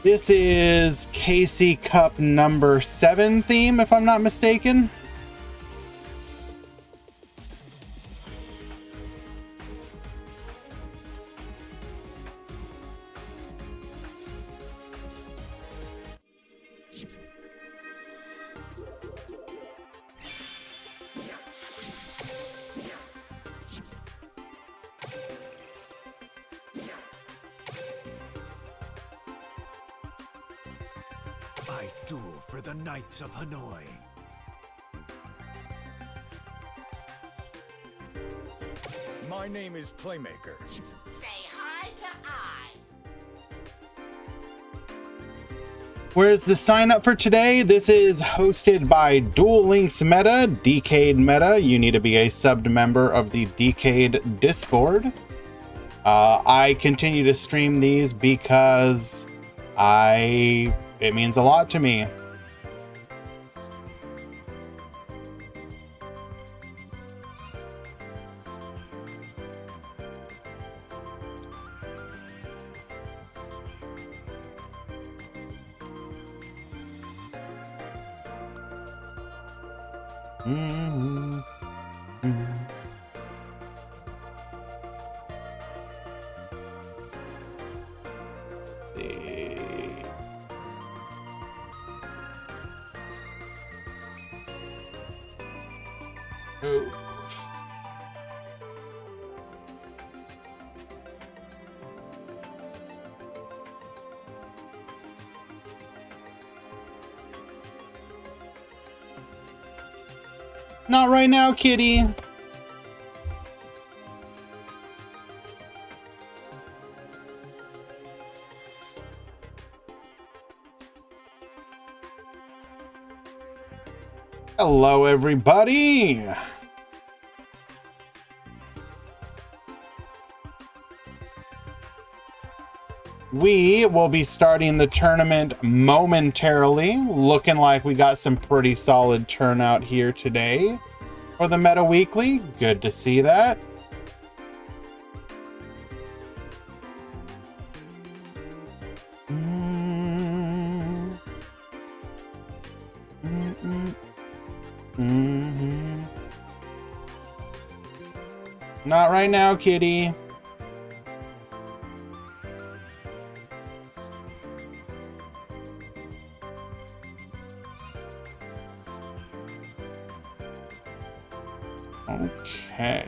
This is KC Cup number 7 theme, if I'm not mistaken. I duel for the Knights of Hanoi. My name is Playmaker. Say hi to I. Where's the sign up for today? This is hosted by Duel Links Meta, Decade Meta. You need to be a subbed member of the Decade Discord. I continue to stream these because it means a lot to me. Not right now, kitty. Hello, everybody. We will be starting the tournament momentarily. Looking like we got some pretty solid turnout here today for the Meta Weekly. Good to see that. Not right now, kitty. Okay.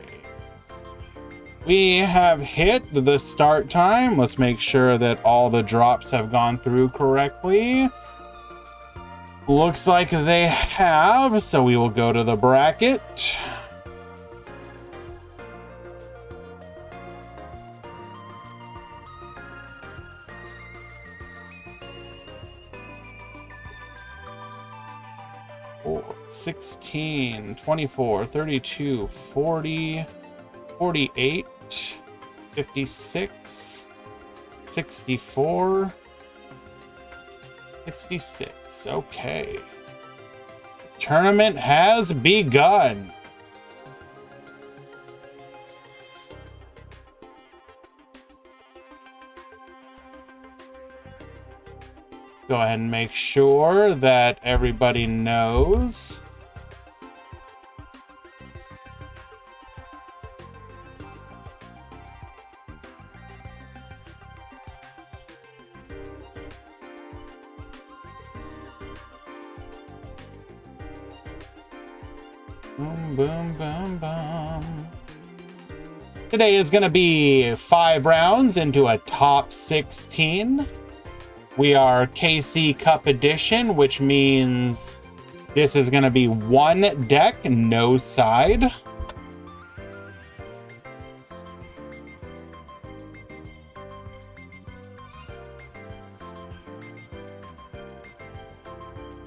We have hit the start time. Let's make sure that all the drops have gone through correctly. Looks like they have, so we will go to the bracket. 16, 24, 32, 40, 48, 56, 64, 66. Okay. Tournament has begun. Go ahead and make sure that everybody knows. Boom, boom, boom, boom. Today is going to be 5 rounds into a top 16. We are KC Cup Edition, which means this is going to be one deck, no side.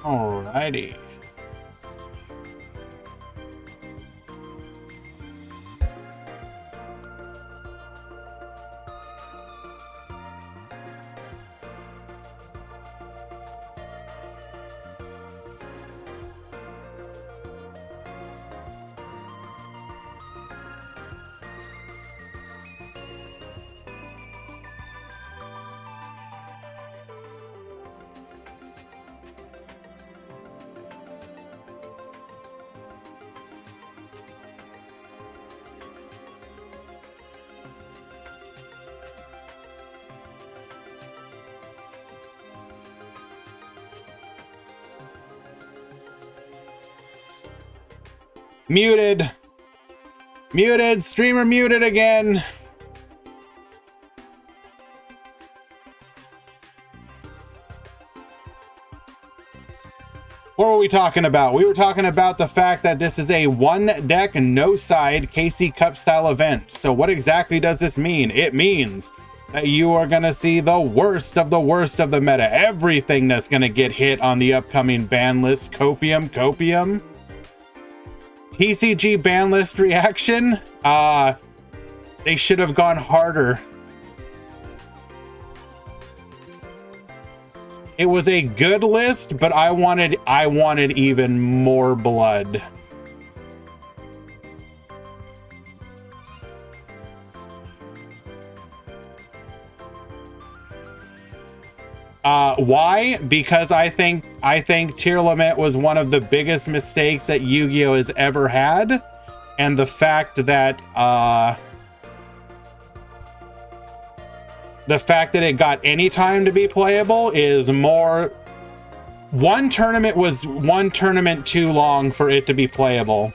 Alrighty. Muted. Muted. Streamer muted again. What were we talking about? We were talking about the fact that this is a one deck, no side KC Cup style event. So what exactly does this mean? It means that you are going to see the worst of the meta. Everything that's going to get hit on the upcoming ban list. Copium. TCG ban list reaction. They should have gone harder. It was a good list, but I wanted even more blood. Why? Because I think tier limit was one of the biggest mistakes that Yu-Gi-Oh has ever had, and the fact that it got any time to be playable is more. One tournament was one tournament too long for it to be playable.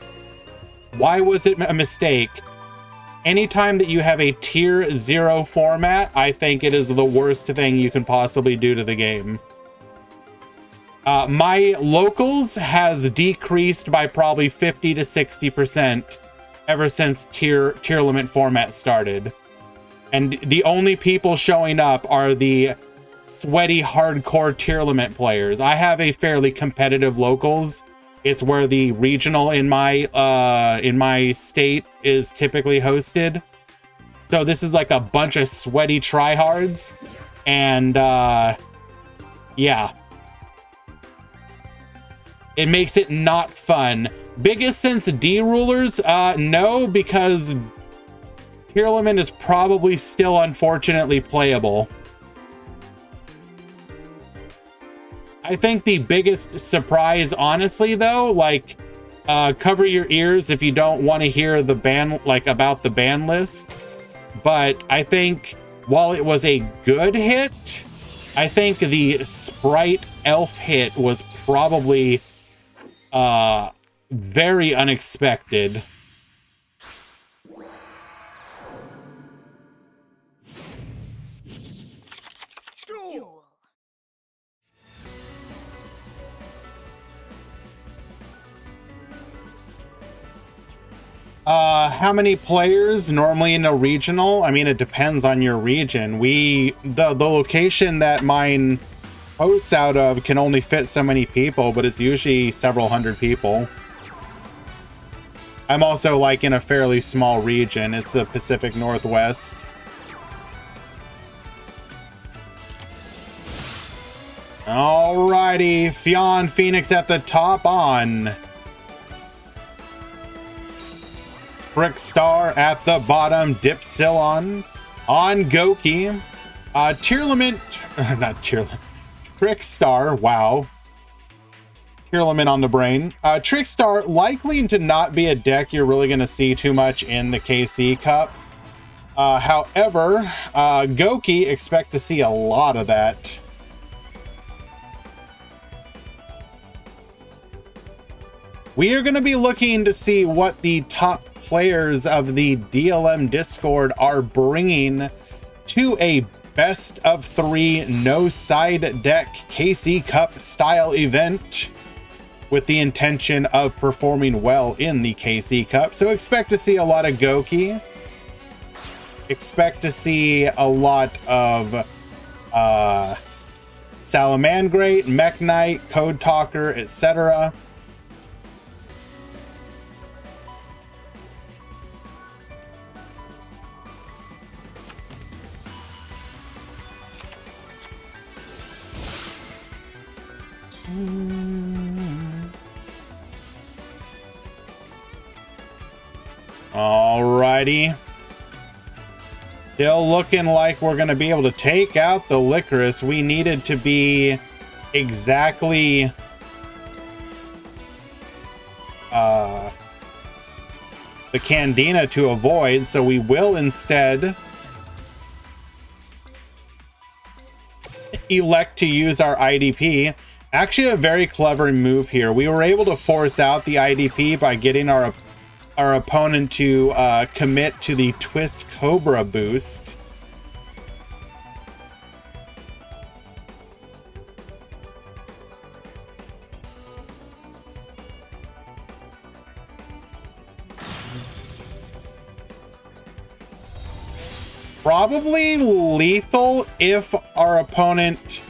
Why was it a mistake? Anytime that you have a tier 0 format, I think it is the worst thing you can possibly do to the game. My locals has decreased by probably 50 to 60% ever since tier limit format started. And the only people showing up are the sweaty, hardcore tier limit players. I have a fairly competitive locals. It's where the regional in my state is typically hosted. So this is like a bunch of sweaty tryhards. And yeah. It makes it not fun. Biggest since D-rulers? No, because tier limit is probably still unfortunately playable. I think the biggest surprise, honestly, though, like, cover your ears if you don't want to hear the ban, like, about the ban list. But I think while it was a good hit, I think the Sprite Elf hit was probably very unexpected. How many players normally in a regional? I mean, it depends on your region. The location that mine hosts out of can only fit so many people, but it's usually several hundred people. I'm also like in a fairly small region. It's the Pacific Northwest. Alrighty, Fionn Phoenix at the top on. Trickstar at the bottom, Dipsilon on Goki. Tier limit, not tier limit, Trickstar, wow. Tier limit on the brain. Trickstar, likely to not be a deck you're really going to see too much in the KC Cup. However, Goki, expect to see a lot of that. We are going to be looking to see what the top players of the DLM Discord are bringing to a best of 3 no side deck KC Cup style event with the intention of performing well in the KC Cup. So expect to see a lot of Goki. Expect to see a lot of Salamangreat, Mech Knight, Code Talker, etc. Alrighty. Still looking like we're going to be able to take out the Licorice. We needed to be exactly the Candina to avoid, so we will instead elect to use our IDP. Actually, a very clever move here. We were able to force out the IDP by getting our opponent to commit to the Twist Cobra boost. Probably lethal if our opponent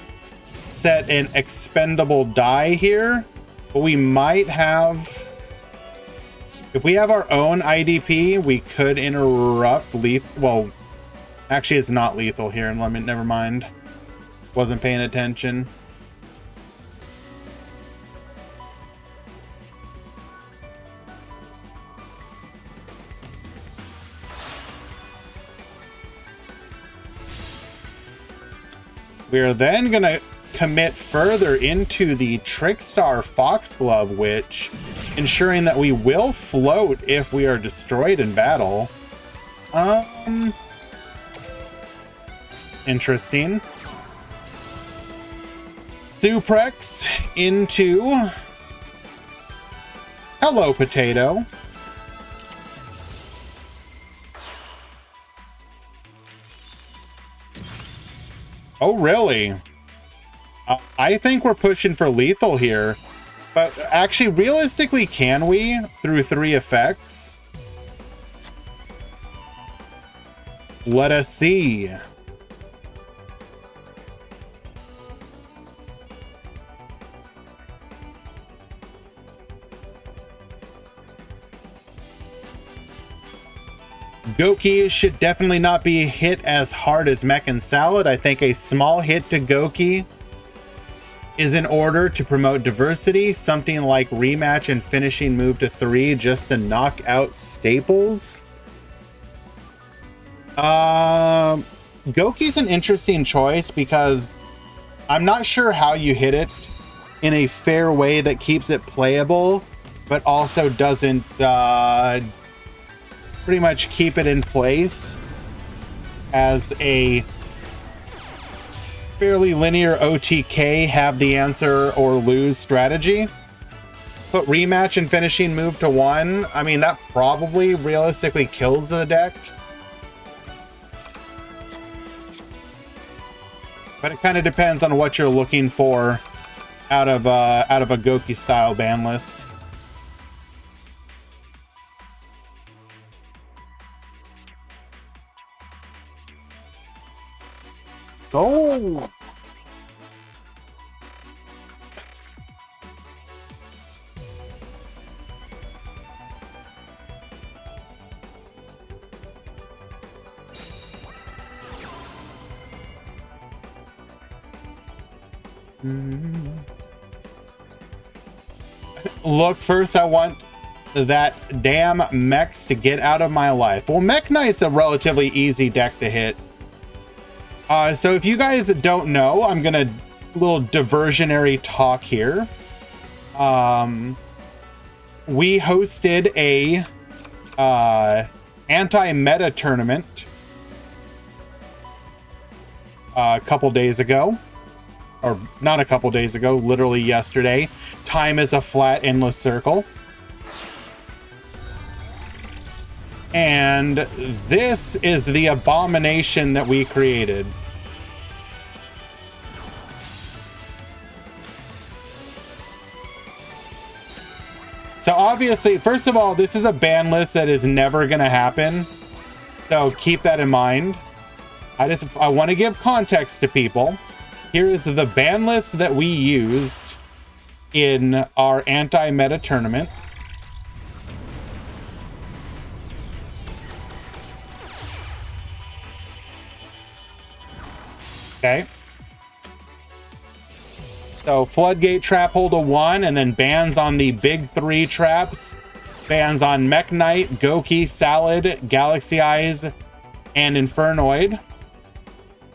set an expendable die here, but we might have, if we have our own IDP, we could interrupt lethal. Well, actually it's not lethal here, and never mind. Wasn't paying attention. We are then going to commit further into the Trickstar Foxglove Witch, ensuring that we will float if we are destroyed in battle. Interesting. Suprex into Hello Potato. Oh, really? I think we're pushing for lethal here. But actually, realistically, can we? Through 3 effects? Let us see. Goki should definitely not be hit as hard as Mech and Salad. I think a small hit to Goki is in order to promote diversity. Something like rematch and finishing move to 3 just to knock out Staples. Goki's an interesting choice because I'm not sure how you hit it in a fair way that keeps it playable, but also doesn't pretty much keep it in place as a fairly linear OTK have the answer or lose strategy. Put rematch and finishing move to 1. I mean, that probably realistically kills the deck. But it kind of depends on what you're looking for out of a Goki style ban list. Oh! Look, first I want that damn Mechs to get out of my life. Well, Mech Knight's a relatively easy deck to hit. So if you guys don't know, I'm gonna little diversionary talk here. We hosted a anti-meta tournament a couple days ago, or not a couple days ago, literally yesterday. Time is a flat endless circle. And this is the abomination that we created. So obviously, first of all, this is a ban list that is never going to happen. So keep that in mind. I want to give context to people. Here is the ban list that we used in our anti-meta tournament. Okay. So Floodgate Trap hold a 1, and then bans on the big 3 traps. Bans on Mech Knight, Goki, Salad, Galaxy Eyes, and Infernoid.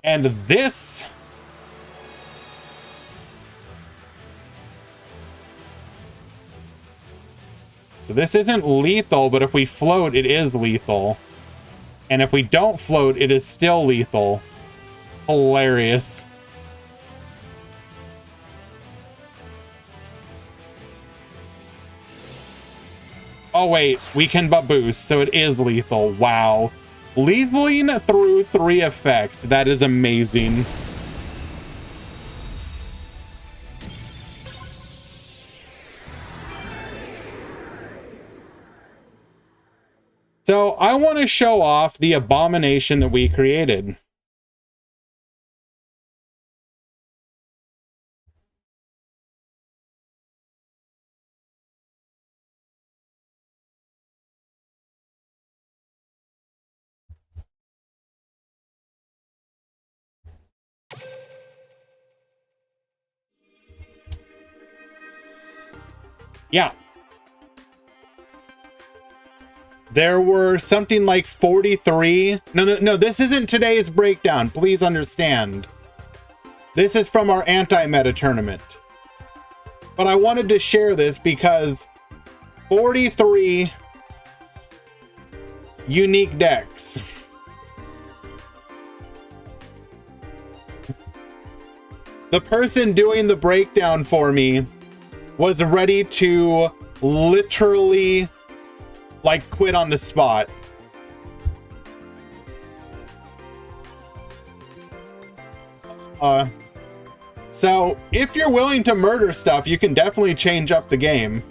And this... So this isn't lethal, but if we float, it is lethal. And if we don't float, it is still lethal. Hilarious. Oh wait, we can boost, so it is lethal. Wow. Lethaling through 3 effects. That is amazing. So I want to show off the abomination that we created. Yeah. There were something like 43. No, this isn't today's breakdown. Please understand. This is from our anti-meta tournament. But I wanted to share this because 43 unique decks. The person doing the breakdown for me was ready to literally like quit on the spot. So if you're willing to murder stuff, you can definitely change up the game.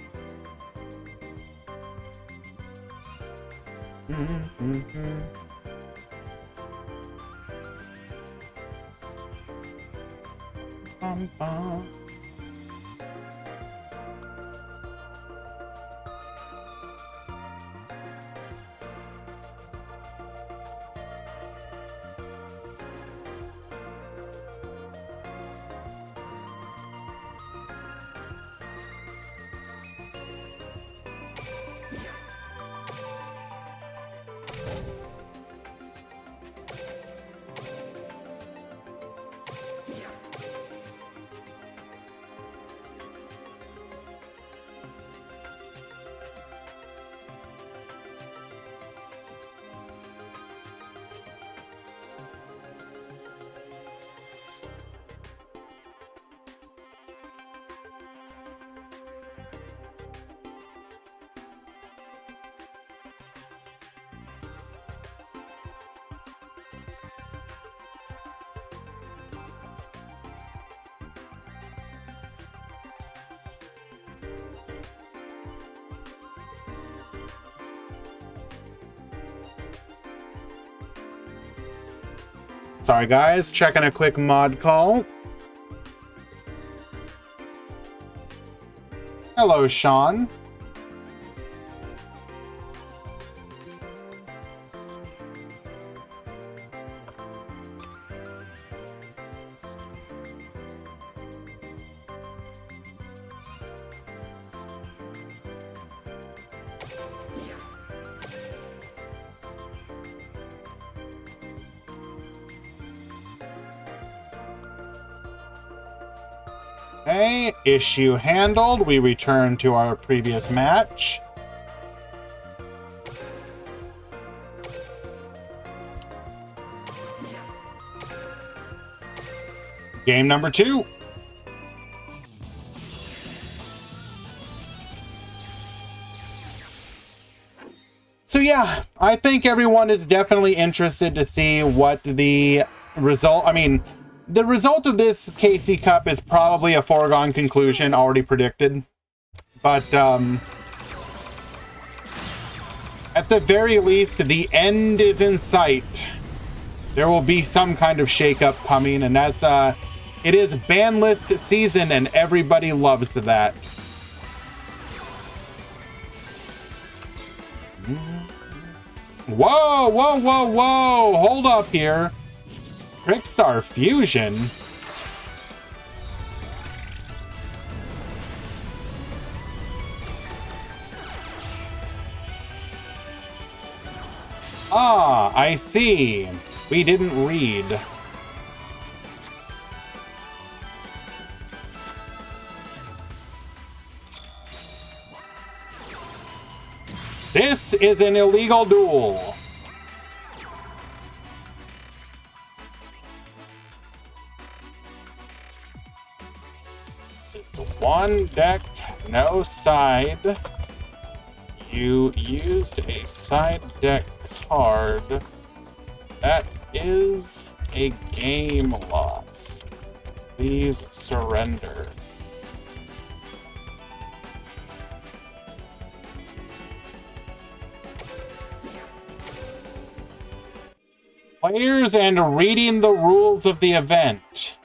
Sorry guys, checking a quick mod call. Hello, Sean. Okay, issue handled. We return to our previous match. Game number 2. So yeah, I think everyone is definitely interested to see what the result, the result of this KC Cup is probably a foregone conclusion, already predicted. But at the very least, the end is in sight. There will be some kind of shakeup coming, and that's it is ban list season, and everybody loves that. Whoa, whoa, whoa, whoa! Hold up here. Trickstar Fusion? Ah, I see. We didn't read. This is an illegal duel. One deck, no side. You used a side deck card. That is a game loss. Please surrender. Players and reading the rules of the event.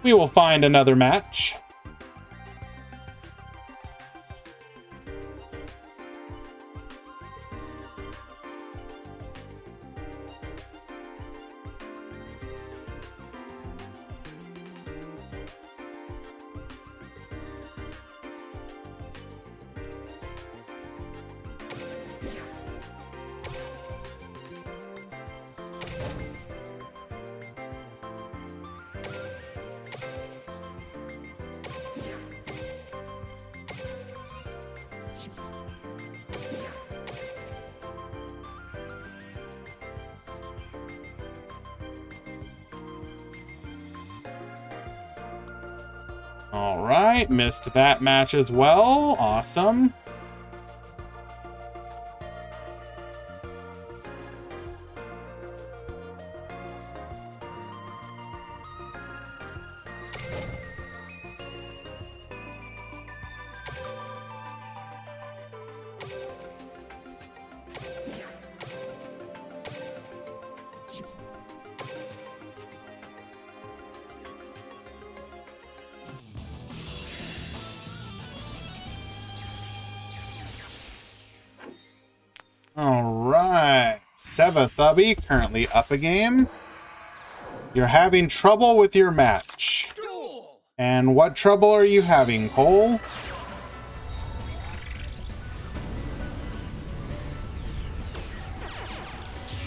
We will find another match. All right, missed that match as well. Awesome. Alright, Sevathubby currently up a game. You're having trouble with your match. And what trouble are you having, Cole?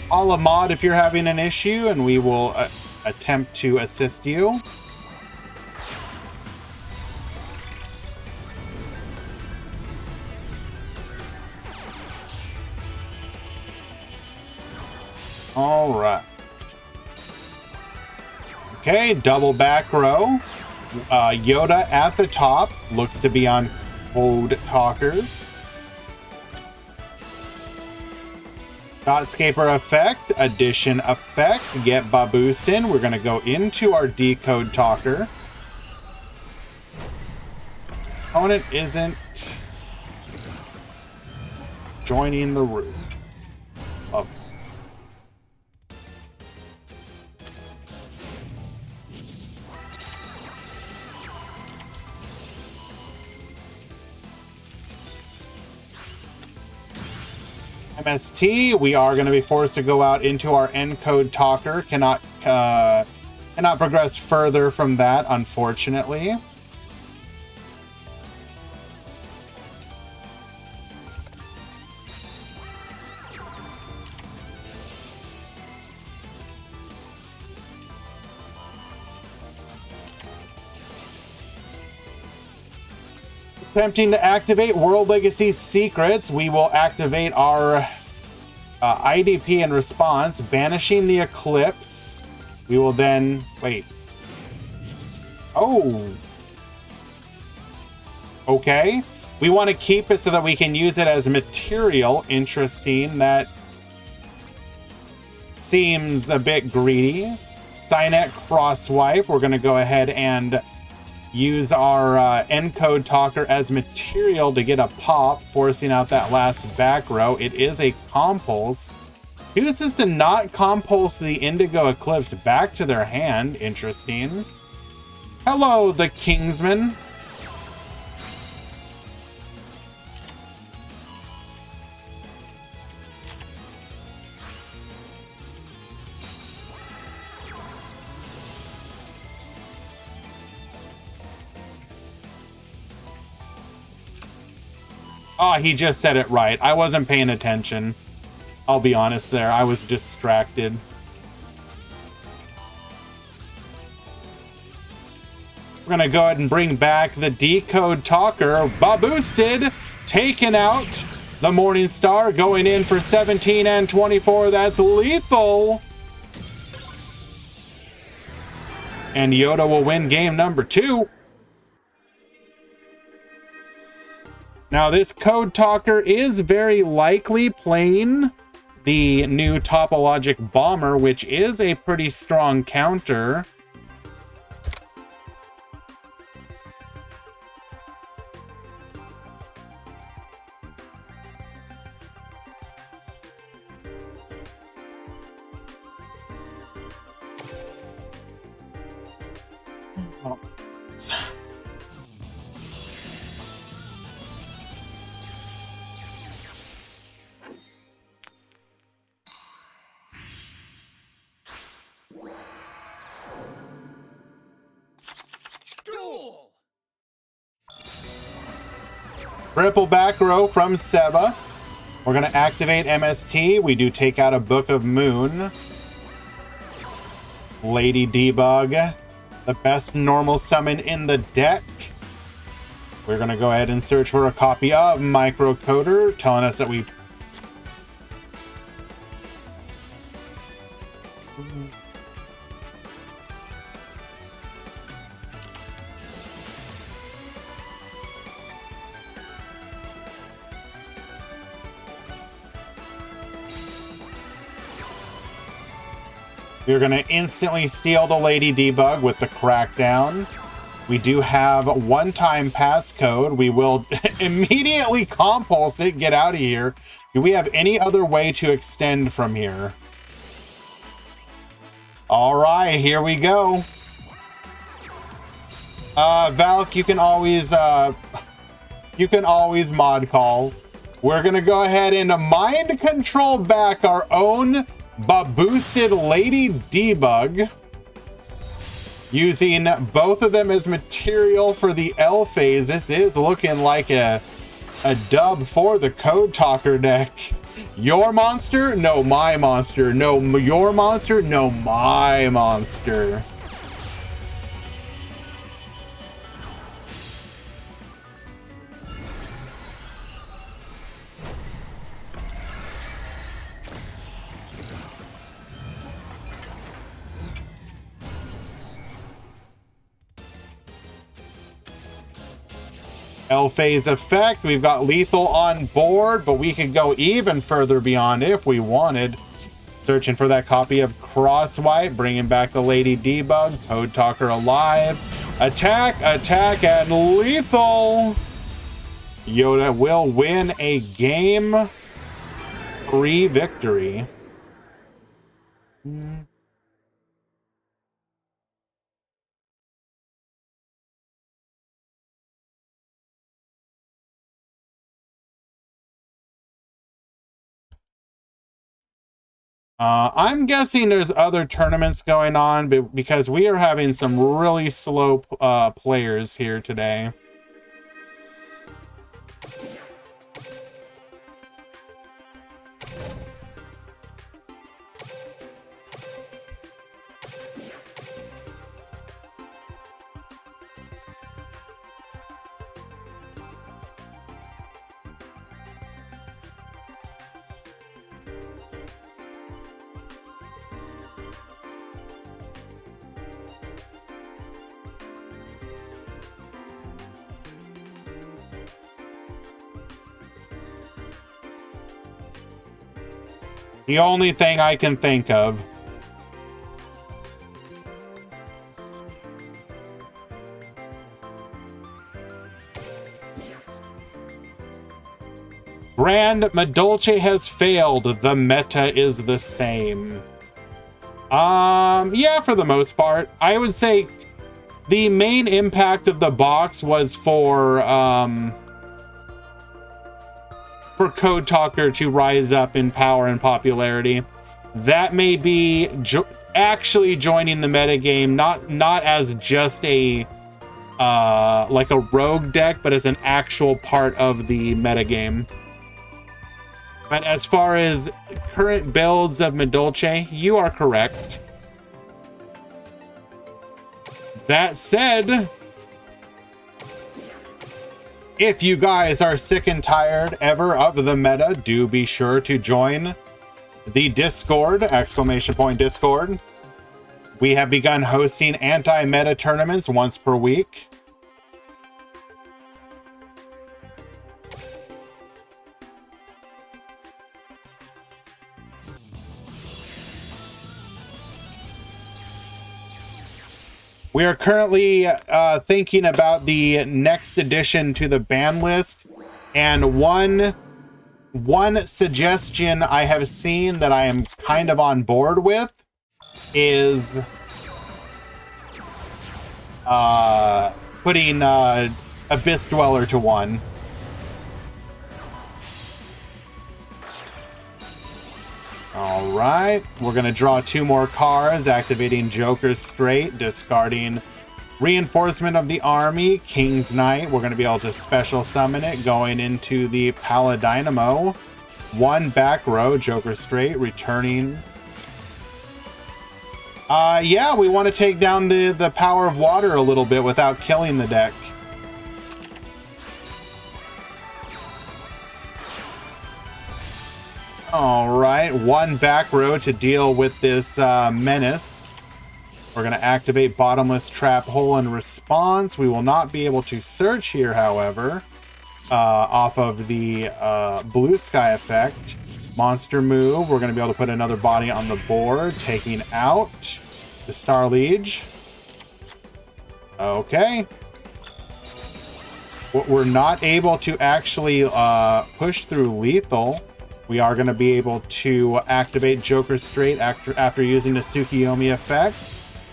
Call a mod if you're having an issue, and we will attempt to assist you. All right. Okay, double back row. Yoda at the top. Looks to be on Code Talkers. Dotscaper effect. Addition effect. Get Baboostin. We're going to go into our Decode Talker. Opponent isn't joining the room. Love it. MST, we are going to be forced to go out into our Encode Talker. Cannot progress further from that, unfortunately. Attempting to activate World Legacy Secrets, we will activate our IDP in response, banishing the Eclipse. We will then... wait. Oh. Okay. We want to keep it so that we can use it as material. Interesting. That seems a bit greedy. Cynet Crosswipe. We're going to go ahead and use our Encode Talker as material to get a pop, forcing out that last back row. It is a Compulse. Chooses to not Compulse the Indigo Eclipse back to their hand. Interesting. Hello, the Kingsman. Ah, he just said it right. I wasn't paying attention. I'll be honest there. I was distracted. We're going to go ahead and bring back the Decode Talker. Baboosted, taken out The Morning Star going in for 17 and 24. That's lethal. And Yoda will win game number 2. Now, this Code Talker is very likely playing the new Topologic Bomber, which is a pretty strong counter. Duel! Triple back row from Seba. We're going to activate MST. We do take out a Book of Moon. Lady Debug, the best normal summon in the deck. We're going to go ahead and search for a copy of Microcoder, telling us that we... We're going to instantly steal the Lady Debug with the Crackdown. We do have one-time passcode. We will immediately compulse it. Get out of here. Do we have any other way to extend from here? All right, here we go. Valk, you can always mod call. We're going to go ahead and mind control back our own but boosted Lady Debug, using both of them as material for the L phase. This is looking like a dub for the Code Talker deck. Your monster? No, my monster. No, your monster? No, my monster. L phase effect. We've got lethal on board, but we could go even further beyond if we wanted. Searching for that copy of Crosswipe, bringing back the Lady Debug, Code Talker alive. Attack, attack, and lethal. Yoda will win a game 3 victory. I'm guessing there's other tournaments going on because we are having some really slow players here today. The only thing I can think of. Grand Madolche has failed. The meta is the same. Yeah, for the most part. I would say the main impact of the box was for Code Talker to rise up in power and popularity. That may be actually joining the metagame, not as just a like a rogue deck, but as an actual part of the metagame. But as far as current builds of Madolche, you are correct. That said, If you guys are sick and tired ever of the meta, do be sure to join the Discord, !Discord. We have begun hosting anti-meta tournaments once per week. We are currently thinking about the next addition to the ban list, and one suggestion I have seen that I am kind of on board with is putting Abyss Dweller to 1. All right, we're going to draw 2 more cards, activating Joker's Straight, discarding Reinforcement of the Army, King's Knight. We're going to be able to special summon it, going into the Paladynamo. 1 back row, Joker Straight, returning. Yeah, we want to take down the power of water a little bit without killing the deck. All right, 1 back row to deal with this menace. We're going to activate Bottomless Trap Hole in response. We will not be able to search here, however, off of the Blue Sky effect. Monster move. We're going to be able to put another body on the board, taking out the Star Liege. Okay. We're not able to actually push through lethal. We are going to be able to activate Joker Straight after using the Tsukiyomi effect.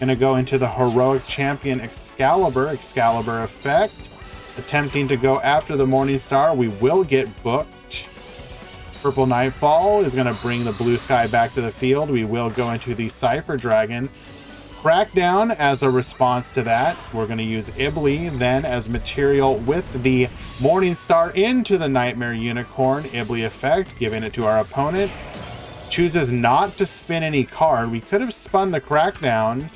Going to go into the Heroic Champion Excalibur effect. Attempting to go after the Morning Star. We will get booked. Purple Nightfall is going to bring the Blue Sky back to the field. We will go into the Cypher Dragon. Crackdown as a response to that. We're going to use Ibli then as material with the Morning Star into the Nightmare Unicorn Ibli effect, giving it to our opponent. Chooses not to spin any card. We could have spun the Crackdown,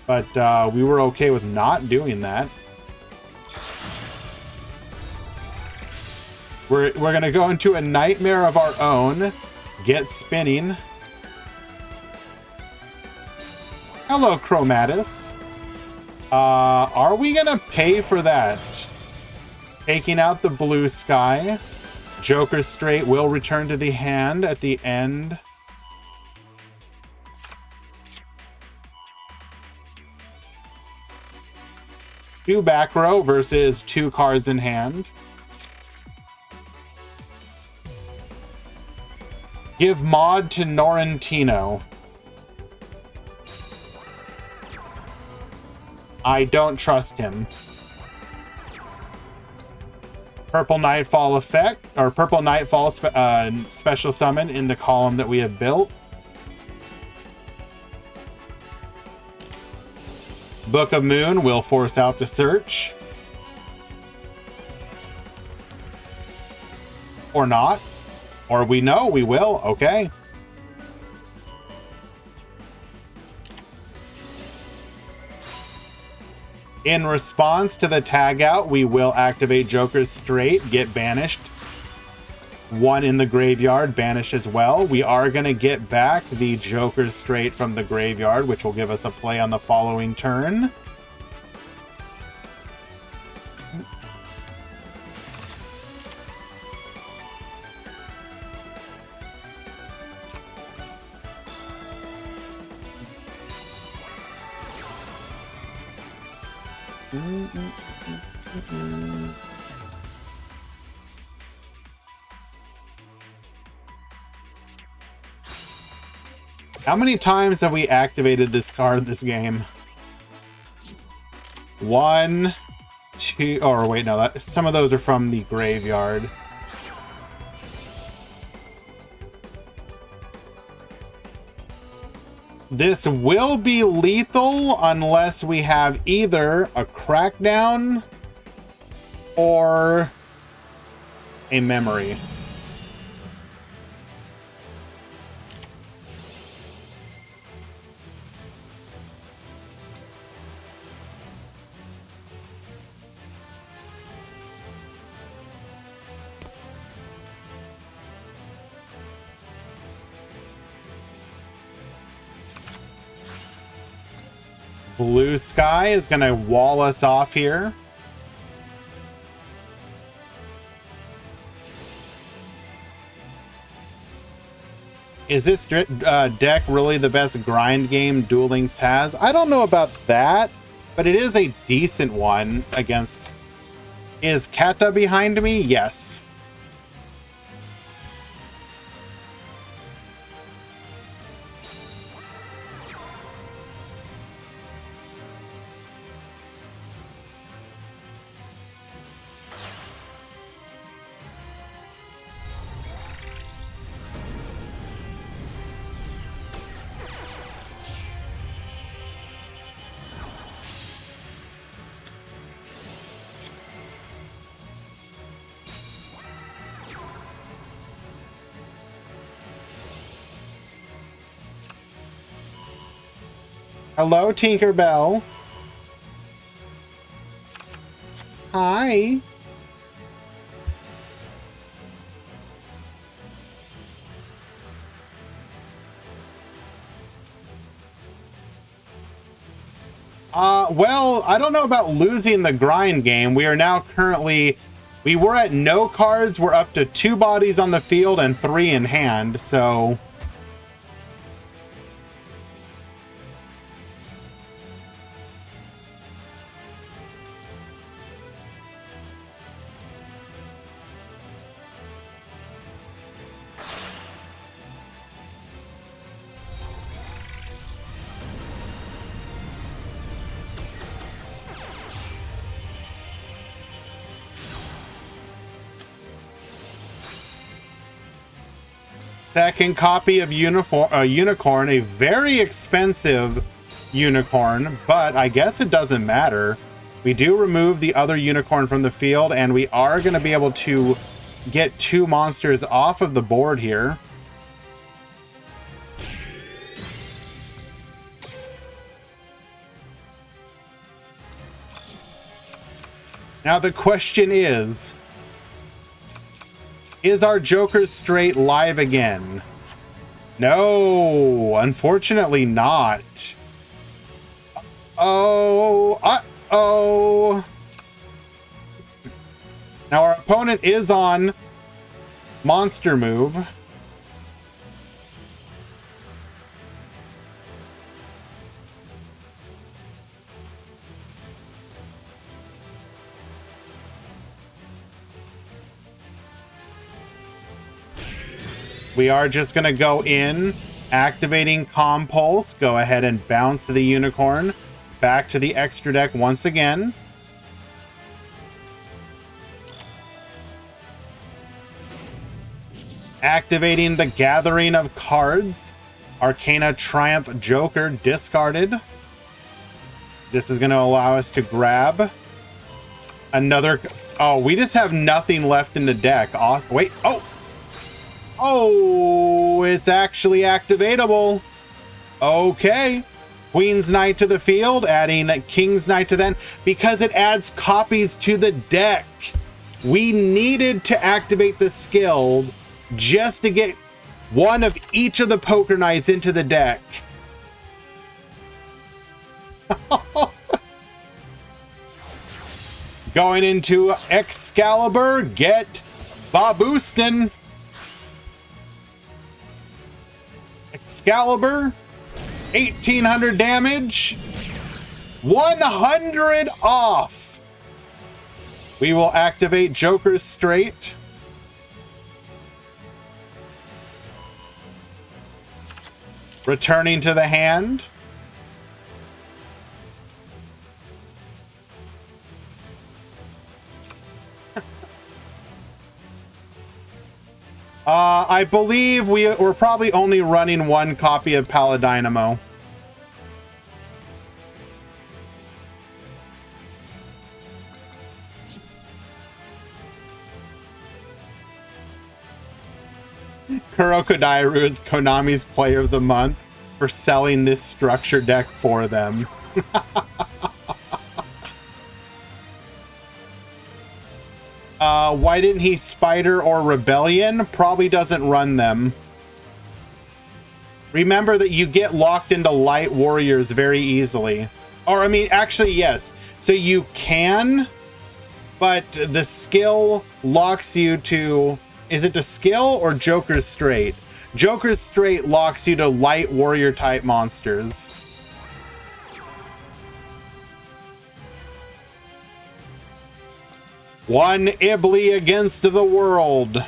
but we were okay with not doing that. We're going to go into a Nightmare of our own. Get spinning. Hello, Chromatus. Are we going to pay for that? Taking out the Blue Sky. Joker Straight will return to the hand at the end. Two back row versus 2 cards in hand. Give mod to Norrentino. I don't trust him. Purple Nightfall effect, or Purple Nightfall special summon in the column that we have built. Book of Moon will force out the search. Or not. Or we know we will. Okay. In response to the tag out, we will activate Joker's Straight, get banished. 1 in the graveyard, banished as well. We are going to get back the Joker's Straight from the graveyard, which will give us a play on the following turn. How many times have we activated this card this game? 1, 2, or wait, no, some of those are from the graveyard. This will be lethal unless we have either a Crackdown or a memory. Blue Sky is going to wall us off here. Is this deck really the best grind game Duel Links has? I don't know about that, but it is a decent one against... Is Kata behind me? Yes. Hello, Tinkerbell. Hi. Well, I don't know about losing the grind game. We are now currently... We were at no cards. We're up to 2 bodies on the field and 3 in hand, so... Second copy of Unicorn, a very expensive Unicorn, but I guess it doesn't matter. We do remove the other Unicorn from the field, and we are going to be able to get 2 monsters off of the board here. Now the question is our Joker Straight live again? No, unfortunately not. Oh, uh-oh. Now our opponent is on Monster Move. We are just going to go in, activating Compulse, go ahead and bounce the Unicorn back to the extra deck once again. Activating the Gathering of Cards, Arcana Triumph Joker discarded. This is going to allow us to grab another... Oh, we just have nothing left in the deck. Awesome. Wait, oh! Oh, it's actually activatable. Okay. Queen's Knight to the field, adding King's Knight to that, because it adds copies to the deck. We needed to activate the skill just to get one of each of the Poker Knights into the deck. Going into Excalibur, get Baboostin. Excalibur, 1800 damage, 100 off. We will activate Joker Straight. Returning to the hand. I believe we're probably only running 1 copy of Paladynamo. Kurokodairu is Konami's Player of the Month for selling this structure deck for them. Why didn't he Spider or Rebellion? Probably doesn't run them. Remember that you get locked into Light Warriors very easily. Or, I mean, actually, yes. So you can, but the skill locks you to... Is it to skill or Joker's Straight? Joker's Straight locks you to light warrior type monsters. One Ibli against the world.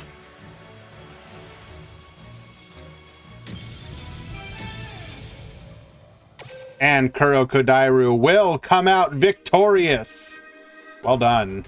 And Kuro Kodairu will come out victorious. Well done.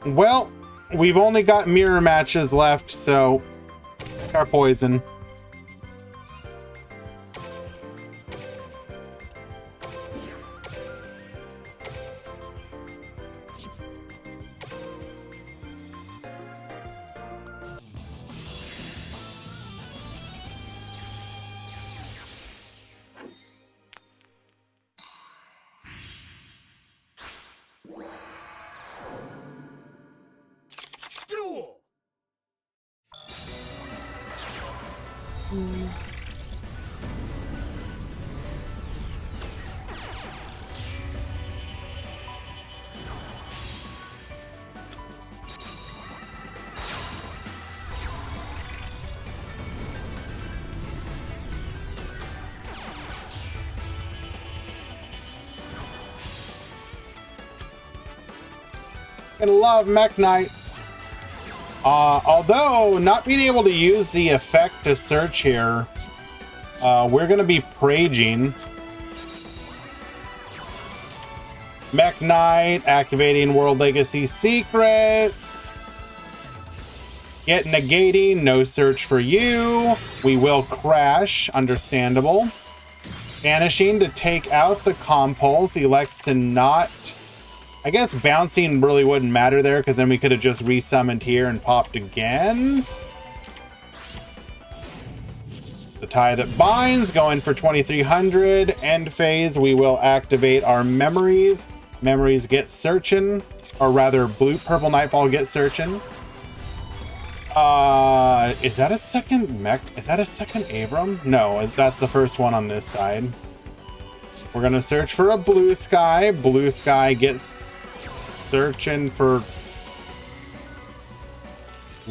Well, we've only got mirror matches left, so our poison. Duel! Gonna love Mech Knights. Although not being able to use the effect to search here, we're gonna be Praging. Mech Knight, activating World Legacy Secrets. Get negating, no search for you. We will crash, understandable. Vanishing to take out the Compulse, elects to not... I guess bouncing really wouldn't matter there, because then we could have just resummoned here and popped again. The Tie That Binds, going for 2300. End phase, we will activate our memories. Memories get searching, or rather, Purple Nightfall get searching. Is that a second mech? Is that a second Avram? No, that's the first one on this side. We're gonna search for a Blue Sky. Blue Sky gets searching for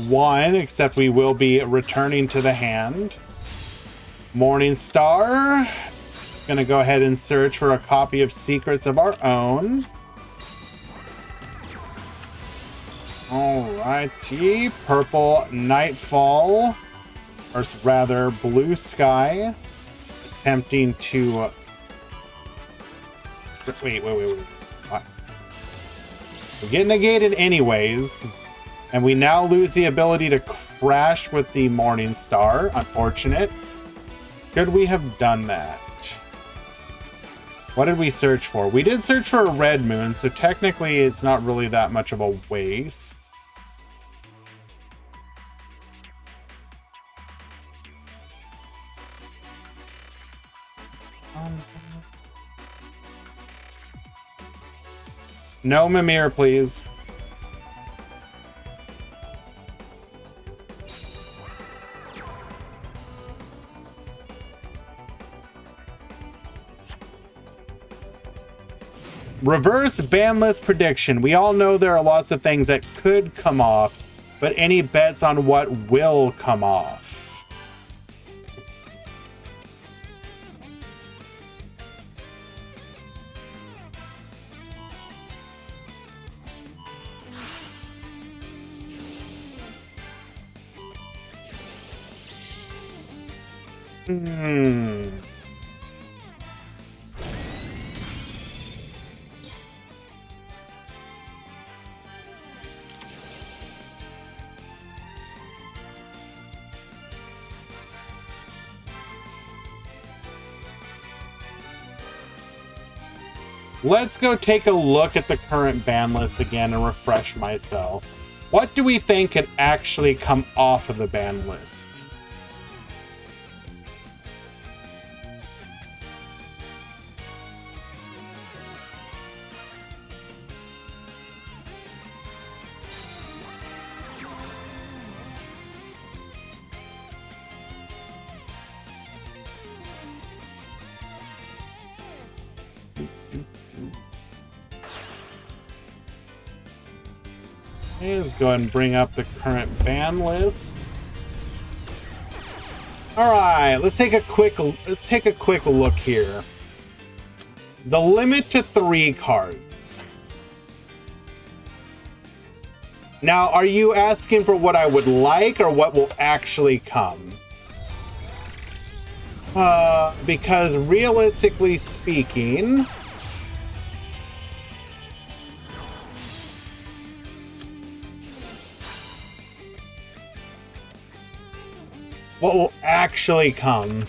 one, except we will be returning to the hand. Morning Star. Gonna go ahead and search for a copy of Secrets of our own. Alrighty. Purple Nightfall. Or rather, Blue Sky. Attempting to... Wait. What? We get negated anyways. And we now lose the ability to crash with the Morning Star. Unfortunate. Should we have done that? What did we search for? We did search for a Red Moon, so technically it's not really that much of a waste. No Mimir, please. Reverse ban list prediction. We all know there are lots of things that could come off, but any bets on what will come off? let's go take a look at the current ban list again and refresh myself. What do we think could actually come off of the ban list? Okay, let's go ahead and bring up the current ban list. All right, let's take a quick look here. The limit to 3 cards. Now, are you asking for what I would like or what will actually come? Because realistically speaking, what will actually come?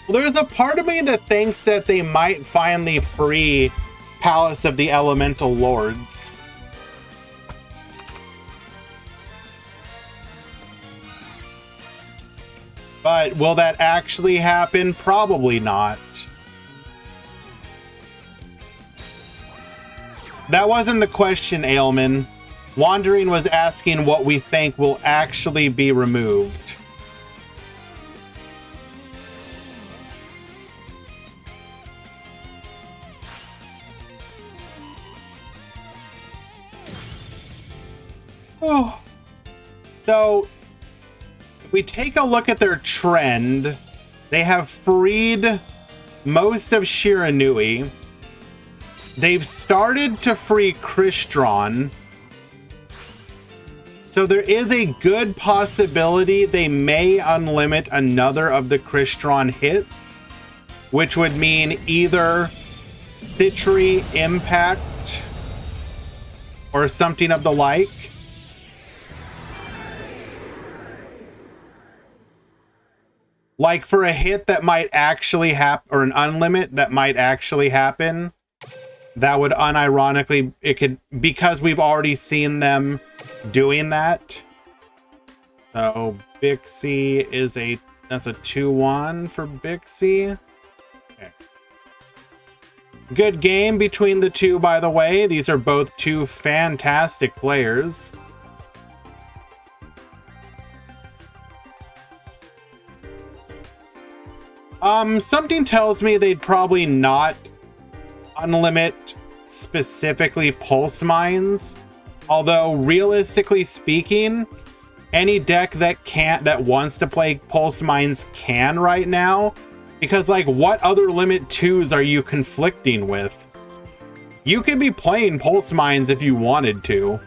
Well, there's a part of me that thinks that they might finally free Palace of the Elemental Lords. But will that actually happen? Probably not. That wasn't the question, Ailman. Wandering was asking what we think will actually be removed. Oh. So, if we take a look at their trend, they have freed most of Shiranui. They've started to free Crystron. So there is a good possibility they may unlimit another of the Crystron hits, which would mean either Citri Impact or something of the like. Like for a hit that might actually happen, or an unlimit that might actually happen, that would unironically, it could, because we've already seen them doing that. So Bixie is that's a 2-1 for Bixie. Okay. Good game between the two, by the way. These are both two fantastic players. Something tells me they'd probably not unlimit specifically Pulse Mines, although realistically speaking, any deck that wants to play Pulse Mines can right now, because like what other limit 2s are you conflicting with? You could be playing Pulse Mines if you wanted to.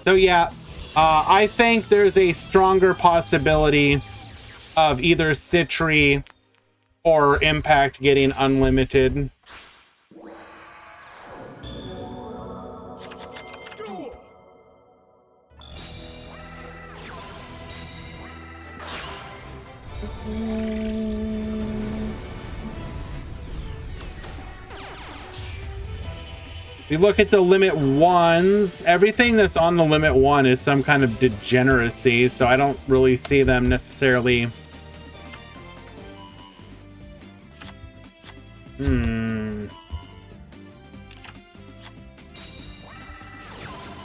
So yeah, I think there's a stronger possibility of either Citri or Impact getting unlimited. We look at the limit 1s. Everything that's on the limit 1 is some kind of degeneracy, so I don't really see them necessarily.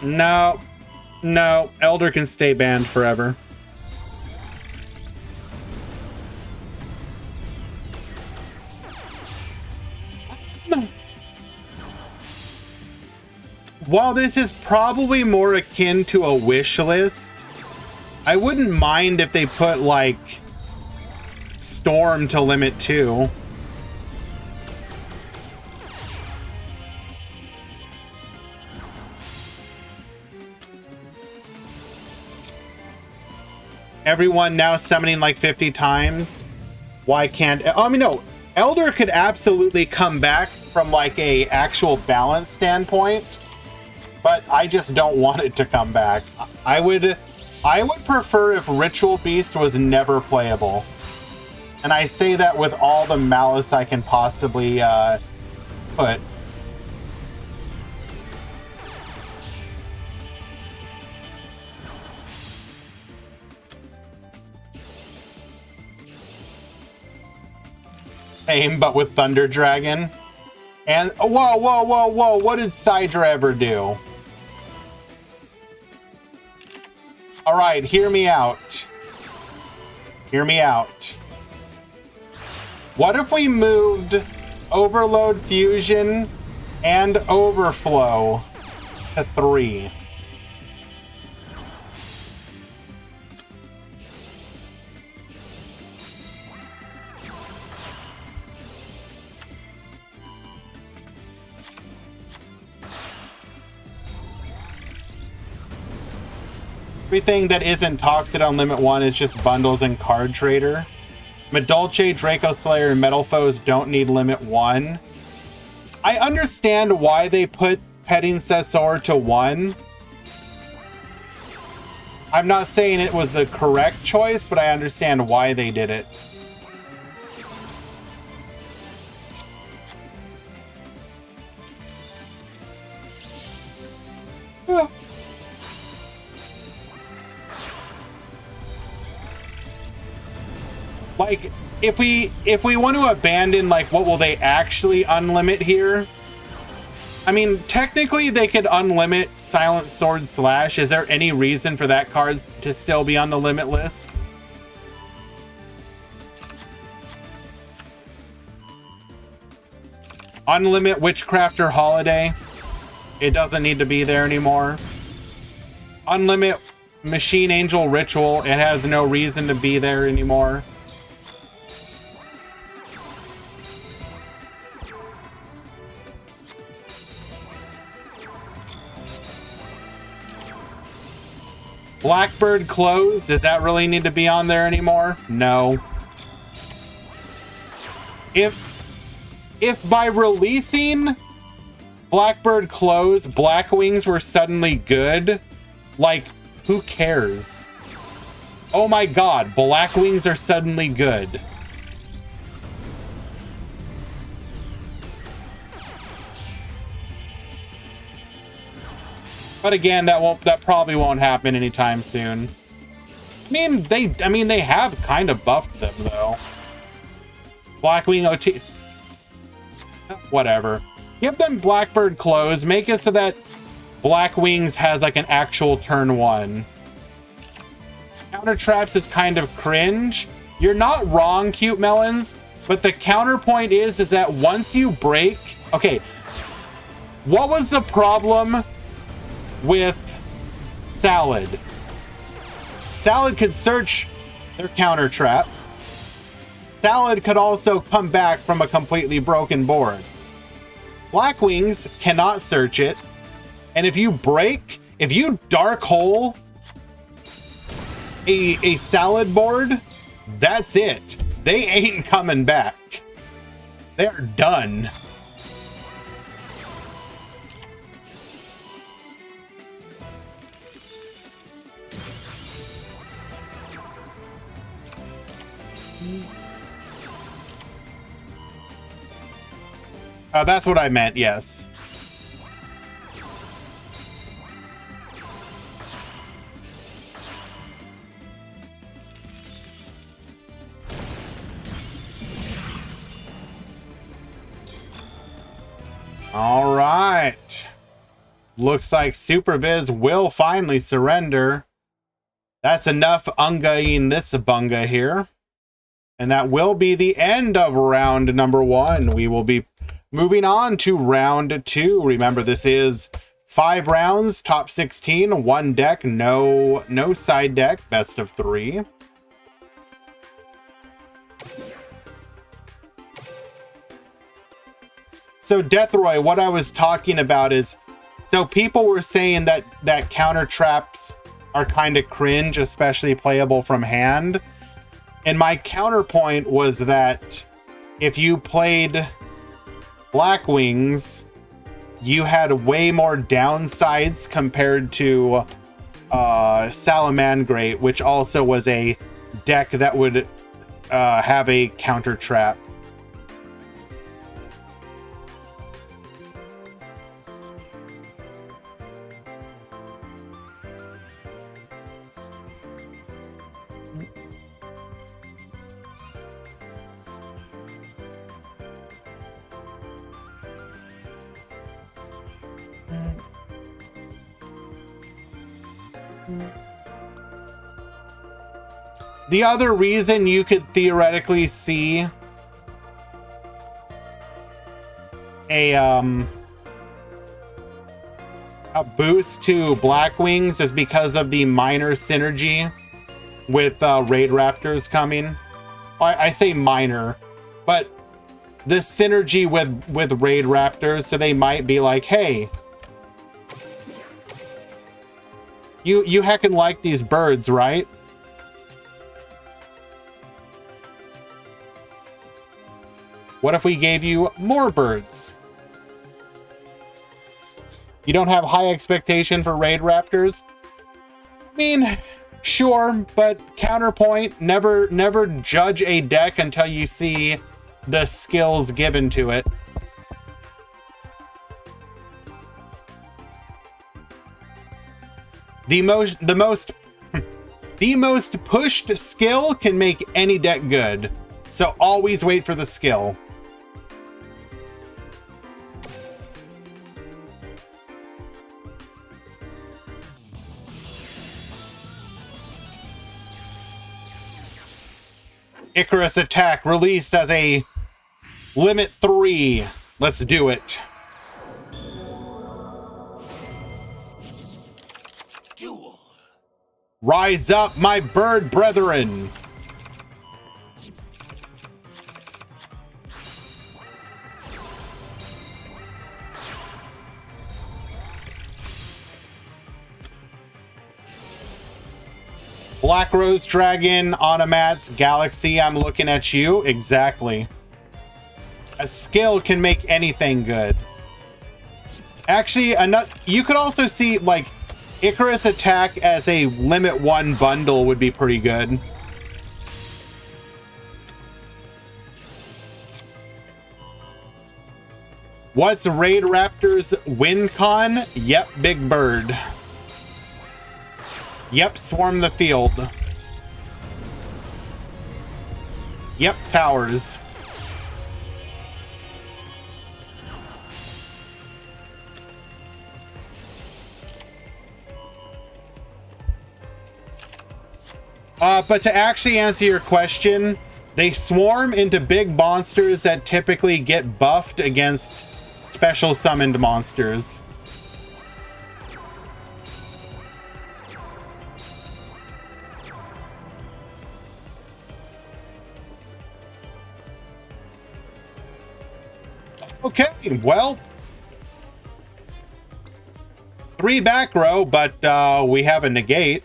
No. No. Elder can stay banned forever. while this is probably more akin to a wish list, I wouldn't mind if they put like Storm to limit 2. Everyone now summoning like 50 times. Why can't... I mean, no. Elder could absolutely come back from like a actual balance standpoint, but I just don't want it to come back. I would prefer if Ritual Beast was never playable. And I say that with all the malice I can possibly put. Same, but with Thunder Dragon. And whoa, whoa, whoa, whoa! What did Sidra ever do? All right, hear me out. Hear me out. What if we moved Overload Fusion and Overflow to 3? Everything that isn't Toxic on Limit 1 is just bundles and Card Trader. Medolce, Draco Slayer, and Metal Foes don't need Limit 1. I understand why they put Petting Cesar to 1. I'm not saying it was a correct choice, but I understand why they did it. Like, if we want to abandon, like, what will they actually unlimit here? I mean, technically they could unlimit Silent Sword Slash. Is there any reason for that card to still be on the limit list? Unlimit Witchcrafter Holiday. It doesn't need to be there anymore. Unlimit Machine Angel Ritual. It has no reason to be there anymore. Blackbird Close, does that really need to be on there anymore? No. If by releasing Blackbird Close, Blackwings were suddenly good, like, who cares? Oh my god, Blackwings are suddenly good. But again, that probably won't happen anytime soon. I mean they have kind of buffed them though. Blackwing OT. Whatever. Give them Blackbird Close. Make it so that Blackwings has like an actual turn 1. Counter Traps is kind of cringe. You're not wrong, Cute Melons, but the counterpoint is that once you break... Okay, what was the problem with Salad? Salad could search their counter trap. Salad could also come back from a completely broken board. Blackwings cannot search it. And if you dark hole a Salad board, that's it. They ain't coming back. They're done. That's what I meant, yes. All right. Looks like Superviz will finally surrender. That's enough Unga-ing this bunga here. And that will be the end of round number 1. We will be moving on to round 2. Remember, this is 5 rounds, top 16, 1 deck, no side deck, best of 3. So Deathroy, what I was talking about is, so people were saying that counter traps are kind of cringe, especially playable from hand. And my counterpoint was that if you played Black Wings, you had way more downsides compared to Salamangreat, which also was a deck that would have a counter trap. The other reason you could theoretically see a boost to Black Wings is because of the minor synergy with Raid Raptors coming. I say minor, but the synergy with Raid Raptors, so they might be like, hey, you heckin' like these birds, right? What if we gave you more birds? You don't have high expectation for Raid Raptors? I mean, sure, but counterpoint, never judge a deck until you see the skills given to it. The most pushed skill can make any deck good. So always wait for the skill. Icarus attack released as a limit 3. Let's do it. Duel. Rise up, my bird brethren. Black Rose Dragon, Automats, Galaxy, I'm looking at you. Exactly. A skill can make anything good. Actually, you could also see, like, Icarus attack as a limit 1 bundle would be pretty good. What's Raid Raptors win con? Yep, Big Bird. Yep, swarm the field. Yep, towers. But to actually answer your question, they swarm into big monsters that typically get buffed against special summoned monsters. Okay, well, 3 back row, but we have a negate.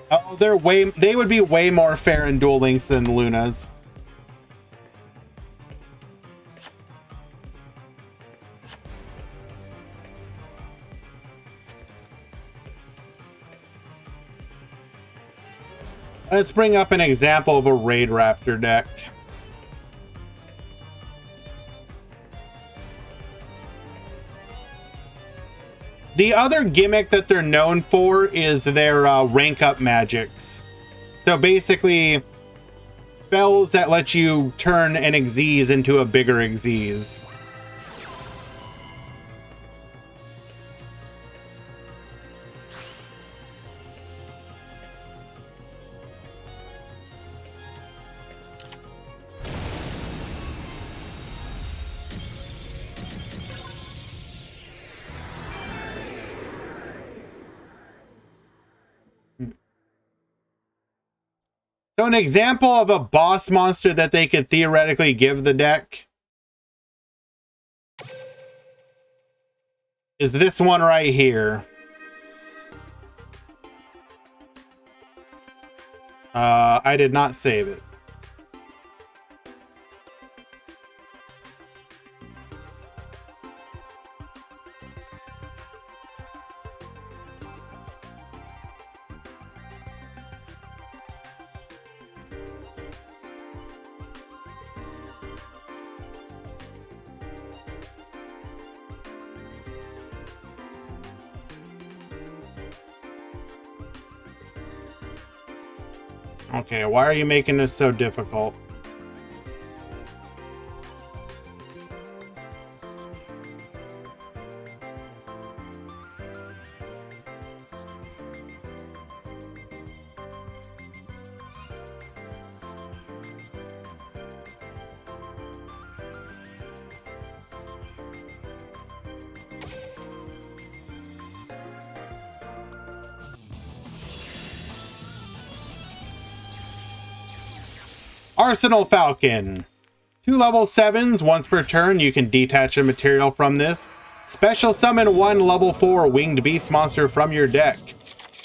Oh, they would be way more fair in Duel Links than Luna's. Let's bring up an example of a Raid Raptor deck. The other gimmick that they're known for is their rank up magics. So basically, spells that let you turn an Xyz into a bigger Xyz. So an example of a boss monster that they could theoretically give the deck is this one right here. I did not save it. Okay, why are you making this so difficult? Arsenal Falcon. 2 level 7s, once per turn, you can detach a material from this. Special summon 1 level 4 winged beast monster from your deck.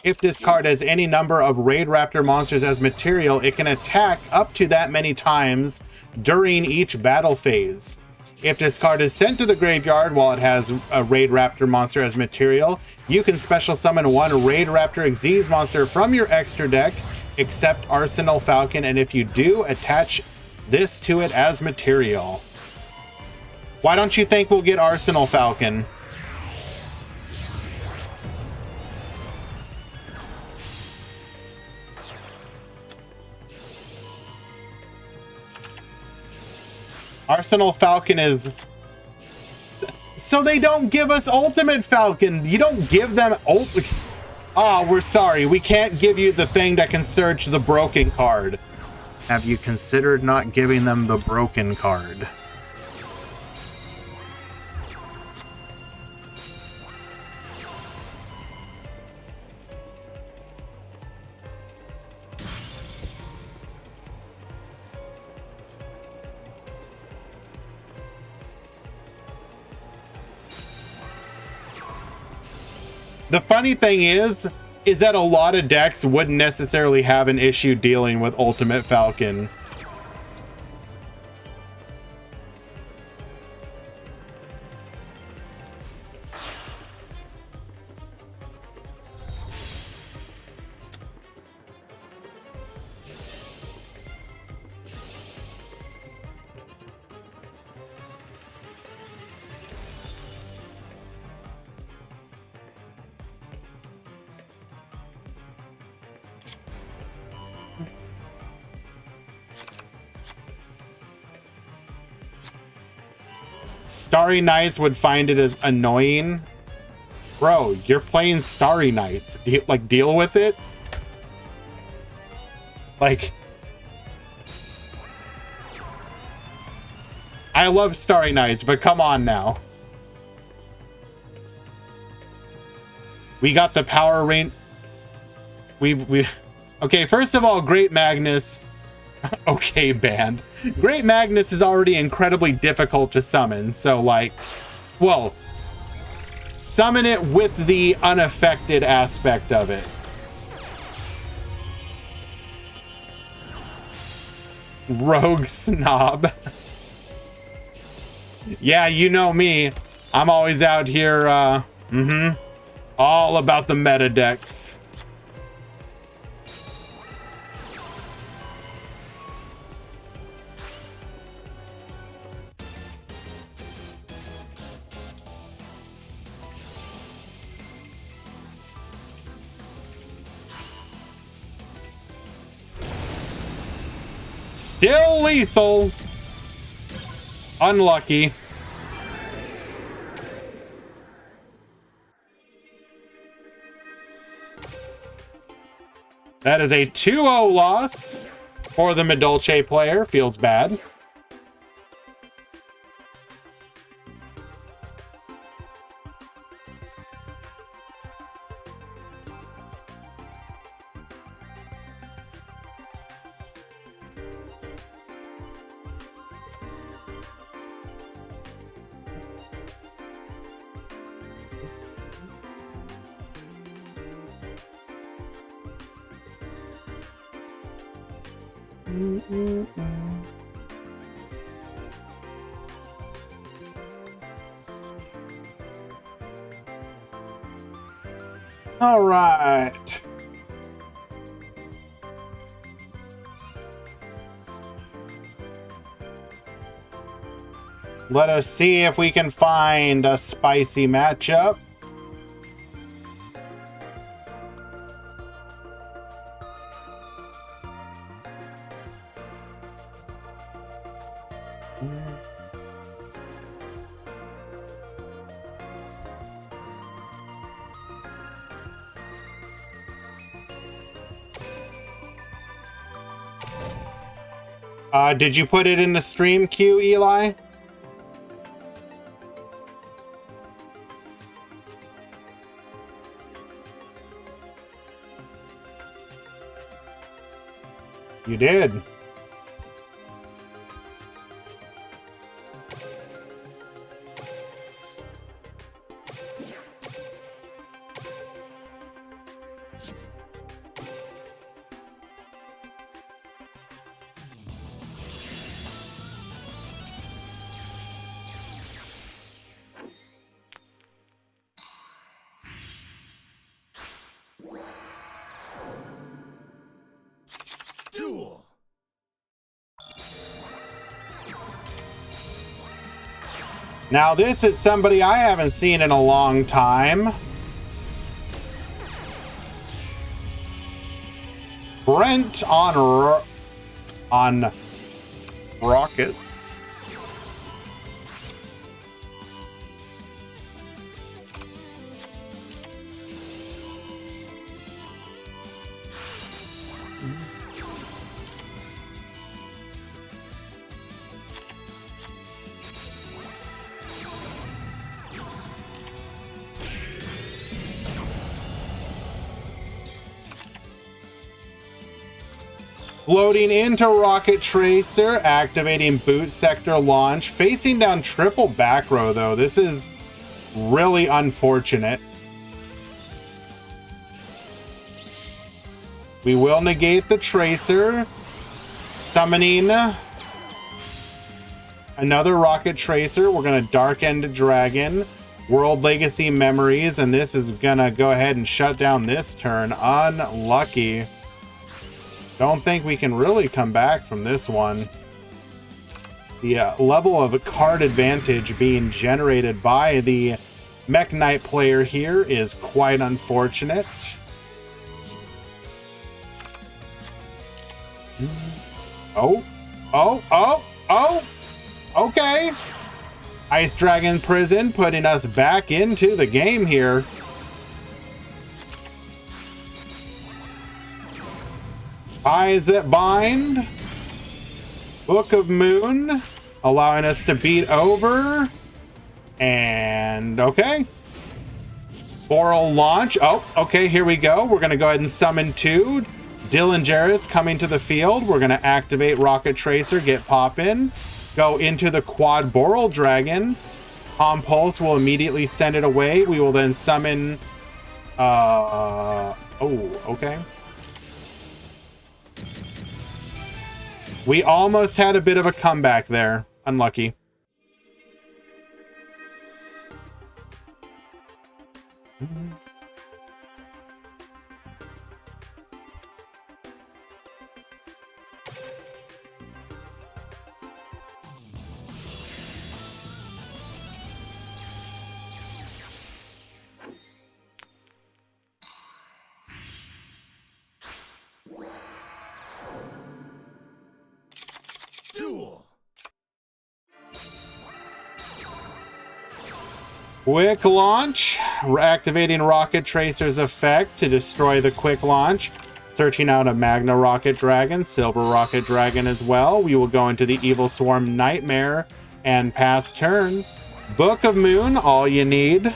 If this card has any number of Raid Raptor monsters as material, it can attack up to that many times during each battle phase. If this card is sent to the graveyard while it has a Raid Raptor monster as material, you can special summon 1 Raid Raptor Xyz monster from your extra deck, except Arsenal Falcon, and if you do, attach this to it as material. Why don't you think we'll get Arsenal Falcon? Arsenal Falcon is... So they don't give us Ultimate Falcon. You don't give them... Oh, we're sorry. We can't give you the thing that can search the broken card. Have you considered not giving them the broken card? The funny thing is that a lot of decks wouldn't necessarily have an issue dealing with Ultimate Falcon. Starry Nights would find it as annoying. Bro, you're playing Starry Nights. Deal with it. Like, I love Starry Nights, but come on now. We got the power range. Okay, first of all, Great Magnus. Okay, band. Great Magnus is already incredibly difficult to summon, so like, well, summon it with the unaffected aspect of it. Rogue Snob. Yeah, you know me. I'm always out here, all about the meta decks. Still lethal. Unlucky. That is a 2-0 loss for the Medolce player. Feels bad. All right. Let us see if we can find a spicy matchup. Did you put it in the stream queue, Eli? You did. Duel. Now this is somebody I haven't seen in a long time. Brent on Rockets. Floating into Rocket Tracer, activating boot sector launch, facing down triple back row though. This is really unfortunate. We will negate the Tracer, summoning another Rocket Tracer. We're gonna Dark End Dragon, World Legacy Memories, and this is gonna go ahead and shut down this turn. Unlucky. Don't think we can really come back from this one. The level of card advantage being generated by the Mech Knight player here is quite unfortunate. Oh, okay. Ice Dragon Prison putting us back into the game here. Eyes that Bind, Book of Moon, allowing us to beat over, and okay. Boral launch, oh, okay, here we go. We're gonna go ahead and summon two. Dylan Jarrus coming to the field. We're gonna activate Rocket Tracer, get pop in, go into the quad Boral Dragon. Palm Pulse will immediately send it away. We will then summon, oh, okay. We almost had a bit of a comeback there. Unlucky. Duel. Quick launch. We're activating Rocket Tracer's effect to destroy the quick launch. Searching out a Magna Rocket Dragon, Silver Rocket Dragon as well. We will go into the Evil Swarm Nightmare and pass turn. Book of Moon, all you need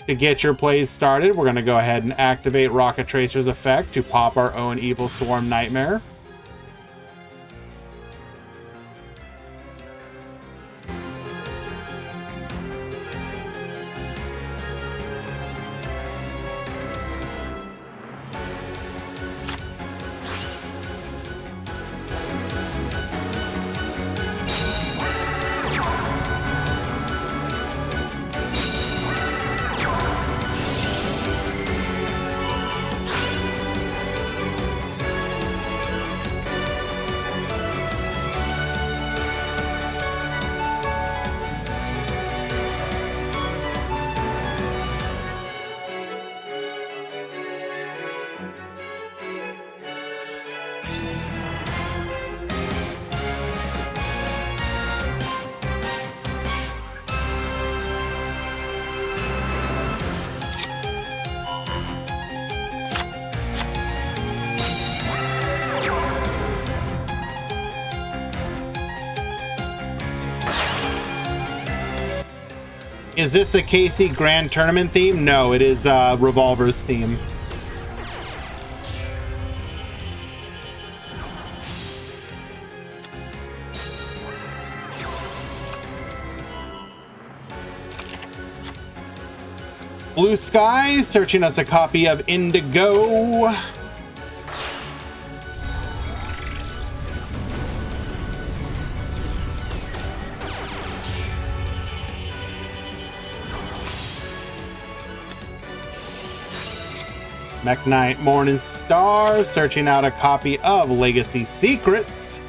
to get your plays started. We're going to go ahead and activate Rocket Tracer's effect to pop our own Evil Swarm Nightmare. Is this a KC Grand Tournament theme? No, it is Revolver's theme. Blue Sky, searching us a copy of Indigo. Mech Knight Morning Star, searching out a copy of Legacy Secrets.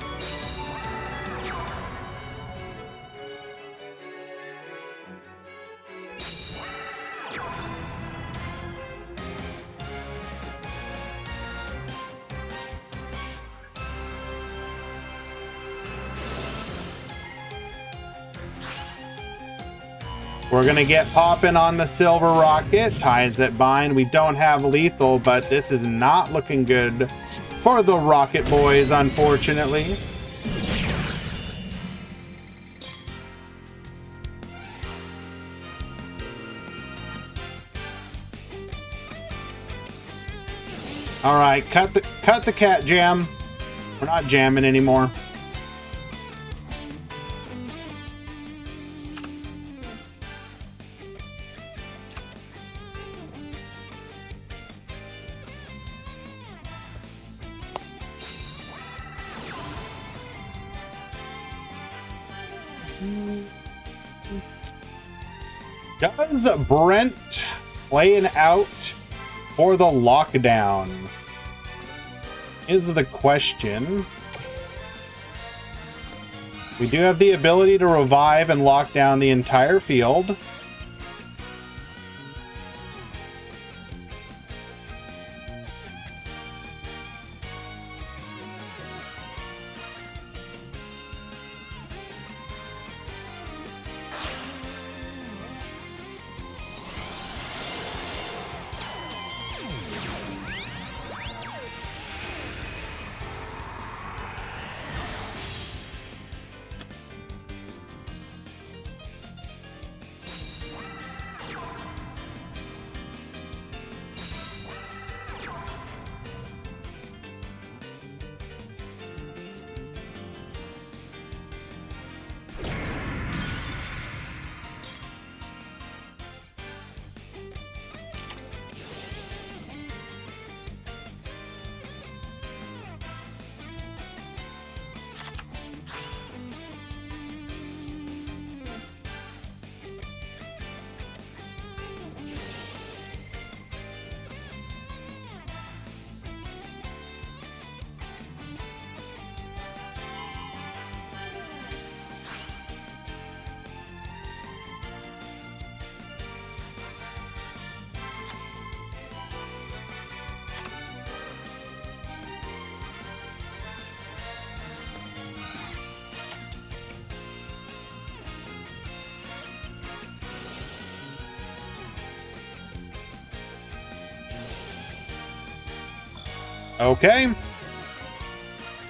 We're gonna get popping on the Silver Rocket, Ties That Bind. We don't have lethal, but this is not looking good for the Rocket Boys, unfortunately. All right, cut the cat jam. We're not jamming anymore. Does Brent playing out for the lockdown? Is the question. We do have the ability to revive and lock down the entire field. Okay.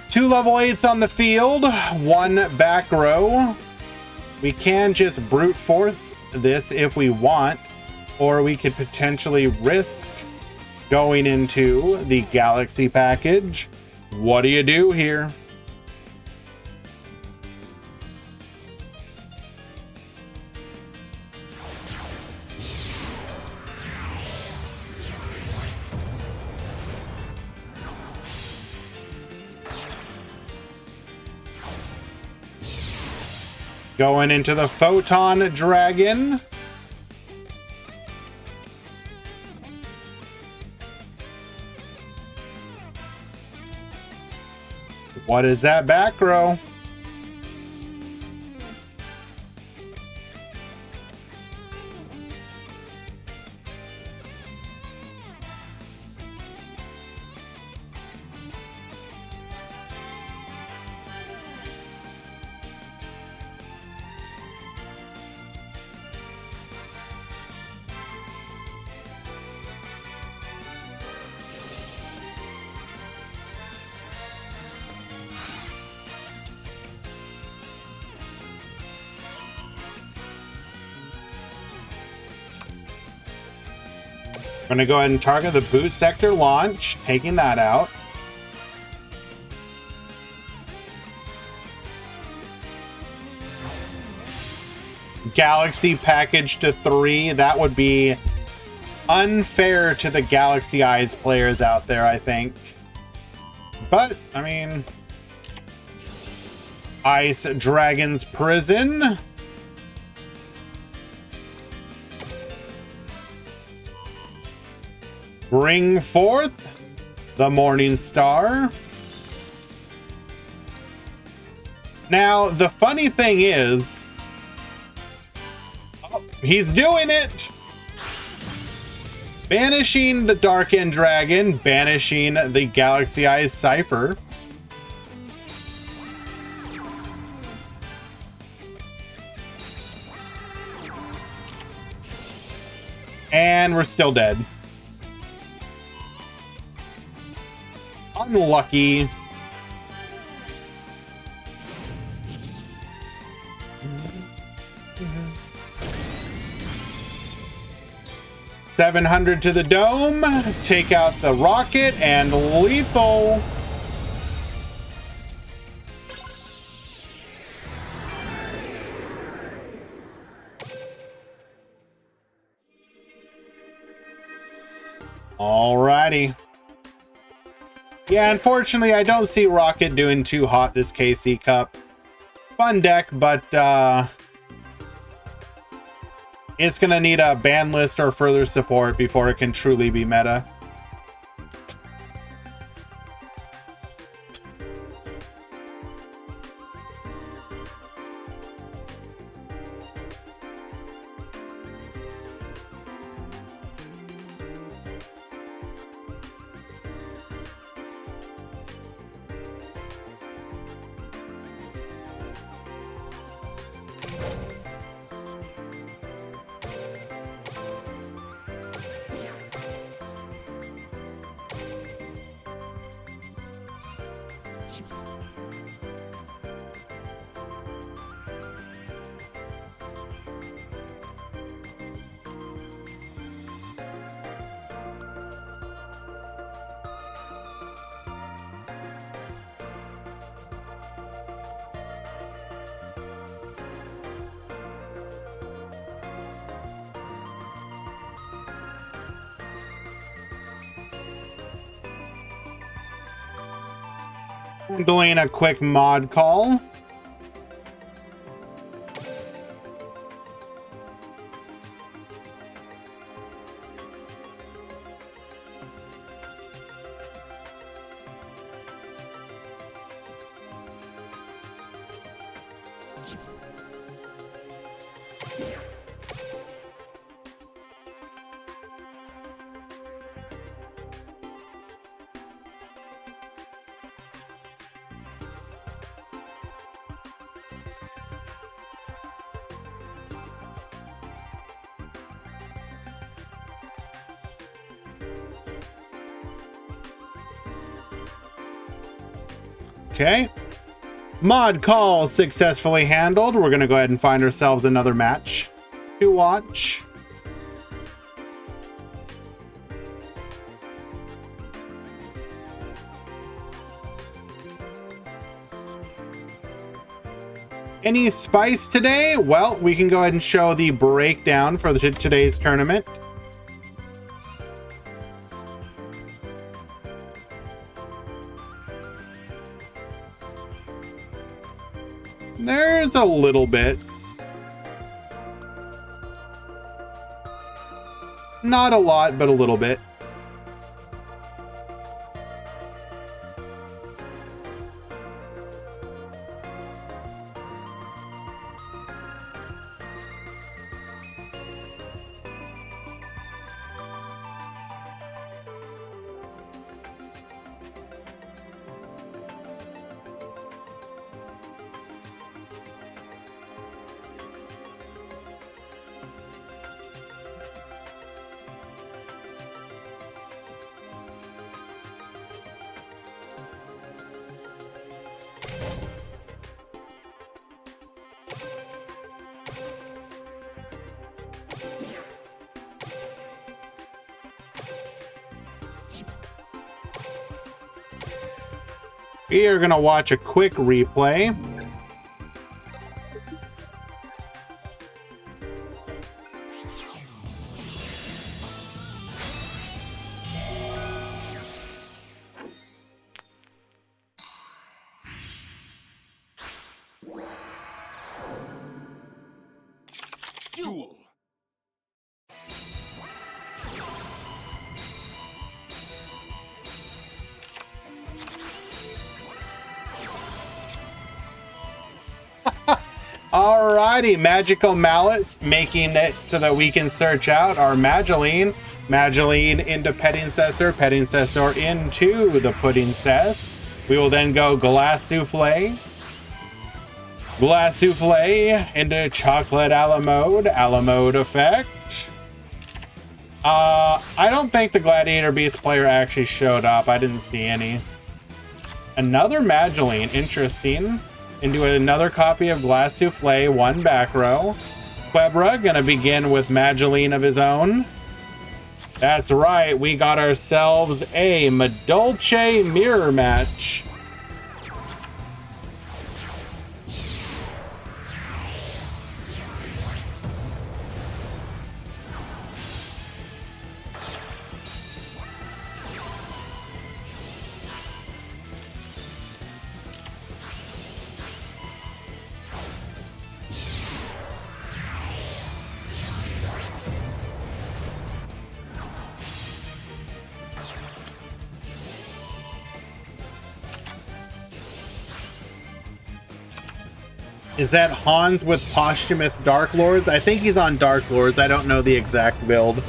2 level 8s on the field, 1 back row. We can just brute force this if we want, or we could potentially risk going into the Galaxy package. What do you do here? Going into the Photon Dragon. What is that back row? I'm going to go ahead and target the boot sector launch, taking that out. Galaxy package to 3. That would be unfair to the Galaxy Eyes players out there, I think. But, I mean... Ice Dragon's Prison. Bring forth the Morning Star. Now, the funny thing is, he's doing it! Banishing the Dark End Dragon, banishing the Galaxy Eyes Cypher. And we're still dead. Unlucky. $700 to the dome. Take out the rocket and lethal. Alrighty. Yeah, unfortunately, I don't see Rocket doing too hot this KC Cup. Fun deck, but it's gonna need a ban list or further support before it can truly be meta. Handling a quick mod call. Okay. Mod call successfully handled. We're going to go ahead and find ourselves another match to watch. Any spice today? Well, we can go ahead and show the breakdown for today's tournament. There's a little bit. Not a lot, but a little bit. We are going to watch a quick replay. Duel. Alrighty, magical mallets, making it so that we can search out our Mageline. Mageline into Pedincessor, Pedincessor into the Puddingcess. We will then go Glass Souffle. Glass Souffle into Chocolate a la mode effect. I don't think the Gladiator Beast player actually showed up. I didn't see any. Another Mageline, interesting. Into another copy of Glass Souffle, one back row. Quebra gonna begin with Mageline of his own. That's right, we got ourselves a Madolche mirror match. Is that Hans with posthumous Dark Lords? I think he's on Dark Lords. I don't know the exact build.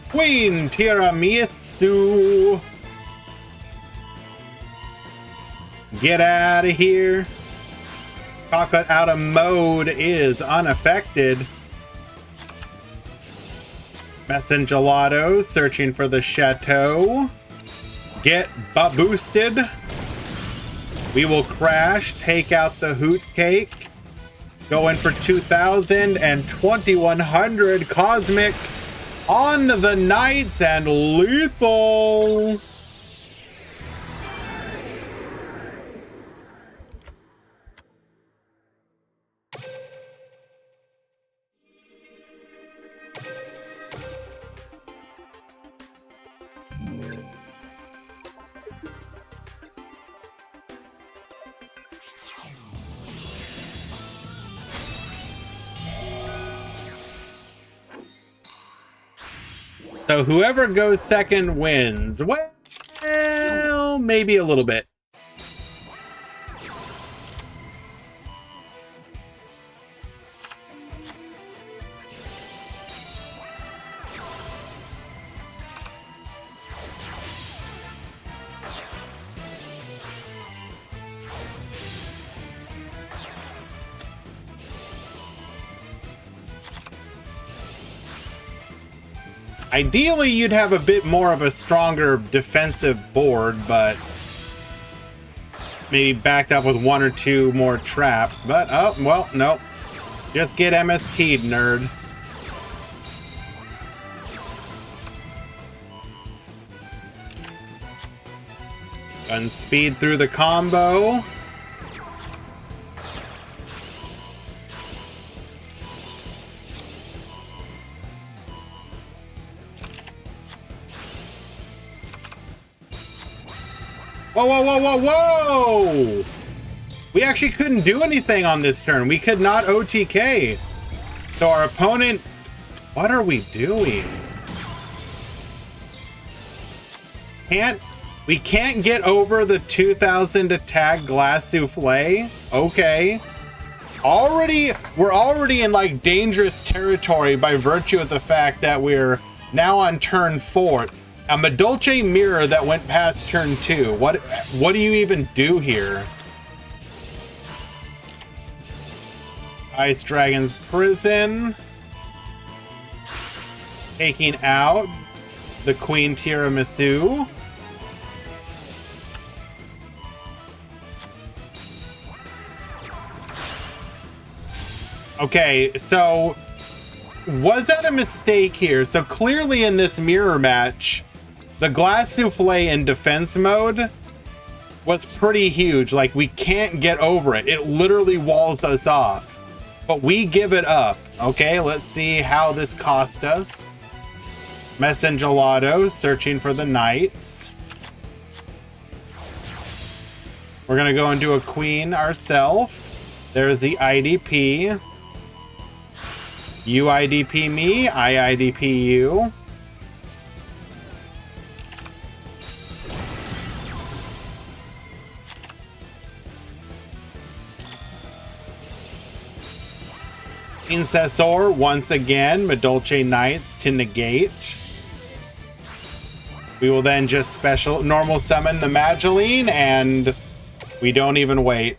Queen Tiramisu. Get out of here. Chocolate out of mode is unaffected. Messengelato searching for the chateau. Get boosted. We will crash, take out the hoot cake. Go in for 2,000 and 2,100 cosmic on the knights and lethal. So whoever goes second wins. Well, maybe a little bit. Ideally, you'd have a bit more of a stronger defensive board, but maybe backed up with one or two more traps. But, oh, well, nope. Just get MST'd, nerd. Gun speed through the combo. Whoa, whoa, whoa, whoa, whoa! We actually couldn't do anything on this turn. We could not OTK. So our opponent... What are we doing? We can't get over the 2,000 attack Glass Souffle? Okay. We're already in like dangerous territory by virtue of the fact that we're now on turn 4. A Madolche mirror that went past turn 2. What do you even do here? Ice Dragon's Prison. Taking out the Queen Tiramisu. Okay, so was that a mistake here? So clearly in this mirror match, The glass souffle in defense mode was pretty huge. Like, we can't get over it. It literally walls us off. But we give it up. Okay, let's see how this cost us. Messengelato, searching for the knights. We're gonna go and do a queen ourselves. There's the IDP. You IDP me, I IDP you. Incessor, once again, Madolche Knights to negate. We will then just special normal summon the Mageline, and we don't even wait.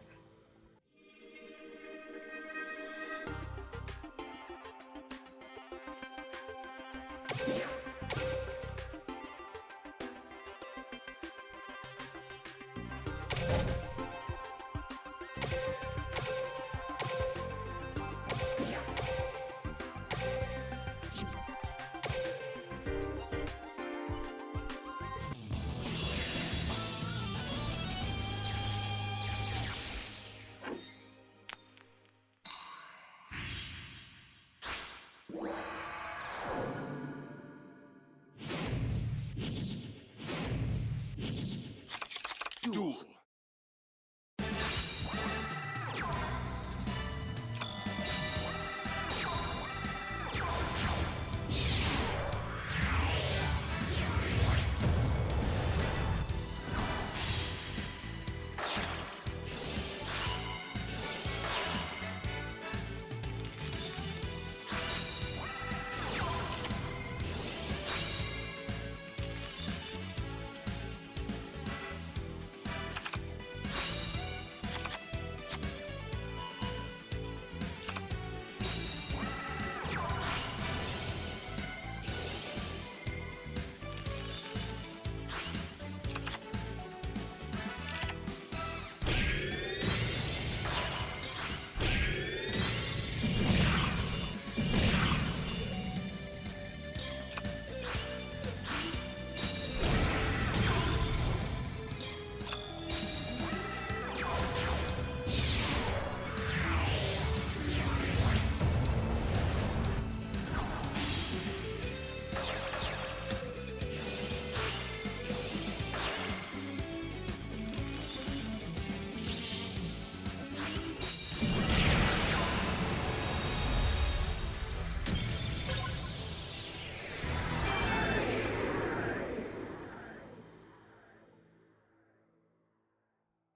Duel.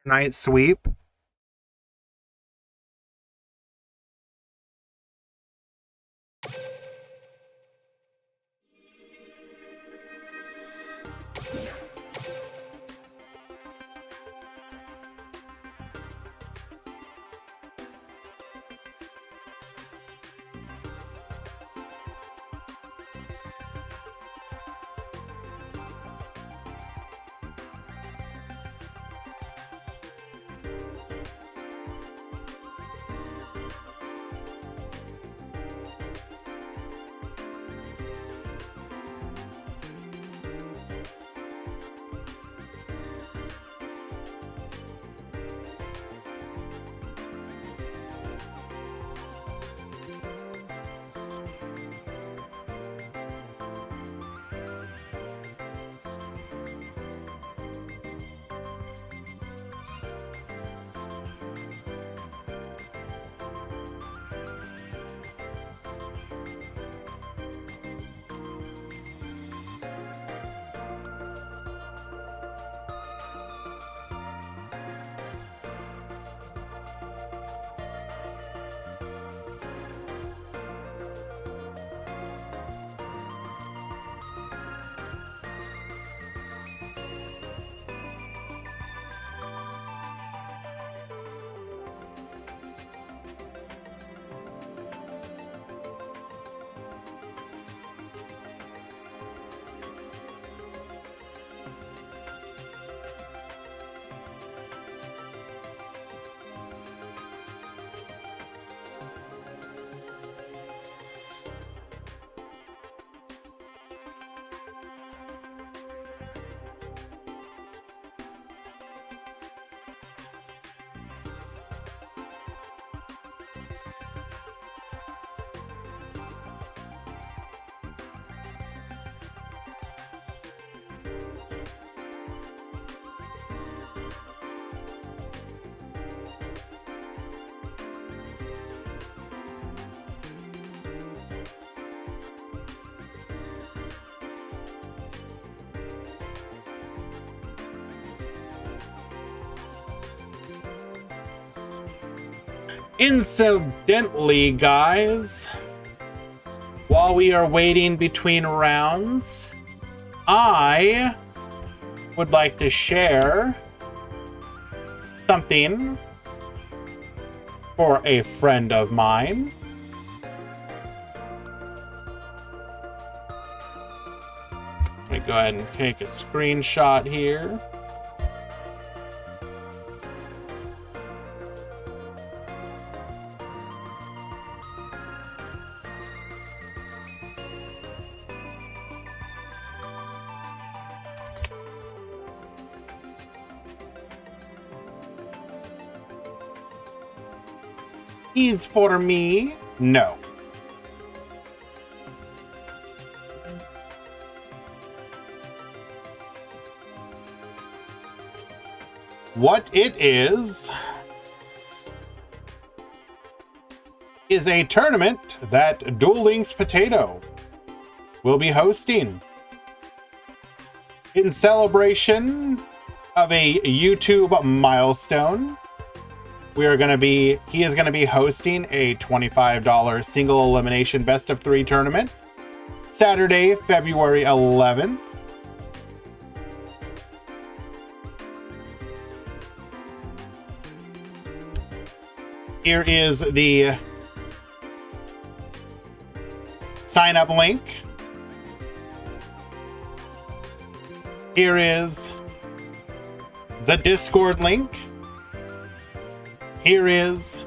Night sweep. Incidentally, guys, while we are waiting between rounds, I would like to share something for a friend of mine. Let me go ahead and take a screenshot here. He's for me. No. What it is a tournament that Duel Links Potato will be hosting in celebration of a YouTube milestone. He is going to be hosting a $25 single elimination best of 3 tournament Saturday, February 11th. Here is the sign up link. Here is the Discord link. Here is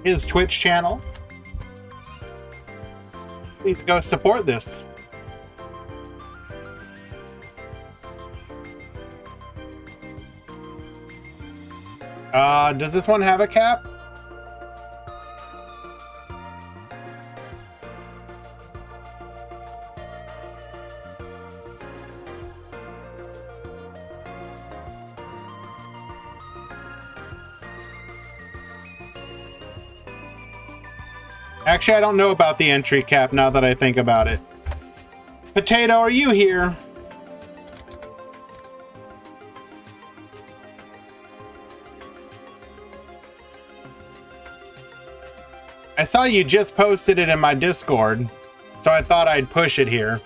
his Twitch channel. Please go support this. Does this one have a cap? Actually, I don't know about the entry cap now that I think about it. Potato, are you here? I saw you just posted it in my Discord, so I thought I'd push it here.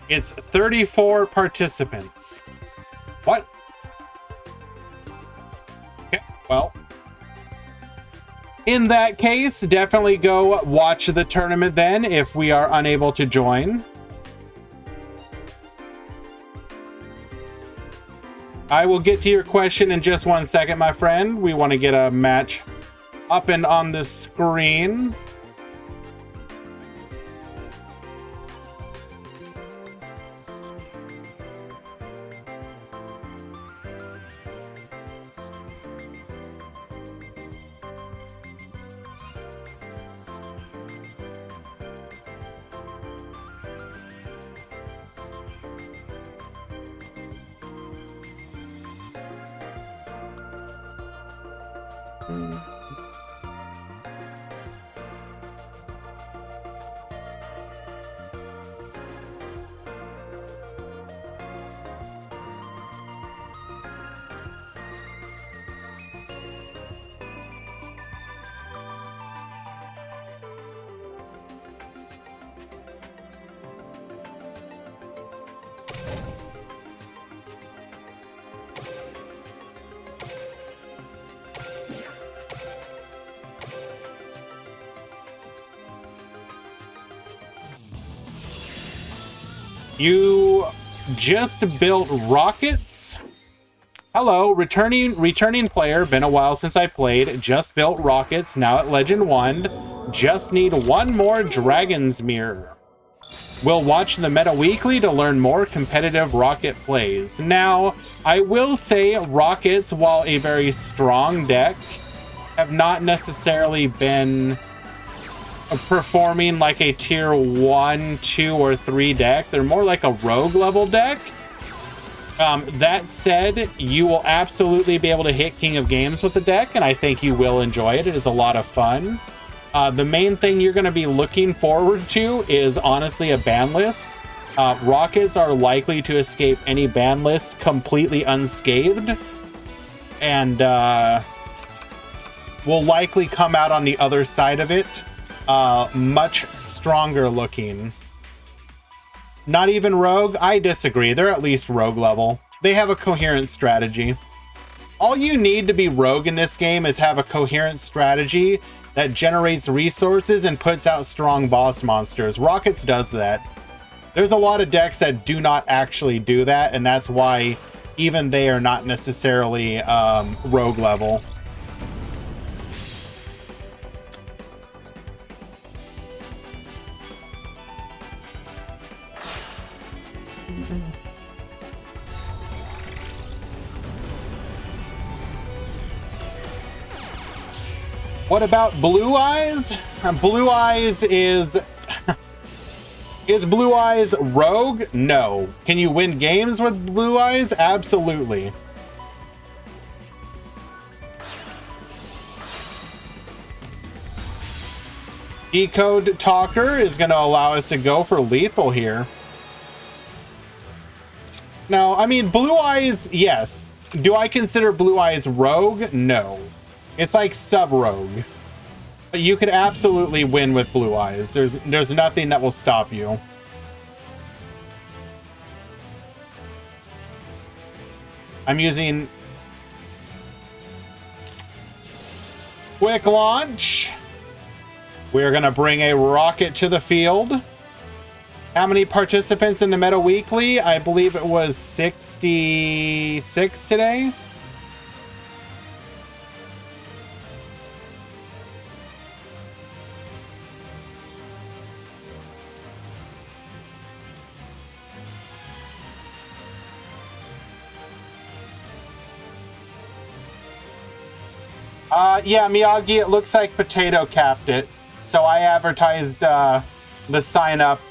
It's 34 participants. What? Okay, well. In that case, definitely go watch the tournament then if we are unable to join. I will get to your question in just 1 second, my friend. We want to get a match up and on the screen. You just built rockets? Hello, returning player. Been a while since I played. Just built rockets, now at Legend 1. Just need one more Dragon's Mirror. Will watch the Meta Weekly to learn more competitive rocket plays. Now, I will say rockets, while a very strong deck, have not necessarily been performing like a tier 1, 2, or 3 deck. They're more like a rogue level deck. That said, you will absolutely be able to hit King of Games with the deck, and I think you will enjoy it. It is a lot of fun. The main thing you're going to be looking forward to is honestly a ban list. Rockets are likely to escape any ban list completely unscathed, and will likely come out on the other side of it much stronger looking. Not even rogue? I disagree. They're at least rogue level. They have a coherent strategy. All you need to be rogue in this game is have a coherent strategy that generates resources and puts out strong boss monsters. Rockets does that. There's a lot of decks that do not actually do that, and that's why even they are not necessarily rogue level. What about Blue Eyes? Blue Eyes is... Is Blue Eyes rogue? No. Can you win games with Blue Eyes? Absolutely. Decode Talker is going to allow us to go for lethal here. Now, I mean, Blue Eyes, yes. Do I consider Blue Eyes rogue? No. It's like sub-rogue. But you could absolutely win with Blue Eyes. There's nothing that will stop you. I'm using Quick Launch. We're going to bring a rocket to the field. How many participants in the Meta Weekly? I believe it was 66 today. Yeah, Miyagi, it looks like Potato capped it. So I advertised the sign up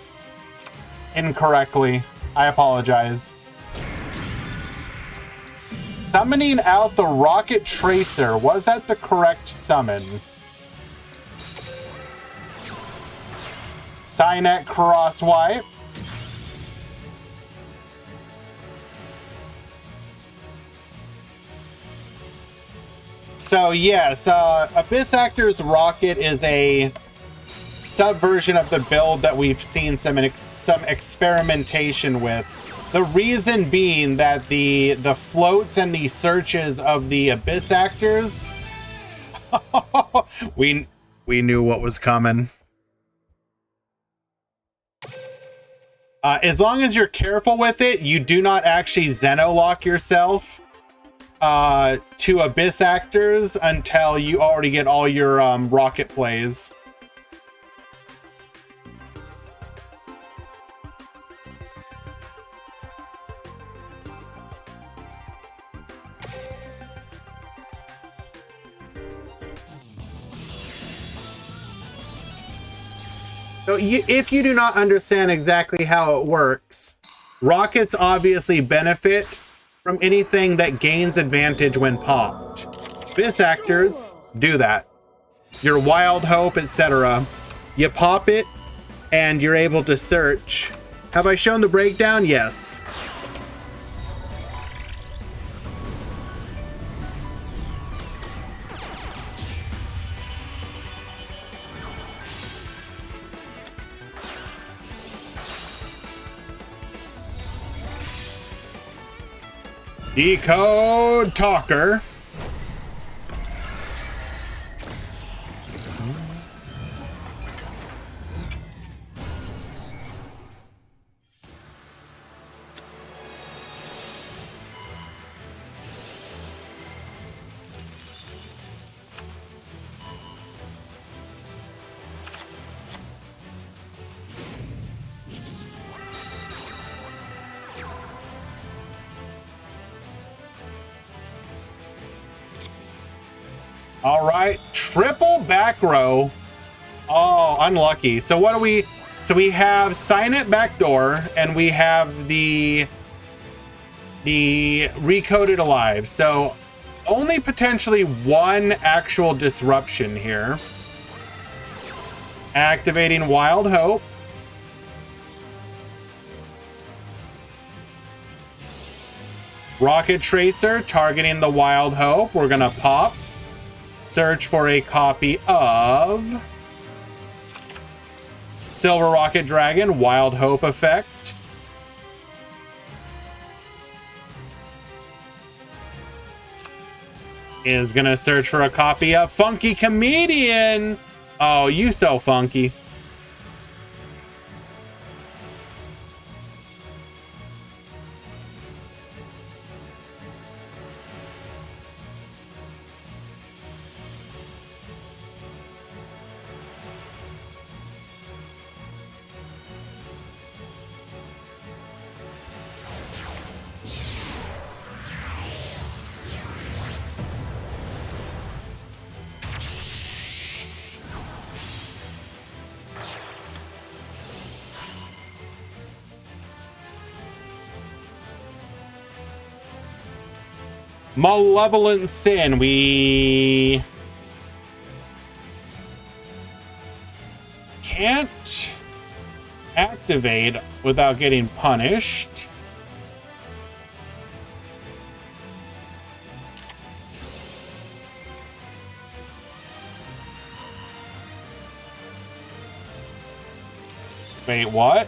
incorrectly. I apologize. Summoning out the Rocket Tracer. Was that the correct summon? Cynet Crosswipe. So yes, Abyss Actor's Rocket is a subversion of the build that we've seen some experimentation with. The reason being that the floats and the searches of the Abyss Actors, we knew what was coming. As long as you're careful with it, you do not actually Xenolock yourself to Abyss Actors until you already get all your rocket plays. So if you do not understand exactly how it works, rockets obviously benefit from anything that gains advantage when popped. Abyss Actors do that. Your Wild Hope, etc. You pop it, and you're able to search. Have I shown the breakdown? Yes. Decode Talker. All right, triple back row. Oh, unlucky. So what do we? So we have Cynet backdoor, and we have the Recoded Alive. So only potentially one actual disruption here. Activating Wild Hope. Rocket Tracer, targeting the Wild Hope. We're gonna pop. Search for a copy of Silver Rocket Dragon, Wild Hope effect. Is gonna search for a copy of Funky Comedian. Oh, you so funky. Malevolent Sin. We can't activate without getting punished. Wait, what?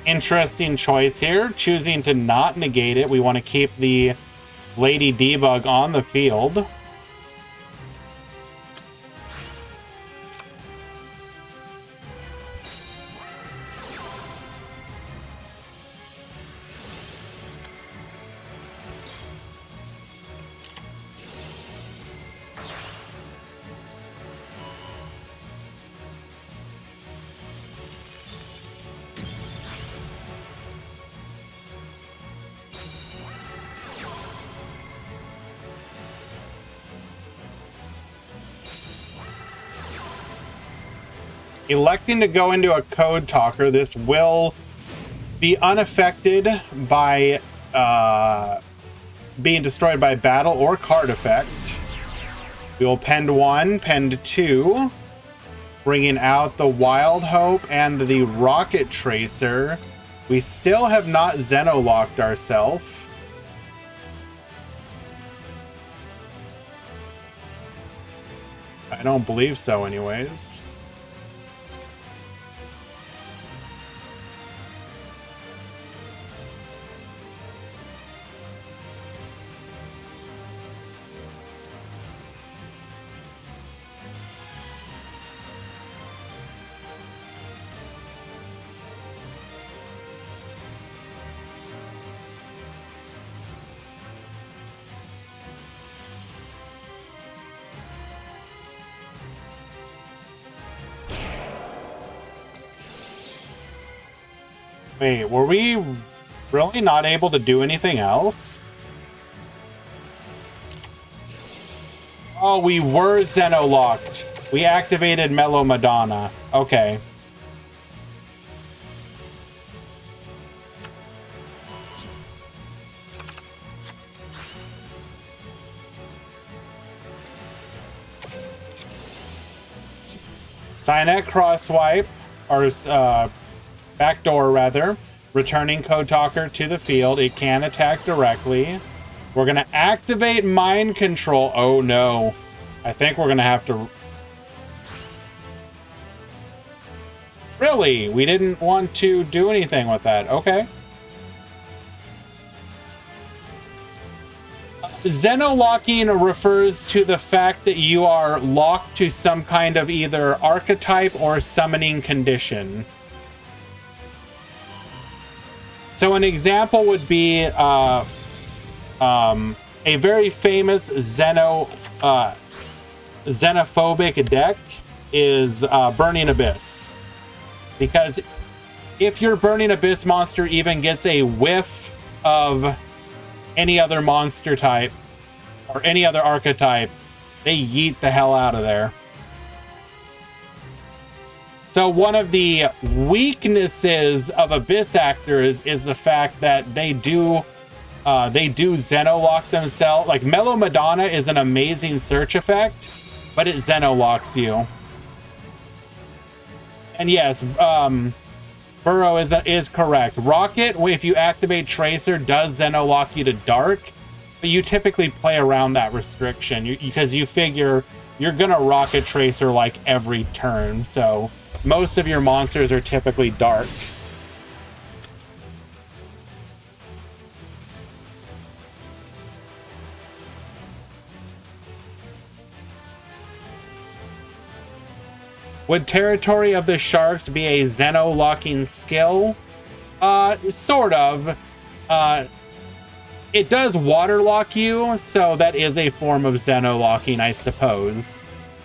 Interesting choice here, choosing to not negate it. We want to keep the Lady Debug on the field. Electing to go into a Code Talker, this will be unaffected by being destroyed by battle or card effect. We will pend 1, pend 2, bringing out the Wild Hope and the Rocket Tracer. We still have not Xenolocked ourselves. I don't believe so anyways. Wait, were we really not able to do anything else? Oh, we were Xenolocked. We activated Mellow Madonna. Okay. Cynet Crosswipe, or Backdoor rather, returning Code Talker to the field. It can attack directly. We're gonna activate Mind Control. Oh no. I think we're gonna have to... Really? We didn't want to do anything with that. Okay. Xenolocking refers to the fact that you are locked to some kind of either archetype or summoning condition. So an example would be a very famous xenophobic deck is Burning Abyss. Because if your Burning Abyss monster even gets a whiff of any other monster type or any other archetype, they yeet the hell out of there. So one of the weaknesses of Abyss Actors is the fact that they do Xenolock themselves. Like Mellow Madonna is an amazing search effect, but it Xenolocks you. And yes, Burrow is correct. Rocket, if you activate Tracer, does Xenolock you to Dark, but you typically play around that restriction because you figure you're gonna Rocket Tracer like every turn, so most of your monsters are typically Dark. Would Territory of the Sharks be a Xeno-locking skill? Sort of. It does waterlock you, so that is a form of Xeno-locking, I suppose.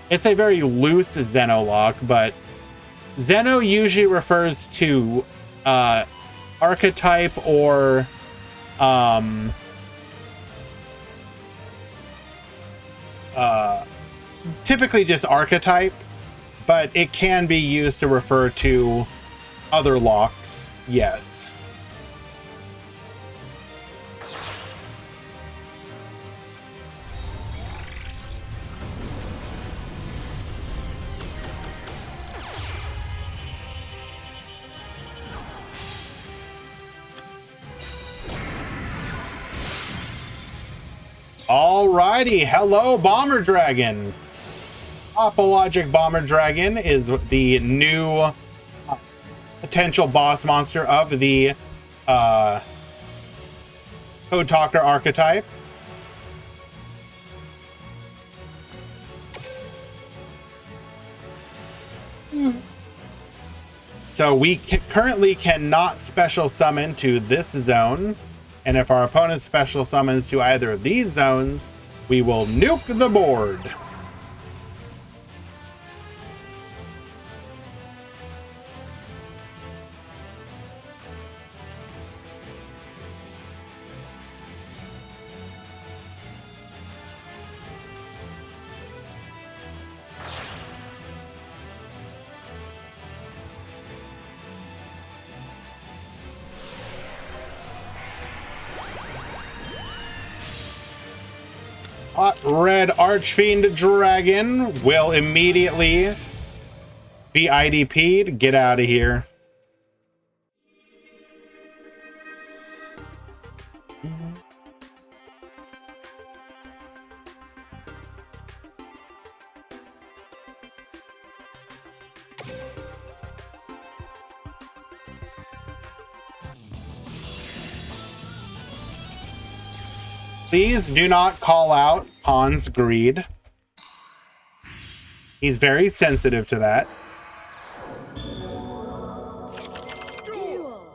It's a very loose Xeno-lock, but Xeno usually refers to archetype or typically just archetype, but it can be used to refer to other locks, yes. Alrighty, hello Bomber Dragon. Apologic Bomber Dragon is the new potential boss monster of the Code Talker archetype. So we currently cannot special summon to this zone. And if our opponent special summons to either of these zones, we will nuke the board. Hot Red Archfiend Dragon will immediately be IDP'd. Get out of here. Please do not call out Khan's greed. He's very sensitive to that. Duel.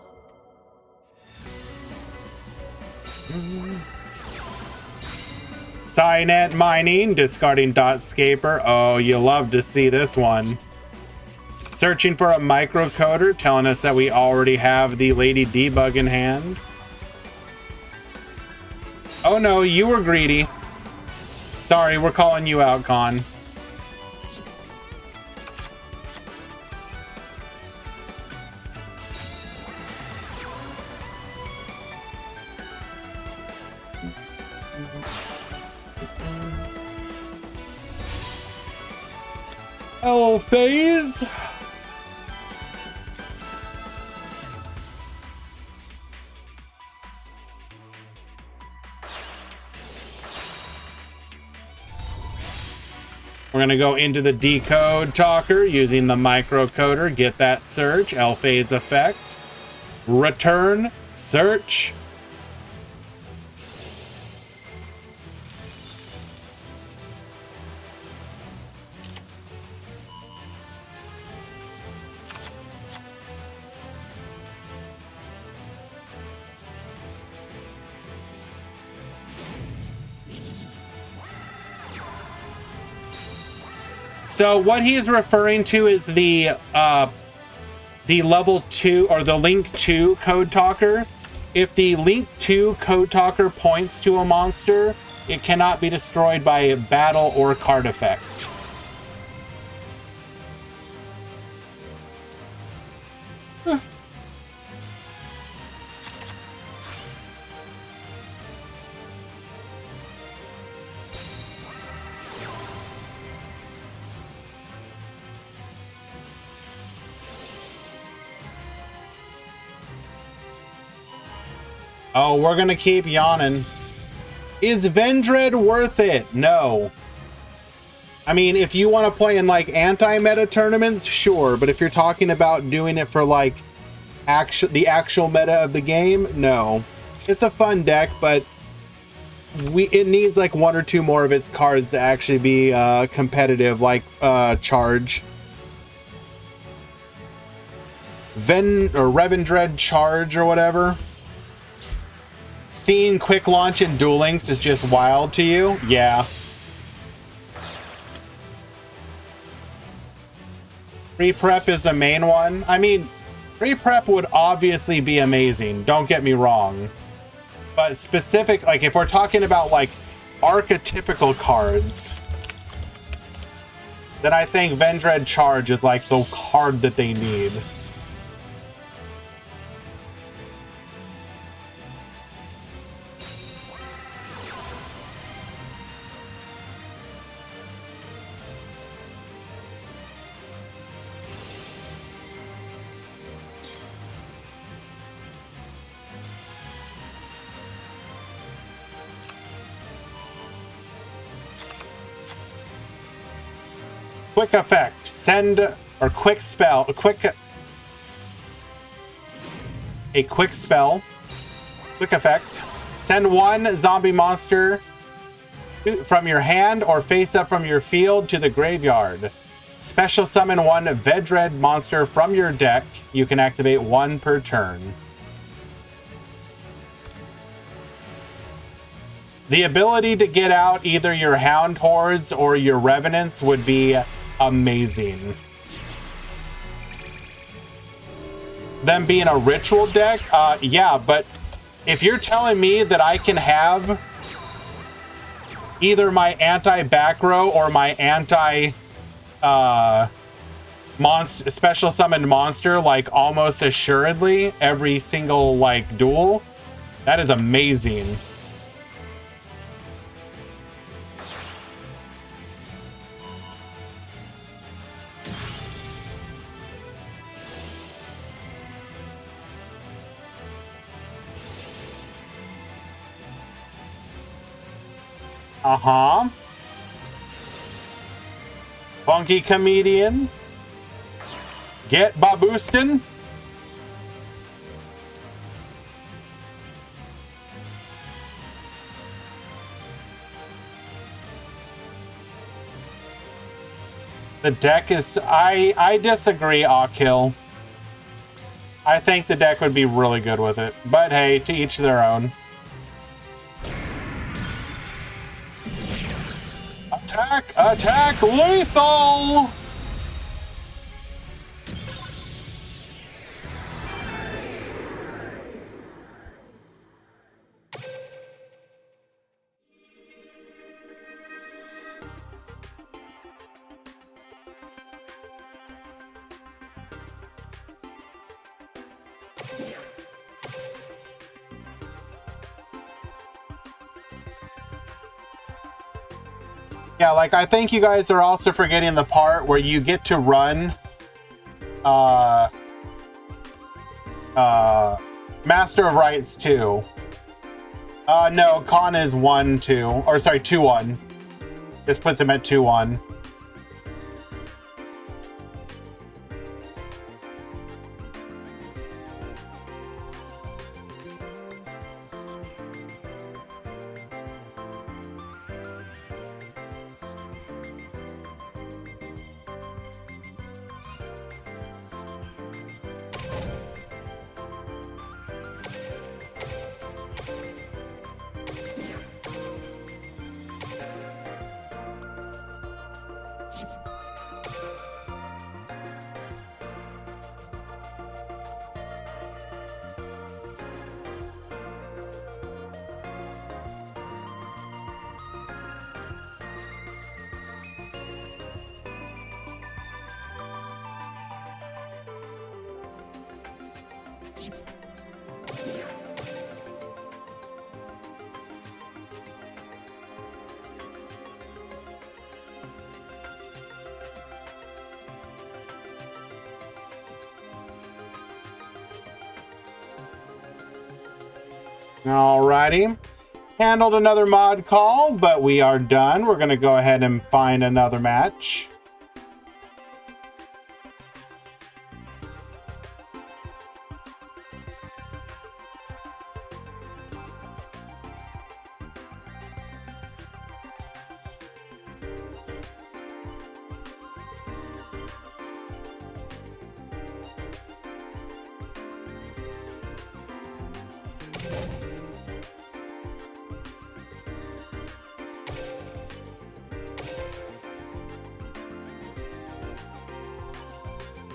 Cynet Mining, discarding Dotscaper. Oh, you love to see this one. Searching for a microcoder, telling us that we already have the Lady Debug in hand. Oh no, you were greedy. Sorry, we're calling you out, Khan. Hello, FaZe. We're going to go into the Decode Talker using the microcoder, get that search, L-Phase effect, return, search. So what he is referring to is the level 2 or the Link 2 Code Talker. If the Link 2 Code Talker points to a monster, it cannot be destroyed by battle or card effect. Oh, we're gonna keep yawning. Is Vendread worth it? No. I mean, if you want to play in like anti-meta tournaments, sure. But if you're talking about doing it for like the actual meta of the game, no. It's a fun deck, but it needs like one or two more of its cards to actually be competitive, like Charge. Revendread Charge or whatever. Seeing quick launch in Duel Links is just wild to you? Yeah. Pre-prep is the main one. I mean, pre-prep would obviously be amazing, don't get me wrong. But specific, like if we're talking about like archetypical cards, then I think Vendread Charge is like the card that they need. Quick effect. Send or quick spell. A quick spell. Quick effect. Send one zombie monster from your hand or face up from your field to the graveyard. Special summon one Vendread monster from your deck. You can activate one per turn. The ability to get out either your Hound Hordes or your Revenants would be amazing. Them being a ritual deck, yeah, but if you're telling me that I can have either my anti-back row or my anti monster special summoned monster like almost assuredly every single like duel, that is amazing. Uh-huh. Funky Comedian. Get Babustin. The deck is... I disagree, Akil. I think the deck would be really good with it. But hey, to each their own. Attack! Attack! Lethal! Yeah, like, I think you guys are also forgetting the part where you get to run Master of Rites 2. No, Khan is 1-2. Or sorry, 2-1. This puts him at 2-1. Alrighty. Handled another mod call, but we are done. We're going to go ahead and find another match.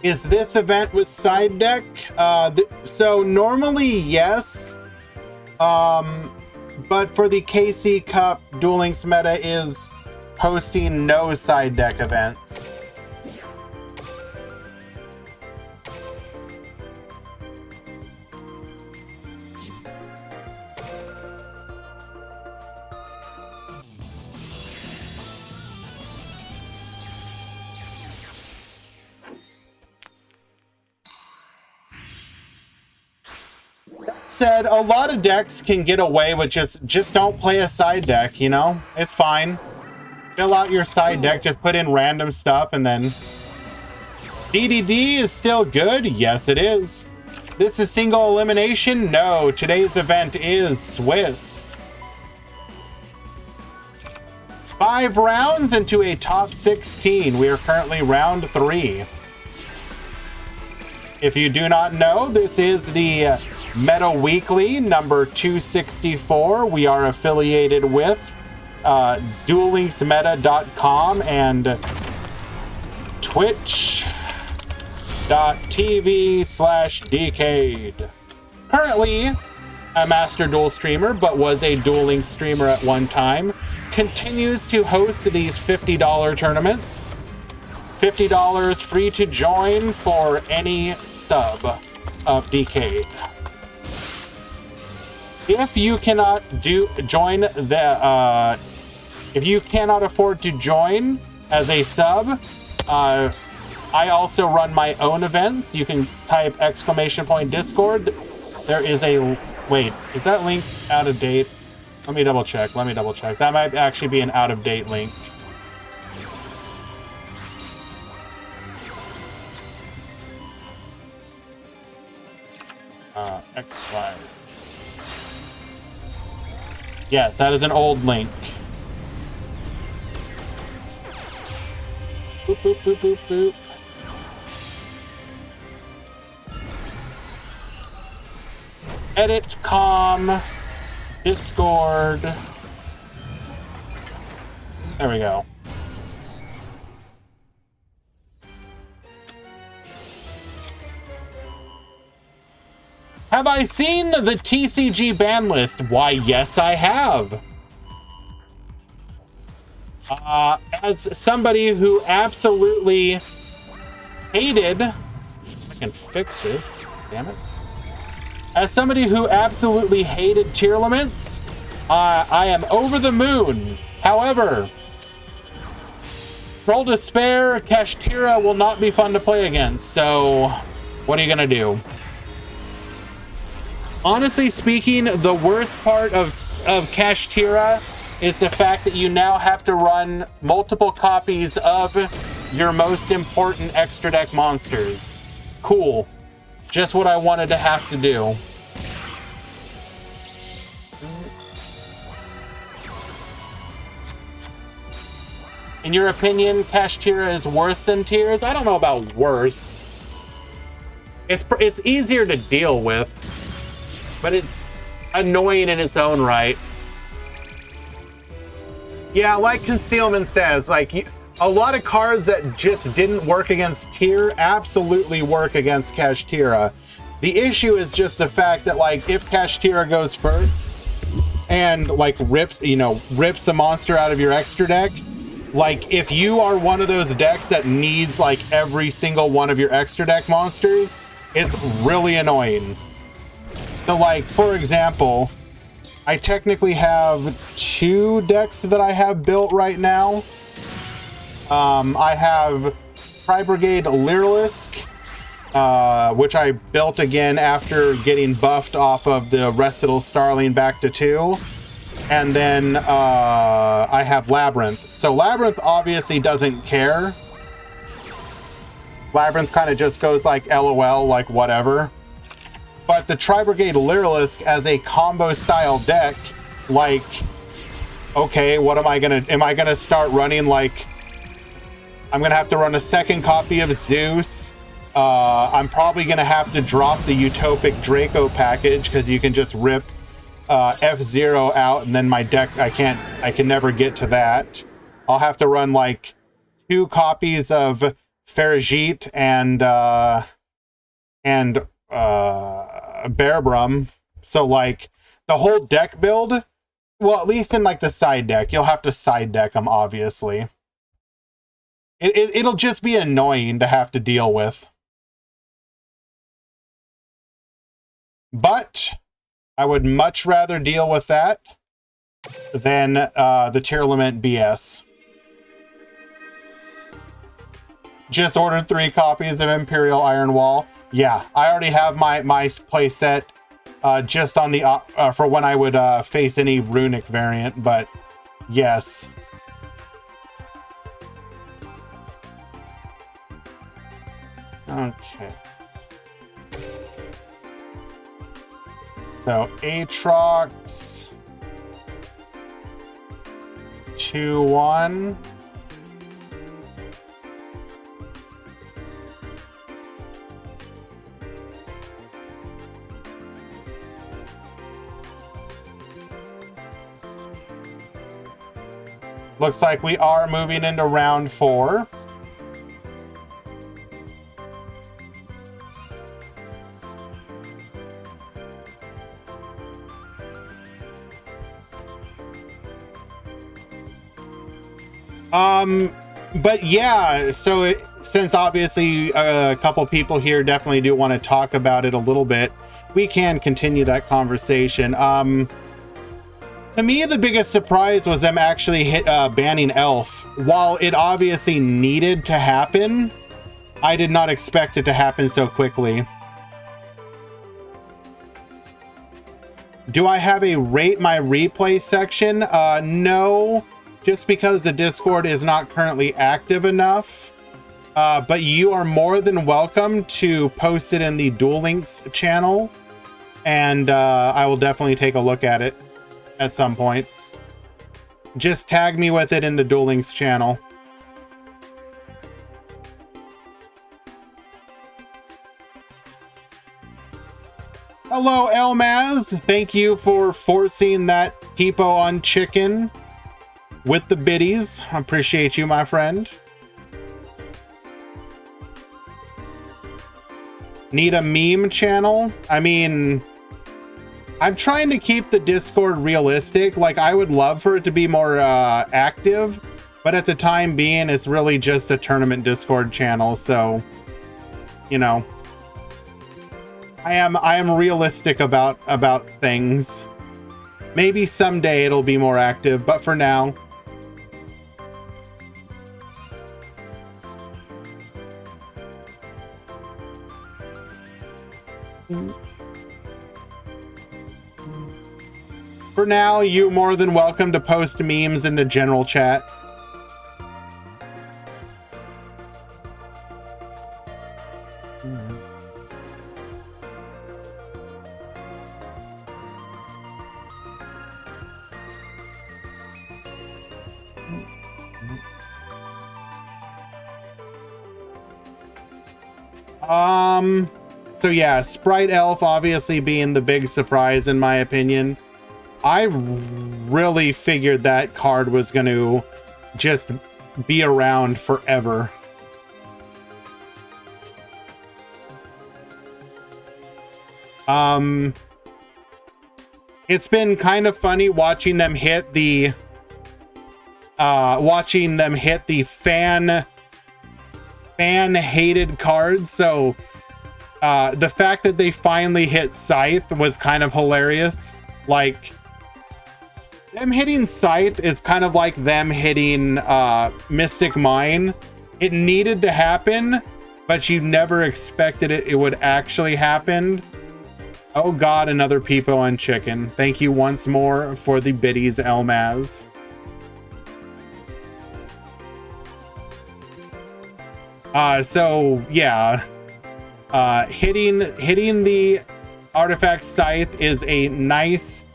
Is this event with side deck? So normally, yes. But for the KC Cup, Duel Links Meta is hosting no side deck events. Said a lot of decks can get away with just don't play a side deck, you know? It's fine. Fill out your side deck, just put in random stuff, and then DDD is still good? Yes, it is. This is single elimination? No, today's event is Swiss. 5 rounds into a top 16. We are currently round 3. If you do not know, this is the Meta Weekly number 264. We are affiliated with DuelLinksMeta.com and Twitch.tv/Decade. Currently a Master Duel streamer, but was a Duel Links streamer at one time. Continues to host these $50 tournaments. $50 free to join for any sub of Decade. If you cannot if you cannot afford to join as a sub, I also run my own events. You can type !Discord. There is a wait. Is that link out of date? Let me double check. That might actually be an out of date link. XY. Yes, that is an old link. Boop, boop, boop, boop, boop. Edit, com, Discord. There we go. Have I seen the TCG ban list? Why, yes, I have. As somebody who absolutely hated... I can fix this, damn it. As somebody who absolutely hated tier limits, I am over the moon. However, Troll Despair, Kashtira will not be fun to play against, so what are you gonna do? Honestly speaking, the worst part of Kashtira is the fact that you now have to run multiple copies of your most important extra deck monsters. Cool. Just what I wanted to have to do. In your opinion, Kashtira is worse than Tiers? I don't know about worse. It's easier to deal with, but it's annoying in its own right. Yeah, like Concealment says, like a lot of cards that just didn't work against Tier absolutely work against Kashtira. The issue is just the fact that, like, if Kashtira goes first and like rips a monster out of your extra deck, like if you are one of those decks that needs like every single one of your extra deck monsters, it's really annoying. So like, for example, I technically have 2 decks that I have built right now. I have Tri-Brigade Lyrilisk, which I built again after getting buffed off of the Recital Starling back to 2. And then I have Labyrinth. So Labyrinth obviously doesn't care. Labyrinth kind of just goes like LOL, like whatever. But the Tri-Brigade Lyrilisk as a combo style deck, like, okay, what am I gonna start running? Like, I'm gonna have to run a second copy of Zeus. I'm probably gonna have to drop the Utopic Draco package because you can just rip F-Zero out, and then my deck, I can never get to that. I'll have to run like 2 copies of Farigite and Bearbrum. So like the whole deck build, well, at least in like the side deck, you'll have to side deck them, obviously. It'll just be annoying to have to deal with. But I would much rather deal with that than the Tearlament BS. Just ordered 3 copies of Imperial Iron Wall. Yeah, I already have my play set just on the for when I would face any Runic variant, but yes. Okay. So Aatrox 2-1. Looks like we are moving into round 4. But yeah, so since obviously a couple people here definitely do want to talk about it a little bit, we can continue that conversation. To me, the biggest surprise was them actually banning Elf. While it obviously needed to happen, I did not expect it to happen so quickly. Do I have a rate my replay section? No. Just because the Discord is not currently active enough. But you are more than welcome to post it in the Duel Links channel. And I will definitely take a look at it at some point. Just tag me with it in the Duel Links channel. Hello, Elmaz. Thank you for forcing that Hippo on chicken with the biddies. I appreciate you, my friend. Need a meme channel? I mean, I'm trying to keep the Discord realistic. Like, I would love for it to be more active, but at the time being, it's really just a tournament Discord channel. So, you know, I am realistic about things. Maybe someday it'll be more active, but for now. For now, you're more than welcome to post memes in the general chat. So yeah, Sprite Elf obviously being the big surprise in my opinion. I really figured that card was going to just be around forever. It's been kind of funny watching them hit the fan hated cards. So the fact that they finally hit Scythe was kind of hilarious. Like, them hitting Scythe is kind of like them hitting Mystic Mine. It needed to happen, but you never expected it would actually happen. Oh God, another Peepo on chicken. Thank you once more for the biddies, Elmaz. So yeah, hitting the artifact scythe is a nice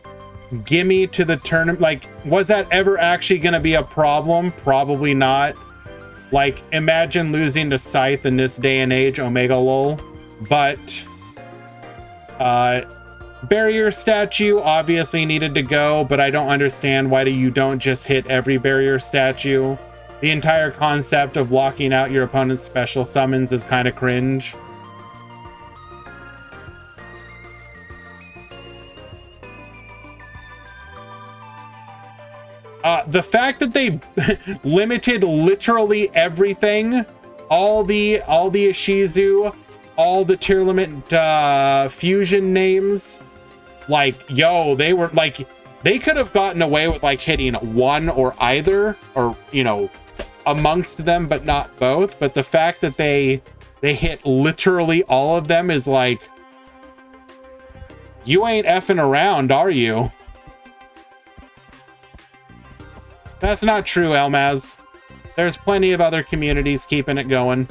gimme to the tournament. Like, was that ever actually going to be a problem? Probably not. Like, imagine losing to scythe in this day and age, Omega lol. But barrier statue obviously needed to go, but I don't understand why you don't just hit every barrier statue. The entire concept of locking out your opponent's special summons is kind of cringe. The fact that they limited literally everything, all the Ishizu, all the tier limit fusion names, like, yo, they were like, they could have gotten away with like hitting one or either, or, you know, amongst them, but not both. But the fact that they hit literally all of them is like, you ain't effing around, are you? That's not true, Elmaz. There's plenty of other communities keeping it going.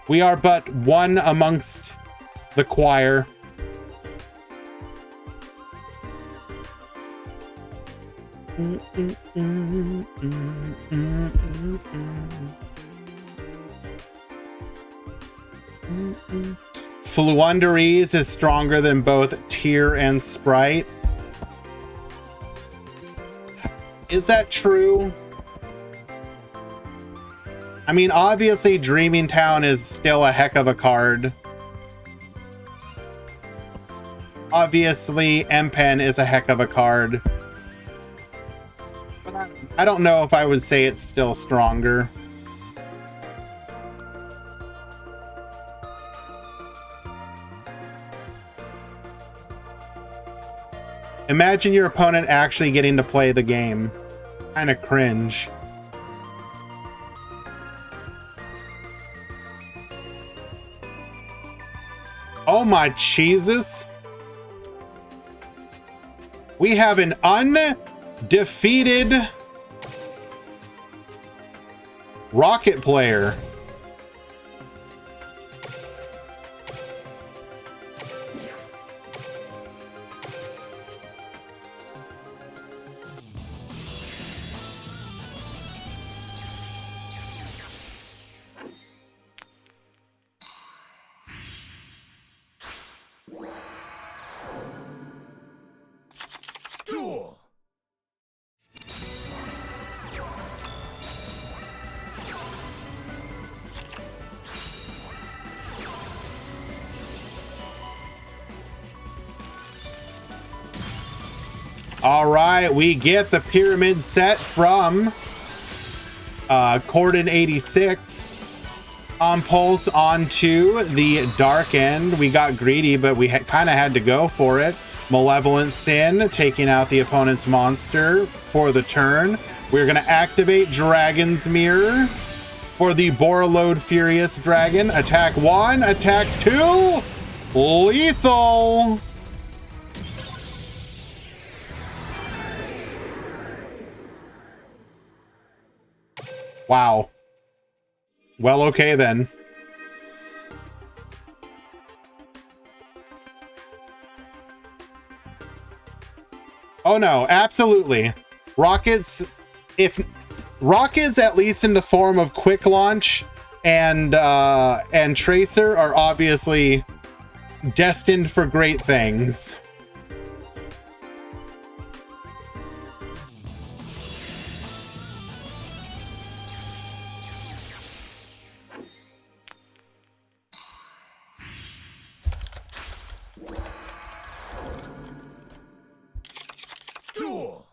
We are but one amongst the choir. Fluunderies is stronger than both Tear and Sprite. Is that true? I mean, obviously Dreaming Town is still a heck of a card. Obviously M-Pen is a heck of a card. But I don't know if I would say it's still stronger. Imagine your opponent actually getting to play the game. Kind of cringe. Oh my Jesus. We have an undefeated Rocket player. Duel. All right, we get the pyramid set from Corden 86. On Pulse onto the Dark End. We got greedy, but we kind of had to go for it. Malevolent Sin, taking out the opponent's monster for the turn. We're going to activate Dragon's Mirror for the Borreload Furious Dragon. Attack 1, attack 2, lethal. Wow. Well, okay then. Oh no, absolutely. Rockets, if Rockets, at least in the form of Quick Launch and Tracer, are obviously destined for great things. Duel.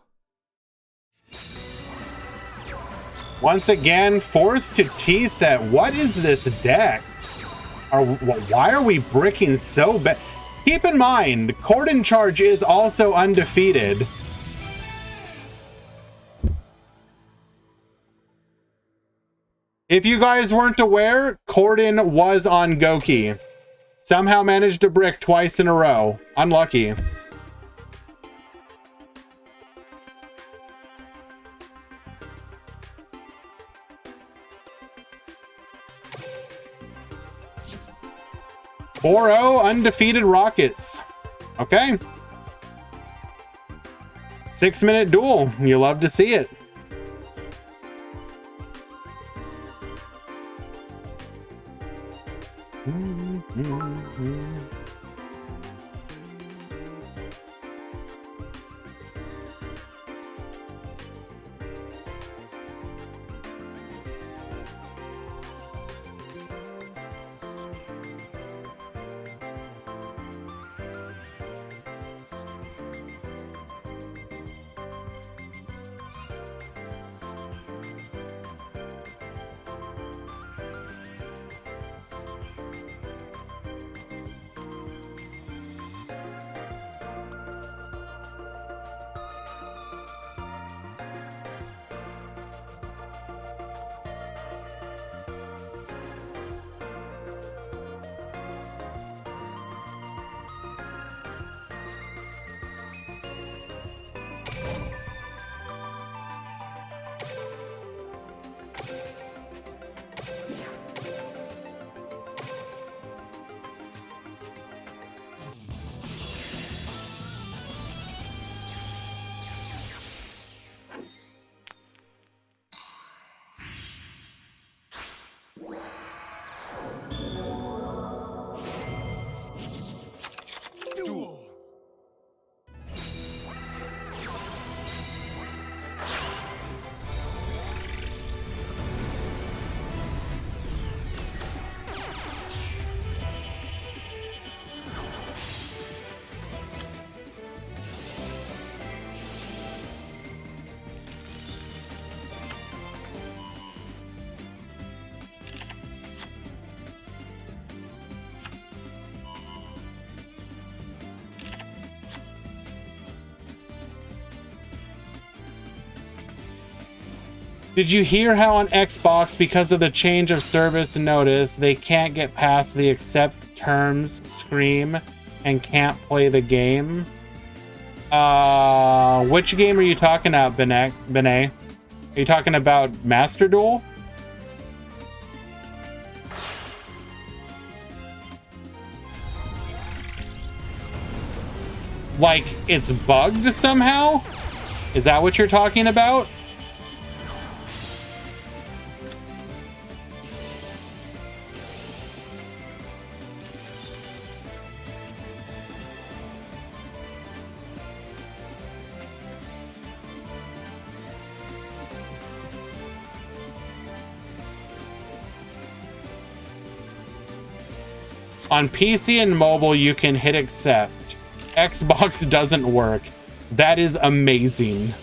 Once again, forced to T-set. What is this deck? Why are we bricking so bad? Keep in mind, Corden Charge is also undefeated. If you guys weren't aware, Corden was on Goki. Somehow managed to brick twice in a row. Unlucky. .4-0 undefeated Rockets. Okay. 6-minute duel. You love to see it. Duel. Did you hear how on Xbox, because of the change of service notice, they can't get past the accept terms screen and can't play the game? Which game are you talking about, Benet? Are you talking about Master Duel? Like, it's bugged somehow? Is that what you're talking about? On PC and mobile, you can hit accept. Xbox doesn't work. That is amazing.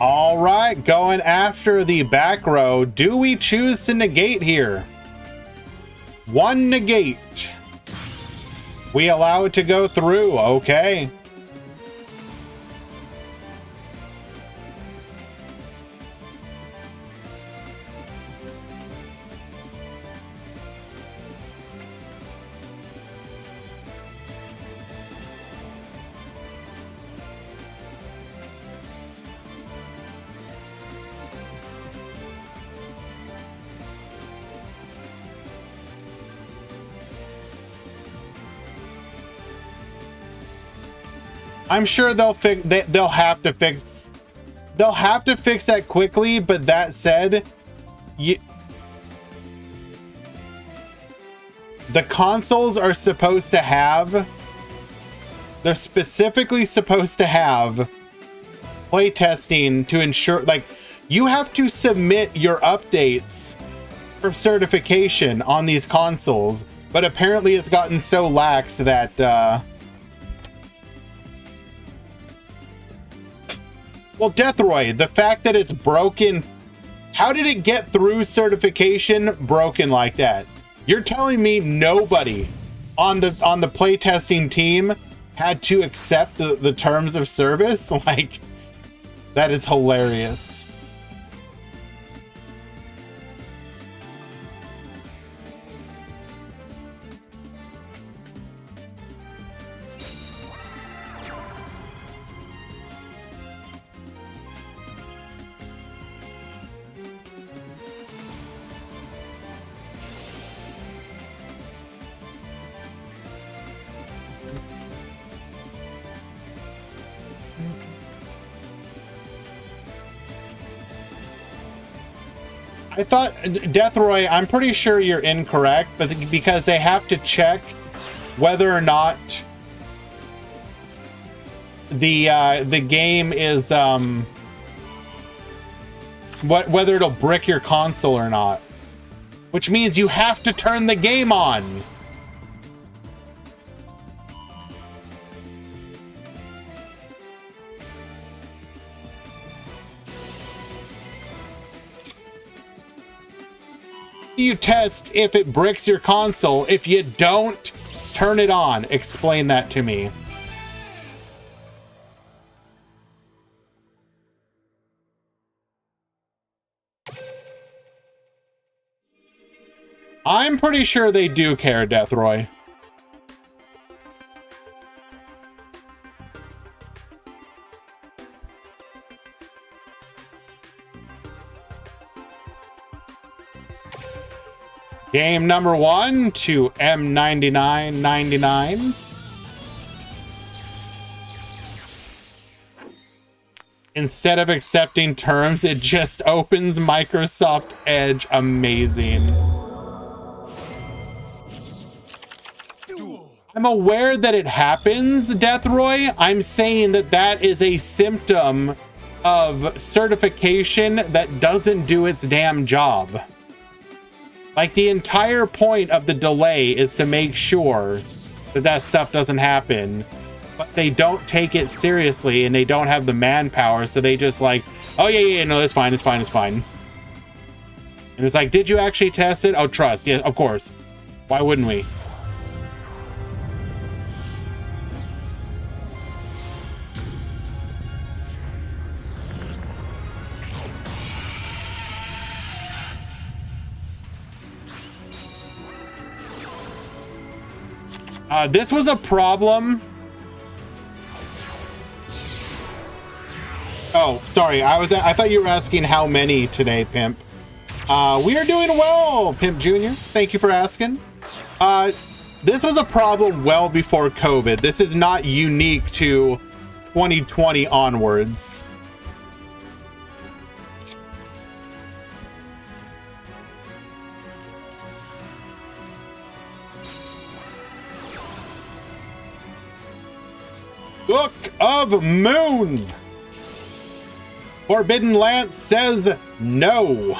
All right, going after the back row. Do we choose to negate here? One negate. We allow it to go through. Okay. I'm sure they'll fix. They'll have to fix. They'll have to fix that quickly. But that said, the consoles are supposed to have. They're specifically supposed to have playtesting to ensure, like, you have to submit your updates for certification on these consoles. But apparently, it's gotten so lax that. Well, Deathroy, the fact that it's broken, how did it get through certification broken like that? You're telling me nobody on the playtesting team had to accept the terms of service? Like, that is hilarious. I thought, Deathroy, I'm pretty sure you're incorrect, but because they have to check whether or not the game is whether it'll brick your console or not, which means you have to turn the game on. You test if it bricks your console. If you don't, turn it on. Explain that to me. I'm pretty sure they do care, Deathroy. Game number 1 to M9999. Instead of accepting terms, it just opens Microsoft Edge. Amazing. I'm aware that it happens, Deathroy. I'm saying that that is a symptom of certification that doesn't do its damn job. Like, the entire point of the delay is to make sure that that stuff doesn't happen, but they don't take it seriously and they don't have the manpower, so they just like, oh yeah, no, that's fine, it's fine, it's fine. And it's like, did you actually test it? Oh, trust, yeah, of course. Why wouldn't we? This was a problem. Oh, sorry. I thought you were asking how many today, Pimp. We are doing well, Pimp Jr. Thank you for asking. This was a problem well before COVID. This is not unique to 2020 onwards. Book of Moon. Forbidden Lance says no.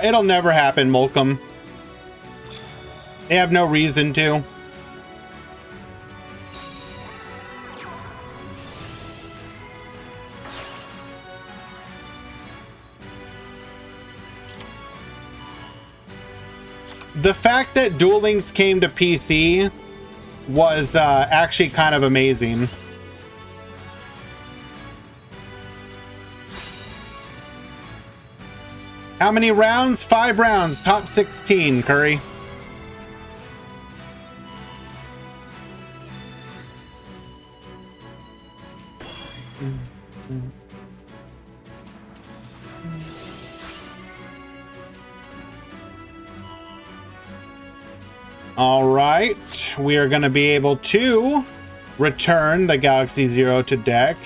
It'll never happen, Molcom. They have no reason to. The fact that Duel Links came to PC was actually kind of amazing. How many rounds? 5 rounds. Top 16, Curry. All right, we are going to be able to return the Galaxy Zero to deck.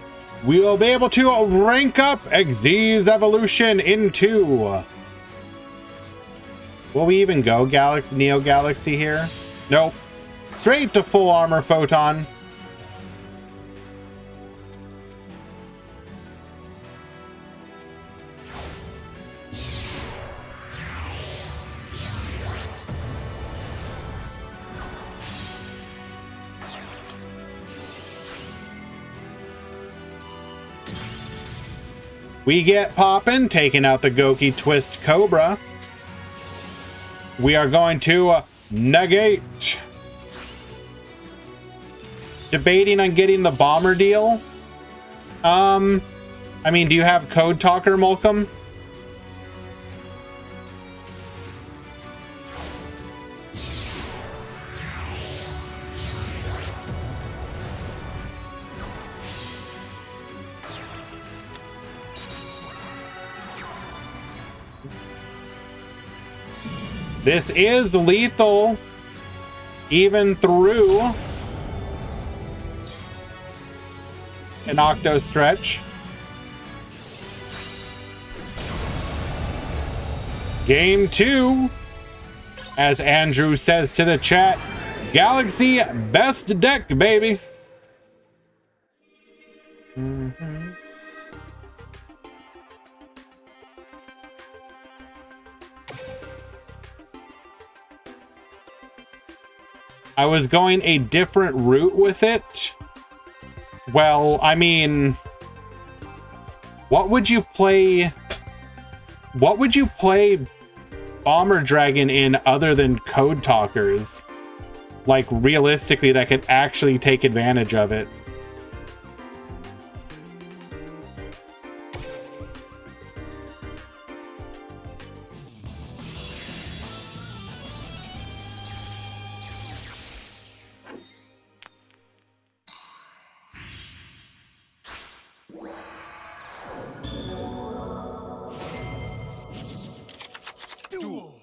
We will be able to rank up Xyz Evolution into... Will we even go Galaxy, Neo Galaxy here? Nope. Straight to full armor Photon. We get poppin', taking out the Goki Twist Cobra. We are going to negate. Debating on getting the bomber deal. I mean, do you have Code Talker, Molcom? This is lethal, even through an Octo Stretch. Game 2, as Andrew says to the chat, Galaxy best deck, baby. I was going a different route with it. Well, I mean, what would you play Bomber Dragon in other than Code Talkers? Like, realistically, that could actually take advantage of it. Duel.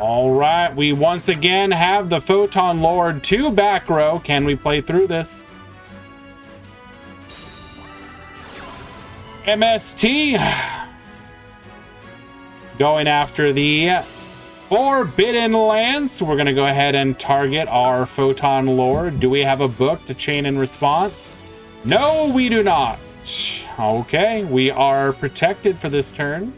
All right, we once again have the Photon Lord 2 back row. Can we play through this? MST going after the Forbidden Lance. We're going to go ahead and target our Photon Lord. Do we have a book to chain in response? No, we do not. Okay, we are protected for this turn.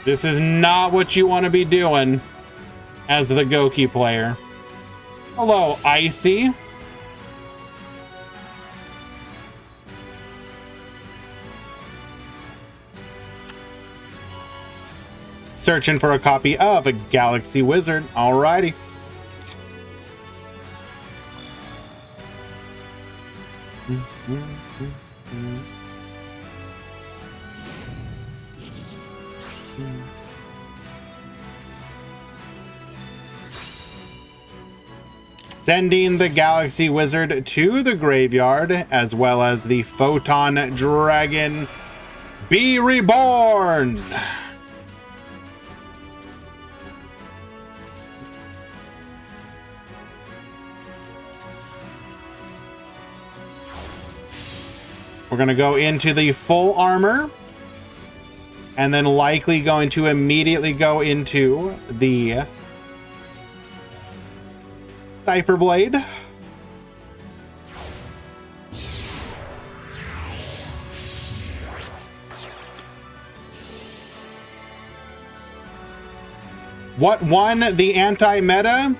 This is not what you want to be doing as the Goki player. Hello, Icy. searching for a copy of a Galaxy Wizard. Alrighty. Sending the Galaxy Wizard to the graveyard, as well as the Photon Dragon. Be reborn! We're going to go into the full armor, and then likely going to immediately go into the Cipher Blade. What won the anti-meta?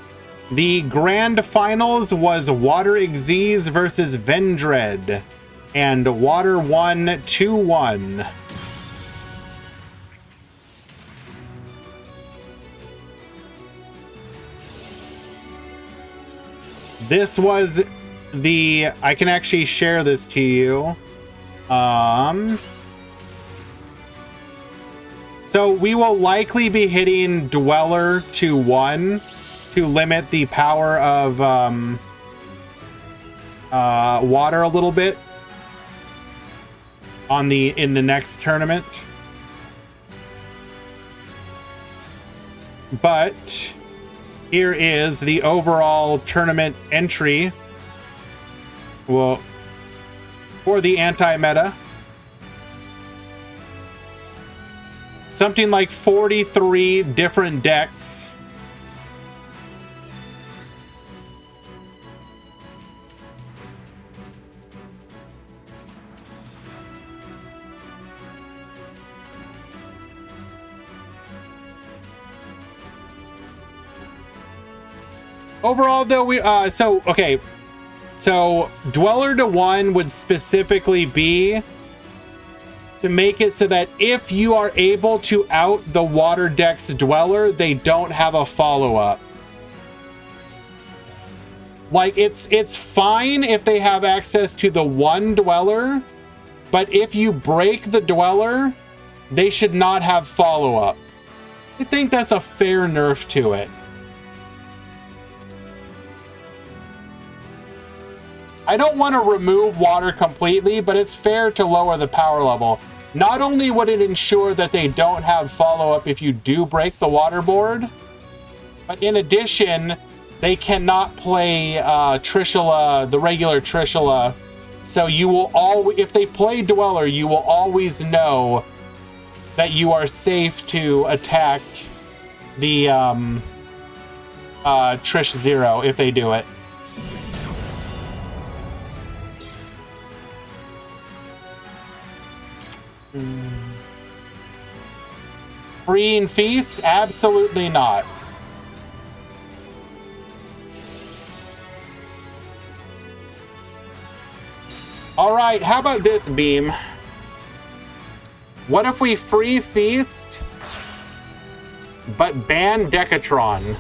The grand finals was Water Xyz versus Vendread, and Water won 2-1. This was the, I can actually share this to you. So we will likely be hitting Dweller to 1 to limit the power of water a little bit on in the next tournament. But here is the overall tournament entry, well, for the anti-meta. Something like 43 different decks. Overall, though, so Dweller to 1 would specifically be to make it so that if you are able to out the water deck's Dweller, they don't have a follow-up. Like, it's fine if they have access to the 1 Dweller, but if you break the Dweller, they should not have follow-up. I think that's a fair nerf to it. I don't want to remove water completely, but it's fair to lower the power level. Not only would it ensure that they don't have follow-up if you do break the water board, but in addition, they cannot play Trishula, the regular Trishula. So you will always, if they play Dweller, you will always know that you are safe to attack the Trish Zero if they do it. Free and feast? Absolutely not. Alright, how about this, Beam? What if we free feast, but ban Decatron?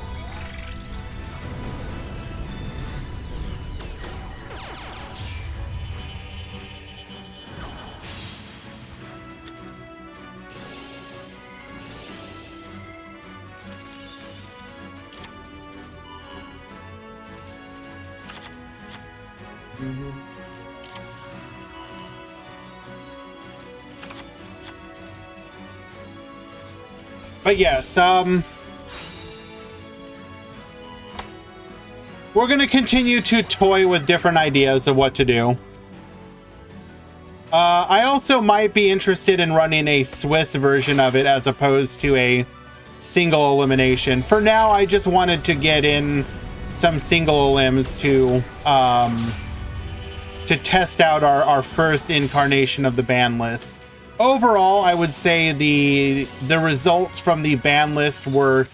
But yes, we're going to continue to toy with different ideas of what to do. I also might be interested in running a Swiss version of it as opposed to a single elimination. For now, I just wanted to get in some single elims to test out our first incarnation of the ban list. Overall, I would say the results from the ban list were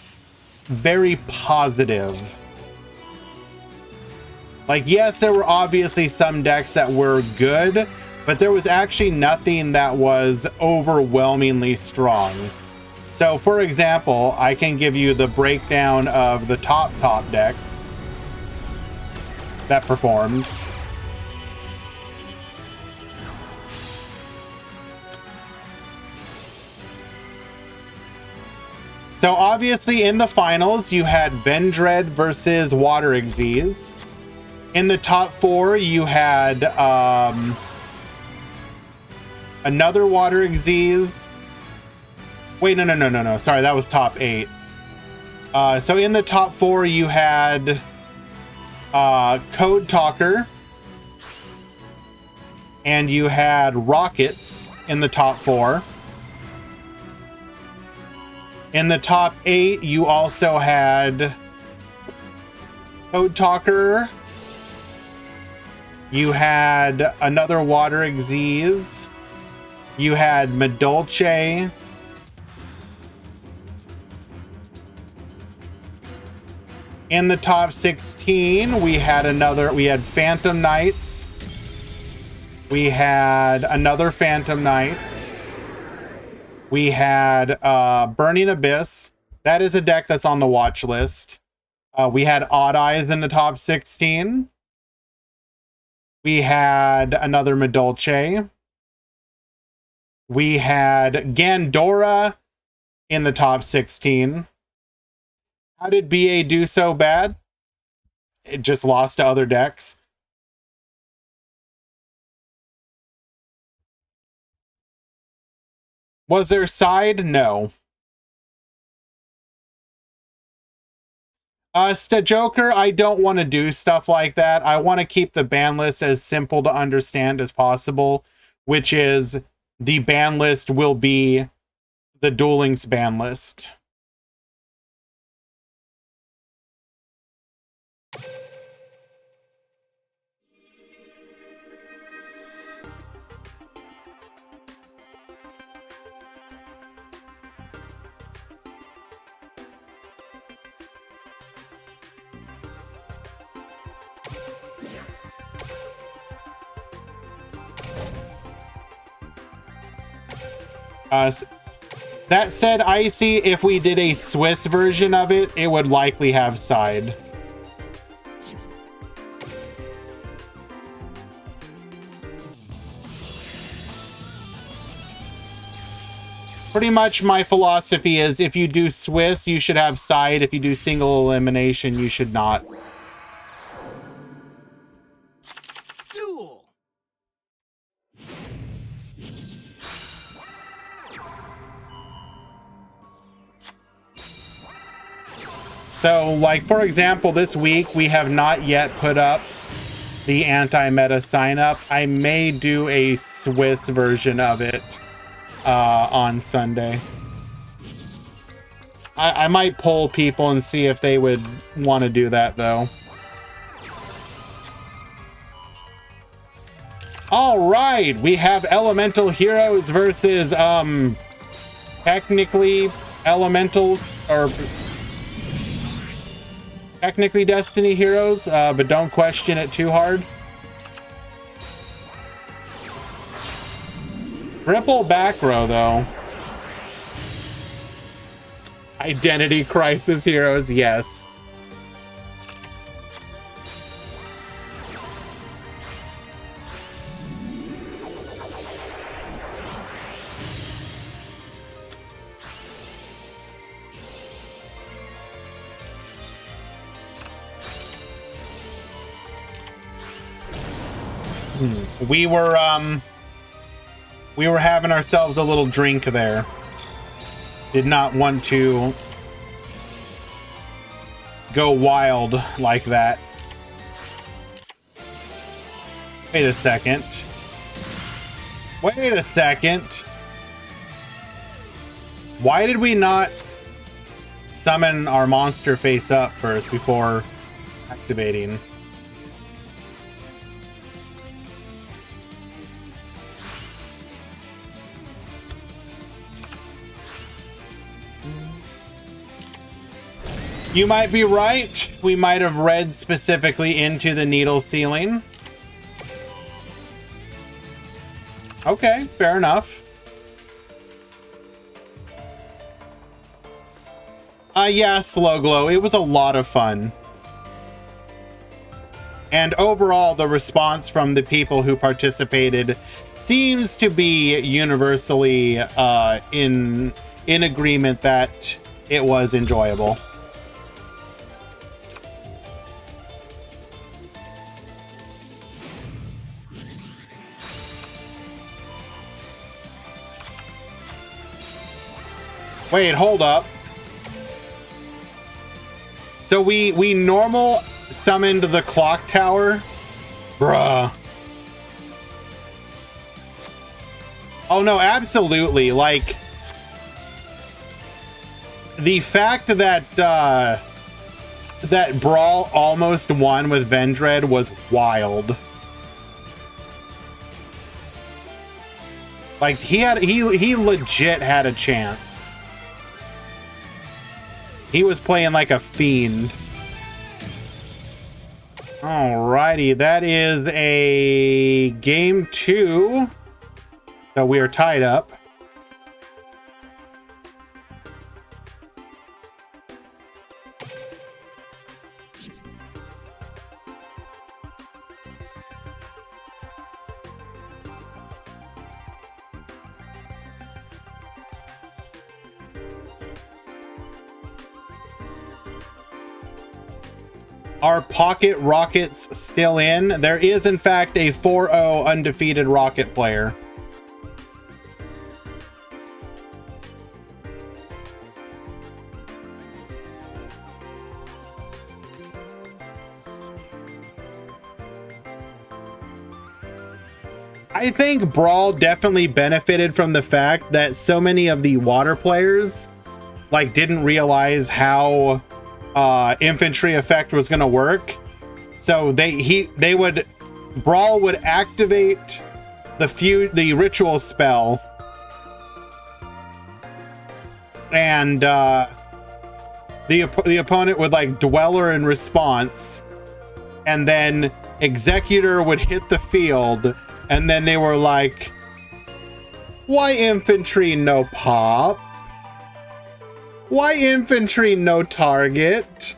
very positive. Like, yes, there were obviously some decks that were good, but there was actually nothing that was overwhelmingly strong. So, for example, I can give you the breakdown of the top decks that performed. So obviously in the finals, you had Vendread versus Water Xyz. In the top 4, you had another Water Xyz. Wait, no. Sorry, that was top 8. So in the top 4, you had Code Talker. And you had Rockets in the top 4. In the top 8, you also had Code Talker. You had another Water Xyz. You had Medolce. In the top 16, we had Phantom Knights. We had another Phantom Knights. We had Burning Abyss. That is a deck that's on the watch list. We had Odd Eyes in the top 16. We had another Medolce. We had Gandora in the top 16. How did BA do so bad? It just lost to other decks. Was there side? No. Joker, I don't want to do stuff like that. I want to keep the ban list as simple to understand as possible, which is the ban list will be the Duel Links ban list. That said, Icy, if we did a Swiss version of it, it would likely have side. Pretty much my philosophy is if you do Swiss, you should have side. If you do single elimination, you should not. So, like, for example, this week, we have not yet put up the anti-meta sign-up. I may do a Swiss version of it on Sunday. I might poll people and see if they would want to do that, though. All right, we have Elemental Heroes versus, technically Elemental, or... technically Destiny Heroes, but don't question it too hard. Triple back row, though. Identity Crisis Heroes, yes. We were having ourselves a little drink there. Did not want to go wild like that. Wait a second. Wait a second. Why did we not summon our monster face up first before activating? You might be right. We might have read specifically into the needle ceiling. Okay, fair enough. Yeah, Slow Glow. It was a lot of fun. And overall, the response from the people who participated seems to be universally in agreement that it was enjoyable. Wait, hold up. So we normal summoned the clock tower? Bruh. Oh no, absolutely. Like, the fact that that Brawl almost won with Vendread was wild. Like, he legit had a chance. He was playing like a fiend. Alrighty, that is a game 2. So we are tied up. Are Pocket Rockets still in? There is, in fact, a 4-0 undefeated Rocket player. I think Brawl definitely benefited from the fact that so many of the water players like didn't realize how infantry effect was going to work. So Brawl would activate the ritual spell, and the opponent would like Dweller in response, and then Executor would hit the field, and then they were like, why infantry no pop? Why infantry no target?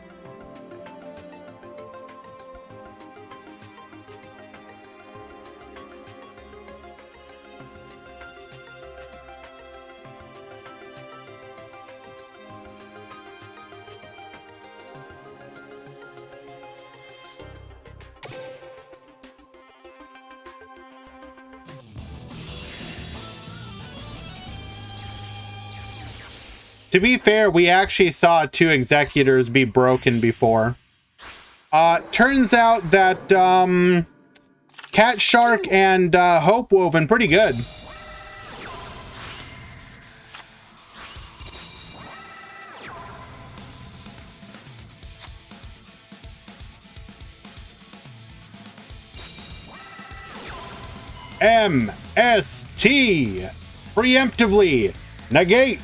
To be fair, we actually saw 2 Executors be broken before. Turns out that Cat Shark and Hope Woven pretty good. MST. Preemptively negate.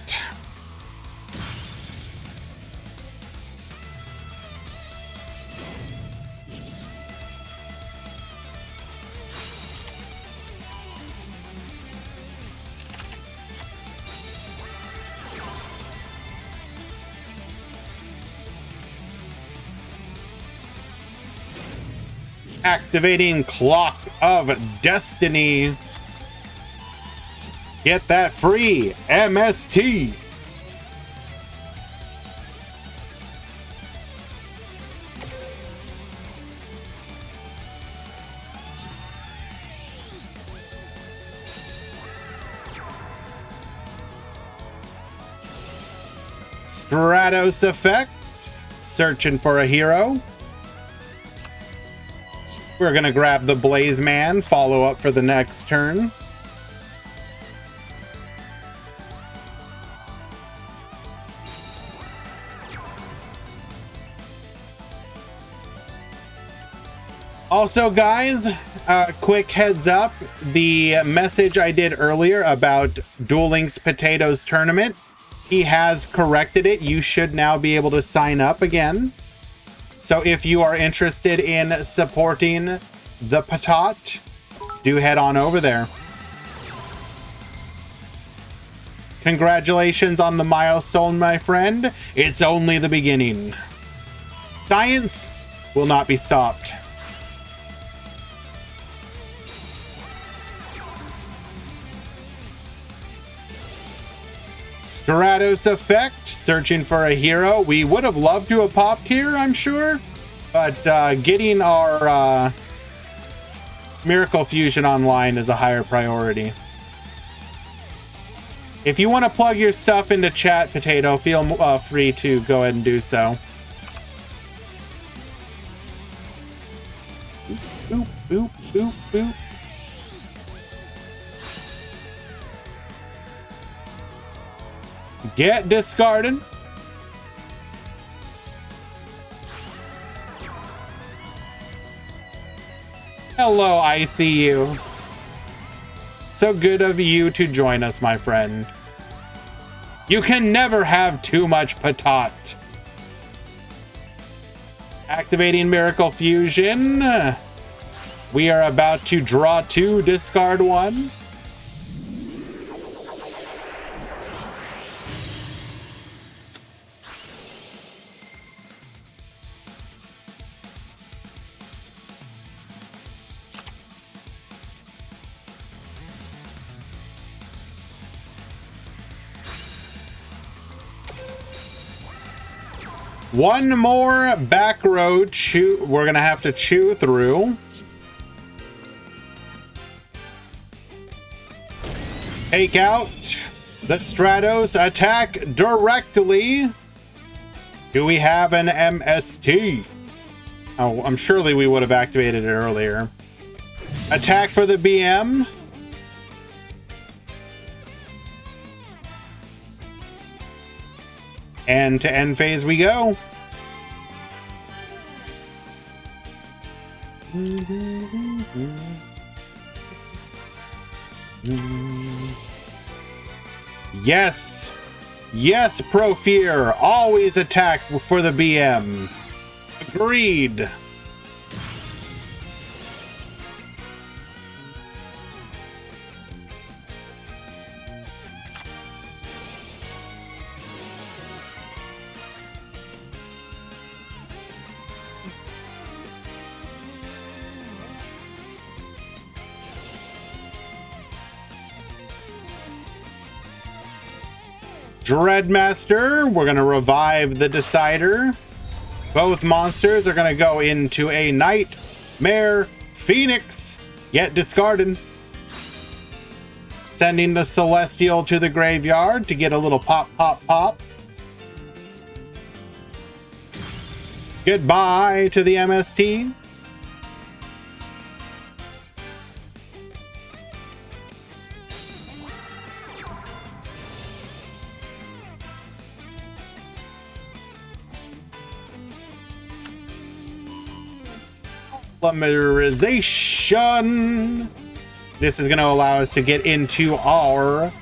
Activating Clock of Destiny. Get that free MST. Stratos effect. Searching for a hero. We're gonna grab the Blaze Man, follow up for the next turn. Also, guys, quick heads up, the message I did earlier about Duel Links Potatoes Tournament, he has corrected it. You should now be able to sign up again. So if you are interested in supporting the Patat, do head on over there. Congratulations on the milestone, my friend. It's only the beginning. Science will not be stopped. Stratos effect, searching for a hero. We would have loved to have popped here, I'm sure, but getting our Miracle Fusion online is a higher priority. If you want to plug your stuff into chat, Potato, feel free to go ahead and do so. Boop, boop, boop, boop. Get discarded. Hello, ICU. So good of you to join us, my friend. You can never have too much patat. Activating Miracle Fusion. We are about to draw 2, discard 1. One more back row we're gonna have to chew through. Take out the Stratos, attack directly. Do we have an MST? Oh, I'm surely we would have activated it earlier. Attack for the BM. And to end phase we go. Yes. Yes, Profear. Always attack for the BM. Agreed. Dreadmaster, we're going to revive the Decider. Both monsters are going to go into a Nightmare Phoenix. Get discarded. Sending the Celestial to the graveyard to get a little pop, pop, pop. Goodbye to the MST. Polymerization. This is going to allow us to get into our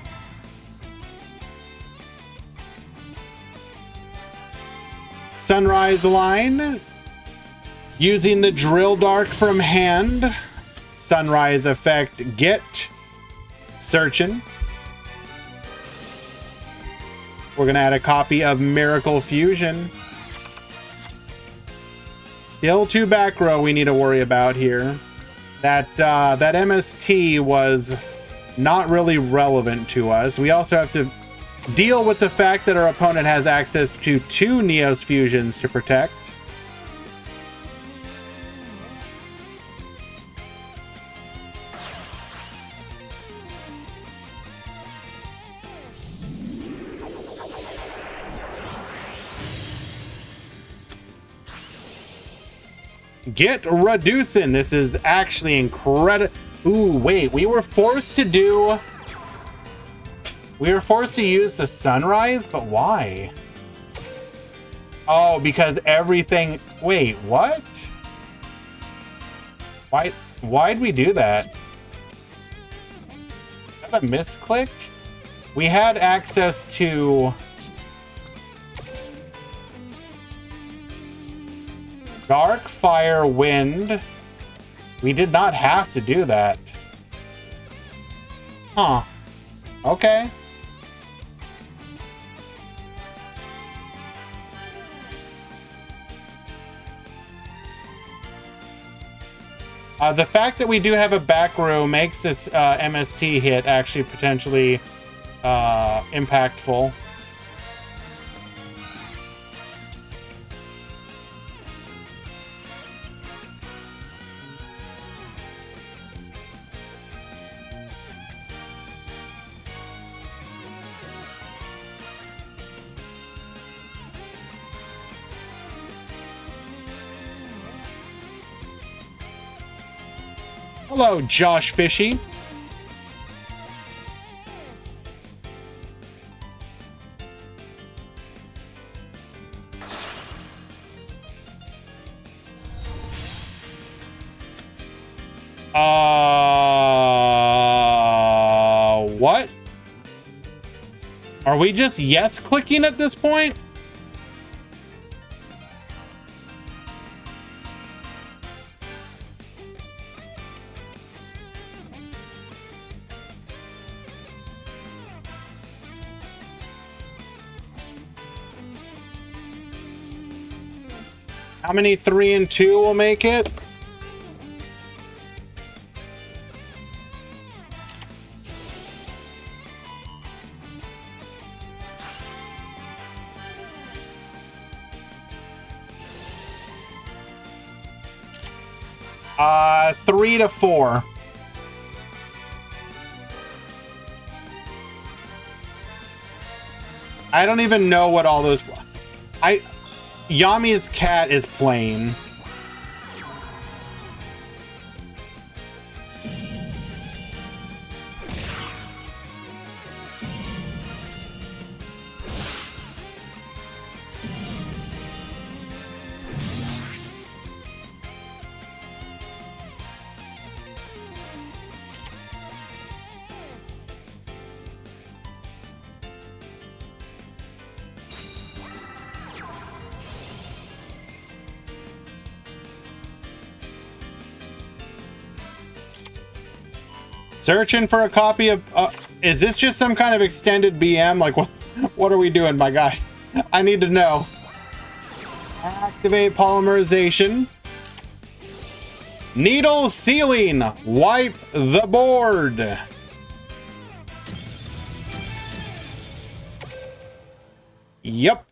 Sunrise line. Using the Drill Dark from hand. Sunrise effect, get searching. We're going to add a copy of Miracle Fusion. Still 2 back row we need to worry about here. That MST was not really relevant to us. We also have to deal with the fact that our opponent has access to 2 Neos Fusions to protect. Get reducing. This is actually incredible. Ooh, wait, we were forced to use the Sunrise, but why? Oh, because everything. Wait, what? Why'd we do that? Is that a misclick? We had access to Dark, Fire, Wind. We did not have to do that. Huh. Okay. The fact that we do have a back row makes this MST hit actually potentially impactful. Hello, Josh Fishy. What? Are we just yes clicking at this point? How many 3 and 2 will make it? Uh, 3 to 4. I don't even know what all those... Yami's cat is plain. Searching for a copy of... is this just some kind of extended BM? Like, what are we doing, my guy? I need to know. Activate polymerization. Needle sealing. Wipe the board. Yep.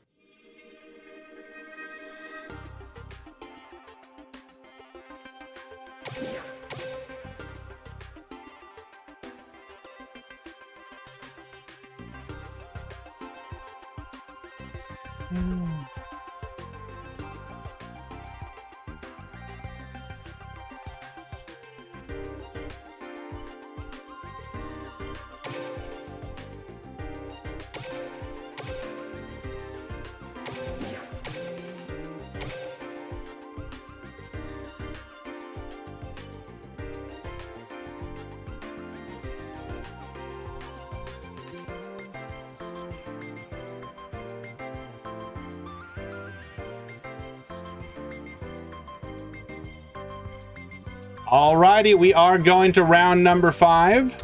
Alrighty, we are going to round number 5.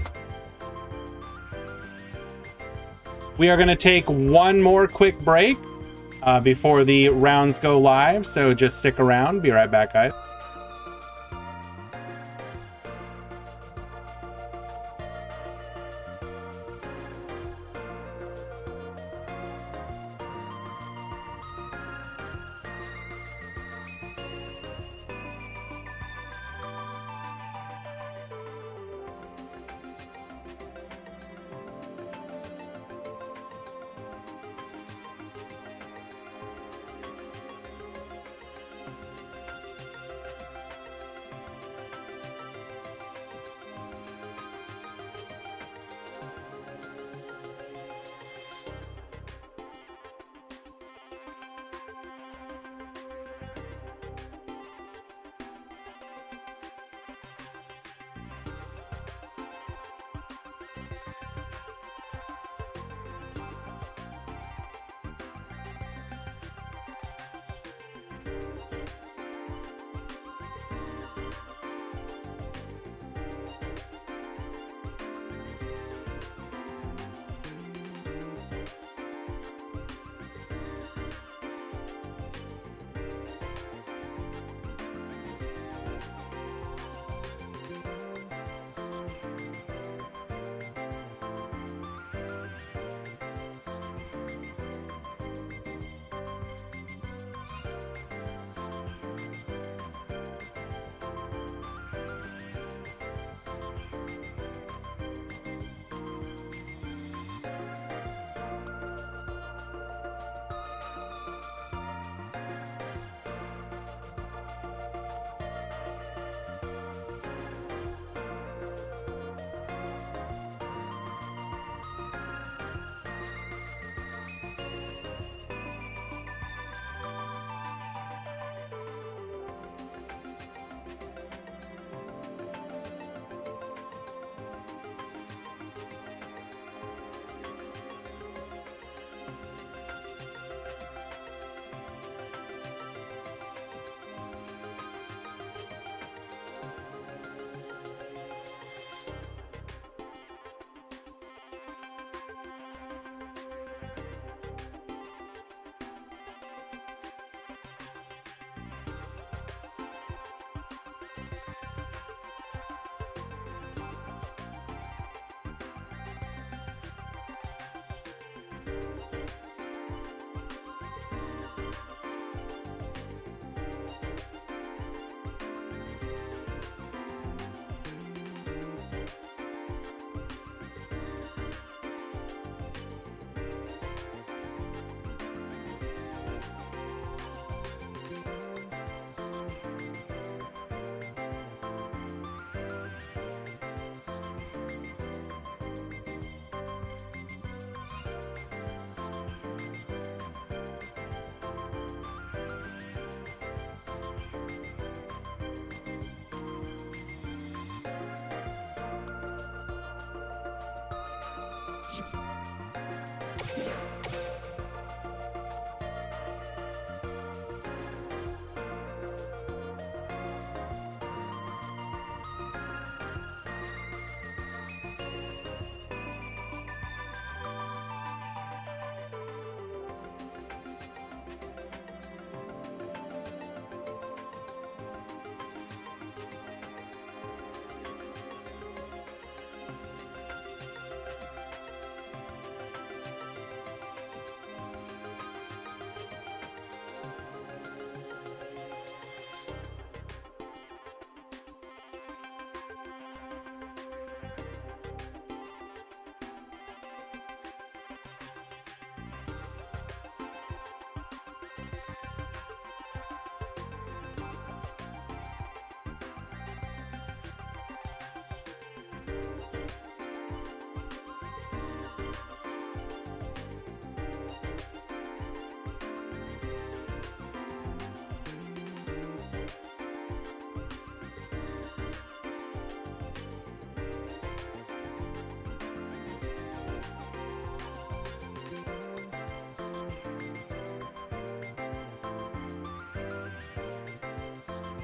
We are going to take one more quick break before the rounds go live, so just stick around. Be right back, guys.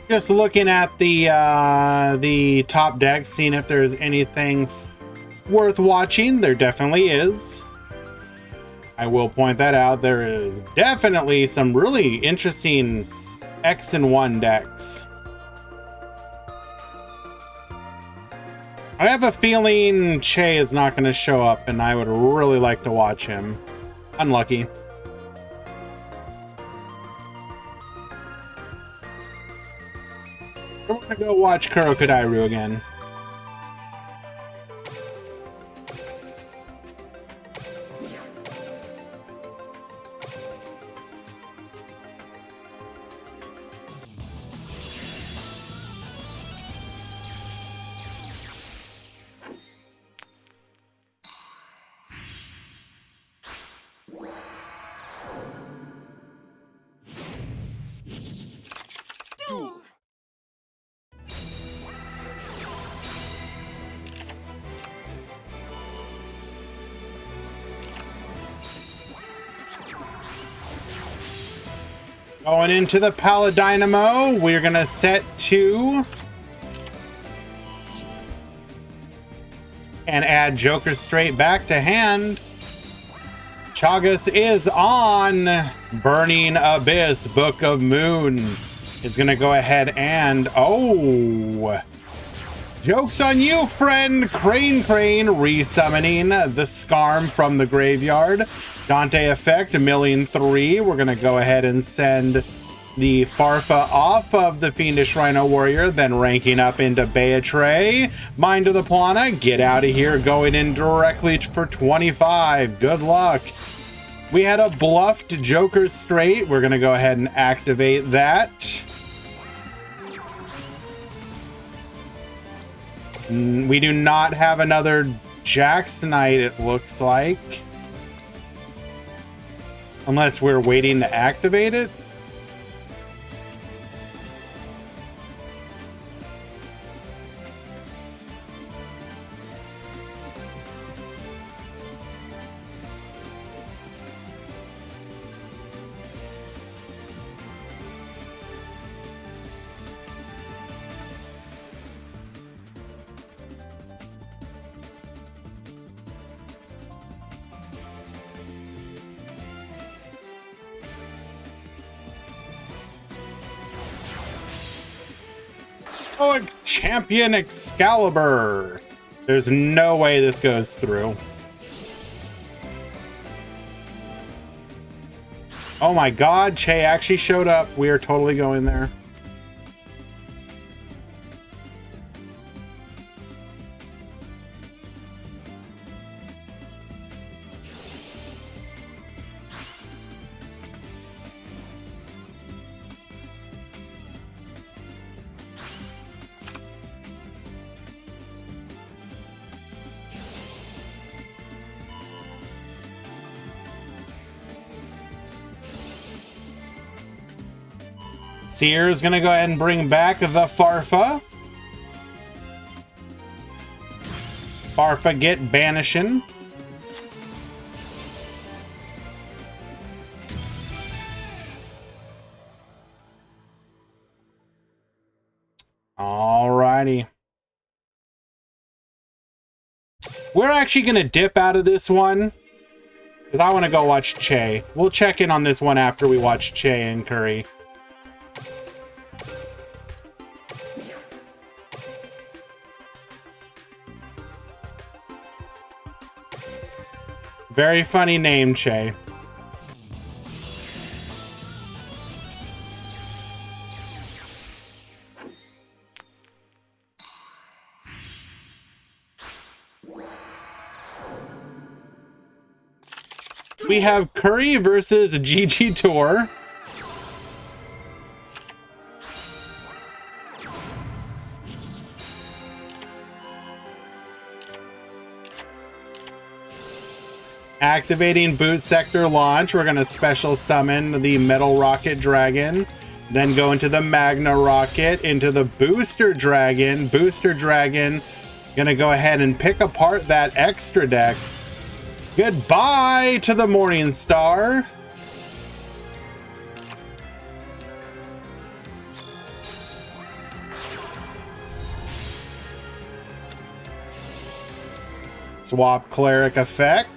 Just looking at the top deck, seeing if there's anything worth watching. There definitely is. I will point that out. There is definitely some really interesting X and 1 decks. I have a feeling Che is not going to show up, and I would really like to watch him. Unlucky. We're gonna go watch Kurokodairu again. Duel. Going into the Paladynamo, we're gonna set 2 and add Joker straight back to hand. Chagas is on. Burning Abyss, Book of Moon is gonna go ahead and joke's on you, friend. Crane resummoning the Scarm from the graveyard. Dante effect, 1,000,003. We're gonna go ahead and send the Farfa off of the Fiendish Rhino Warrior, then ranking up into Beatrice. Mind of the Plana, get out of here, going in directly for 25. Good luck. We had a bluffed Joker straight. We're gonna go ahead and activate that. We do not have another Jack's Knight, it looks like. Unless we're waiting to activate it. Oh, Champion Excalibur. There's no way this goes through. Oh my god, Che actually showed up. We are totally going there. Seer is going to go ahead and bring back the Farfa. Farfa get banishing. Alrighty. We're actually going to dip out of this one because I want to go watch Che. We'll check in on this one after we watch Che and Curry. Very funny name, Che. We have Curry versus GG Tour. Activating boot sector launch, we're going to special summon the Metal Rocket Dragon, then go into the Magna Rocket, into the Booster Dragon. Booster Dragon, going to go ahead and pick apart that extra deck. Goodbye to the Morning Star. Swap Cleric effect.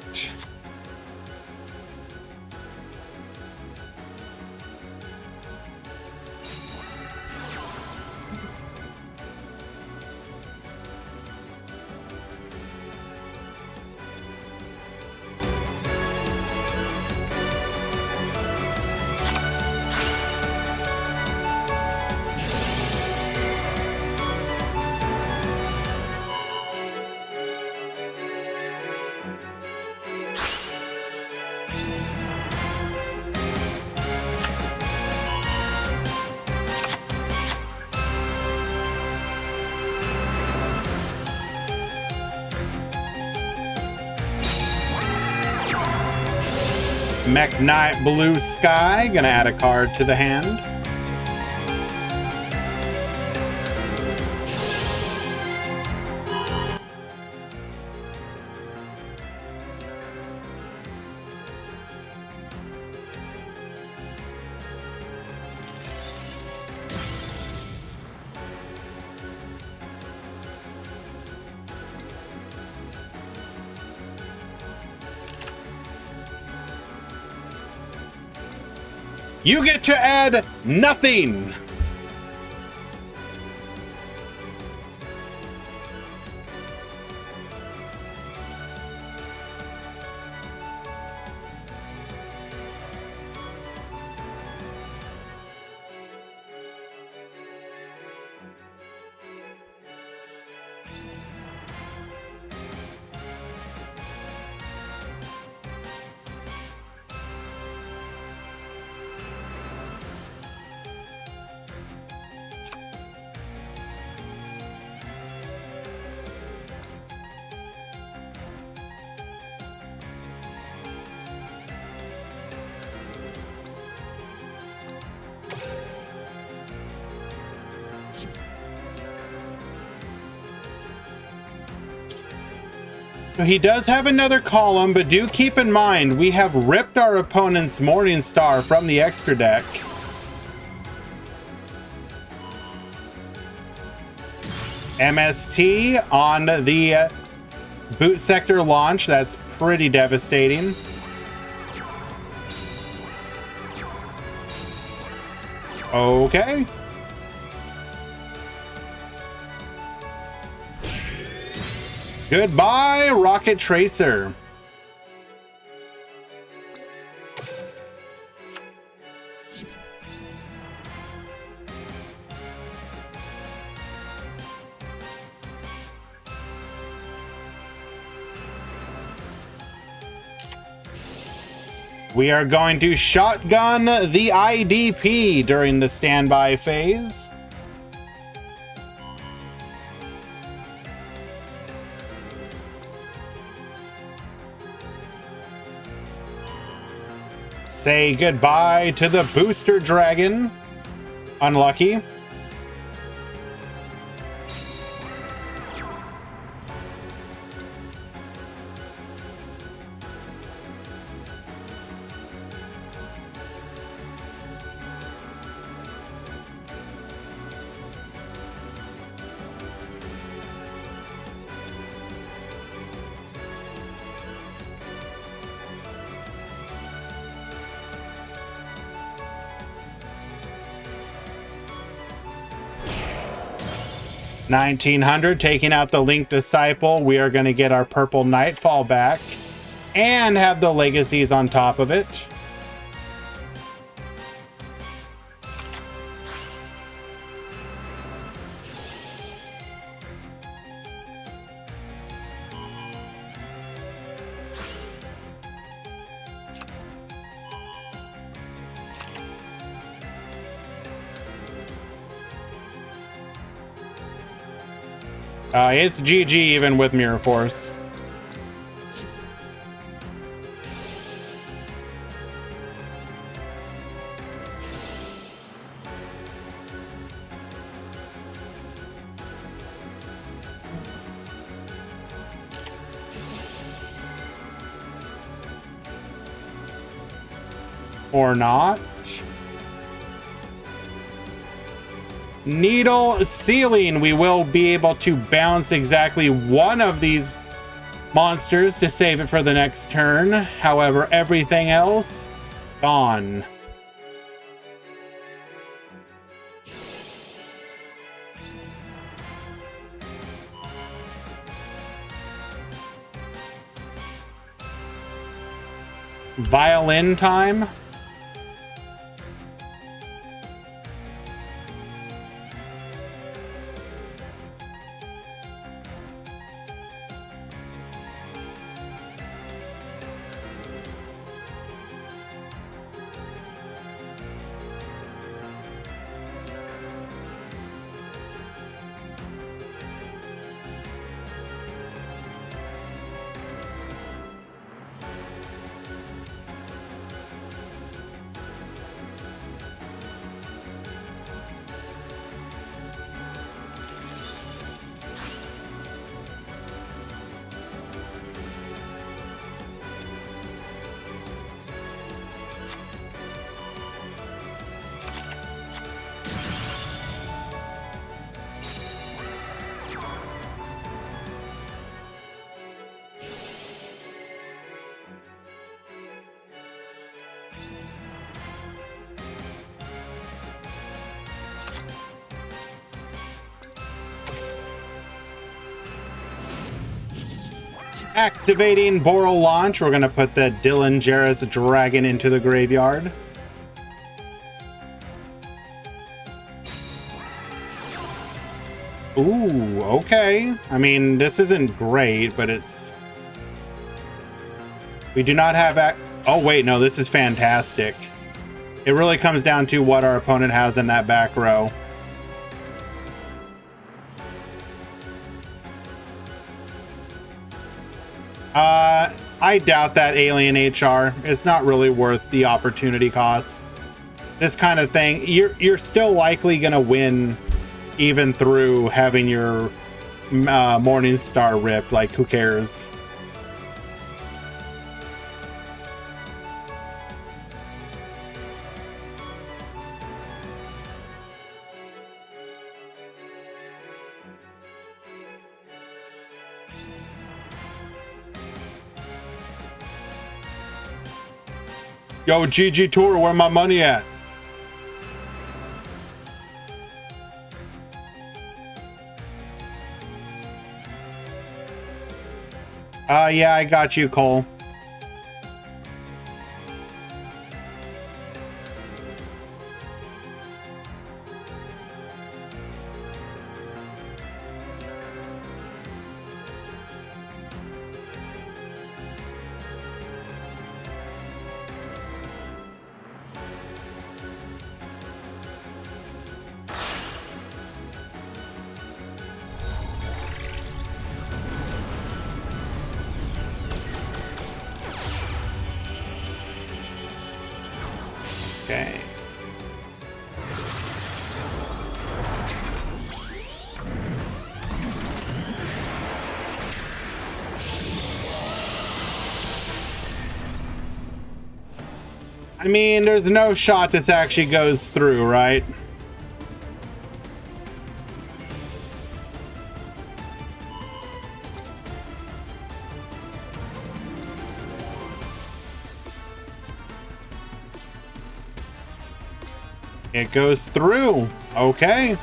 Mech Knight Blue Sky, gonna add a card to the hand. You get to add nothing. He does have another column, but do keep in mind, we have ripped our opponent's Morning Star from the extra deck. MST on the boot sector launch. That's pretty devastating. Okay. Goodbye, Rocket Tracer. We are going to shotgun the IDP during the standby phase. Say goodbye to the Booster Dragon. Unlucky. 1900, taking out the Link Disciple. We are going to get our purple Nightfall back and have the legacies on top of it. It's GG even with Mirror Force. Or not. Needle Ceiling. We will be able to bounce exactly one of these monsters to save it for the next turn. However, everything else, gone. Violin time. Activating Boral Launch. We're going to put the Dylan Jarrus Dragon into the graveyard. Ooh, okay. I mean, this isn't great, but it's... We do not have... Oh, wait, no, this is fantastic. It really comes down to what our opponent has in that back row. I doubt that Alien HR. It's not really worth the opportunity cost. This kind of thing, you're still likely gonna win even through having your Morning Star ripped. Like, who cares? Yo, GG Tour, where my money at? Yeah, I got you, Cole. Okay. I mean, there's no shot this actually goes through, right? It goes through. Okay.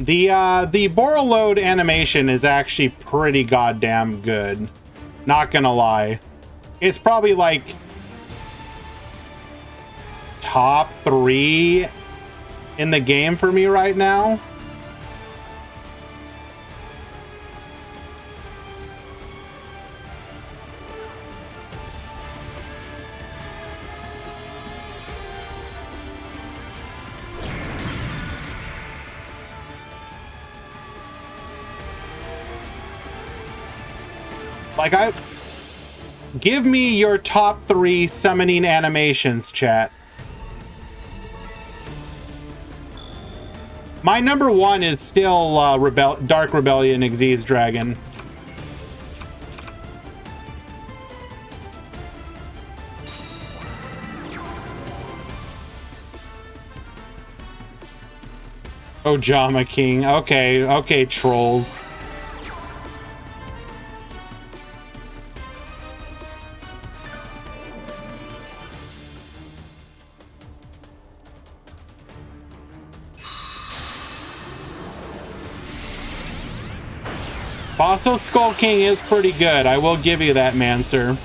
The Borreload animation is actually pretty goddamn good. Not gonna lie. It's probably like top 3 in the game for me right now. Like, give me your top 3 summoning animations, chat. My number 1 is still Dark Rebellion Xyz Dragon. Ojama King. Okay, trolls. Fossil Skull King is pretty good. I will give you that, man, sir.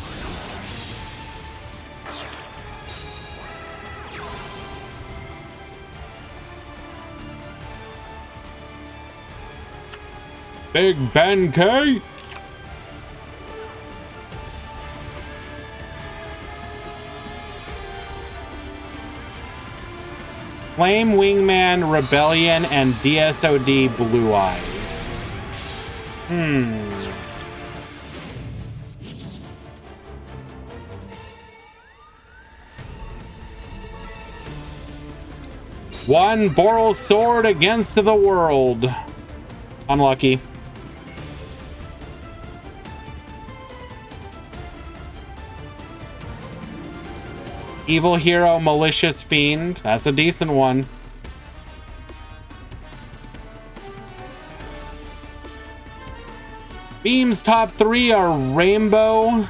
Big Ben K. Flame Wingman Rebellion and DSOD Blue Eyes. One Boral Sword against the world. Unlucky. Evil Hero Malicious Fiend. That's a decent one. Beam's top 3 are Rainbow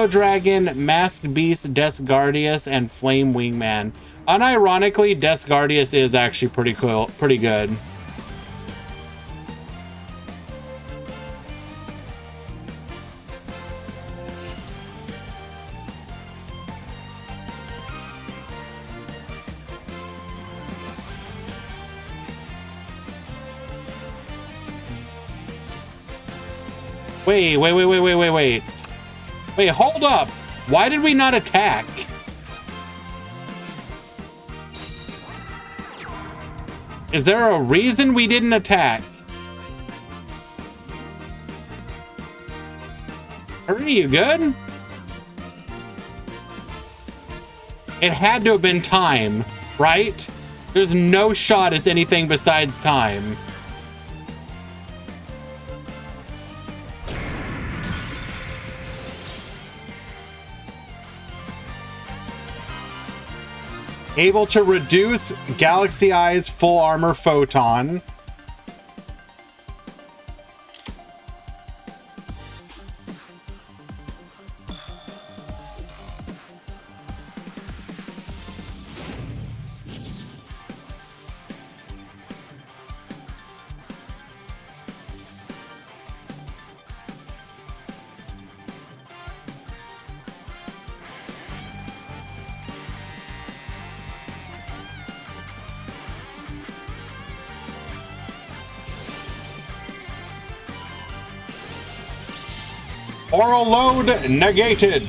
Dragon, Masked Beast, Desgardius, and Flame Wingman. Unironically, Desgardius is actually pretty cool, pretty good. Wait, hold up. Why did we not attack? Is there a reason we didn't attack? Are you good? It had to have been time, right? There's no shot it's anything besides time. Able to reduce Galaxy Eye's full armor photon. Oral load negated.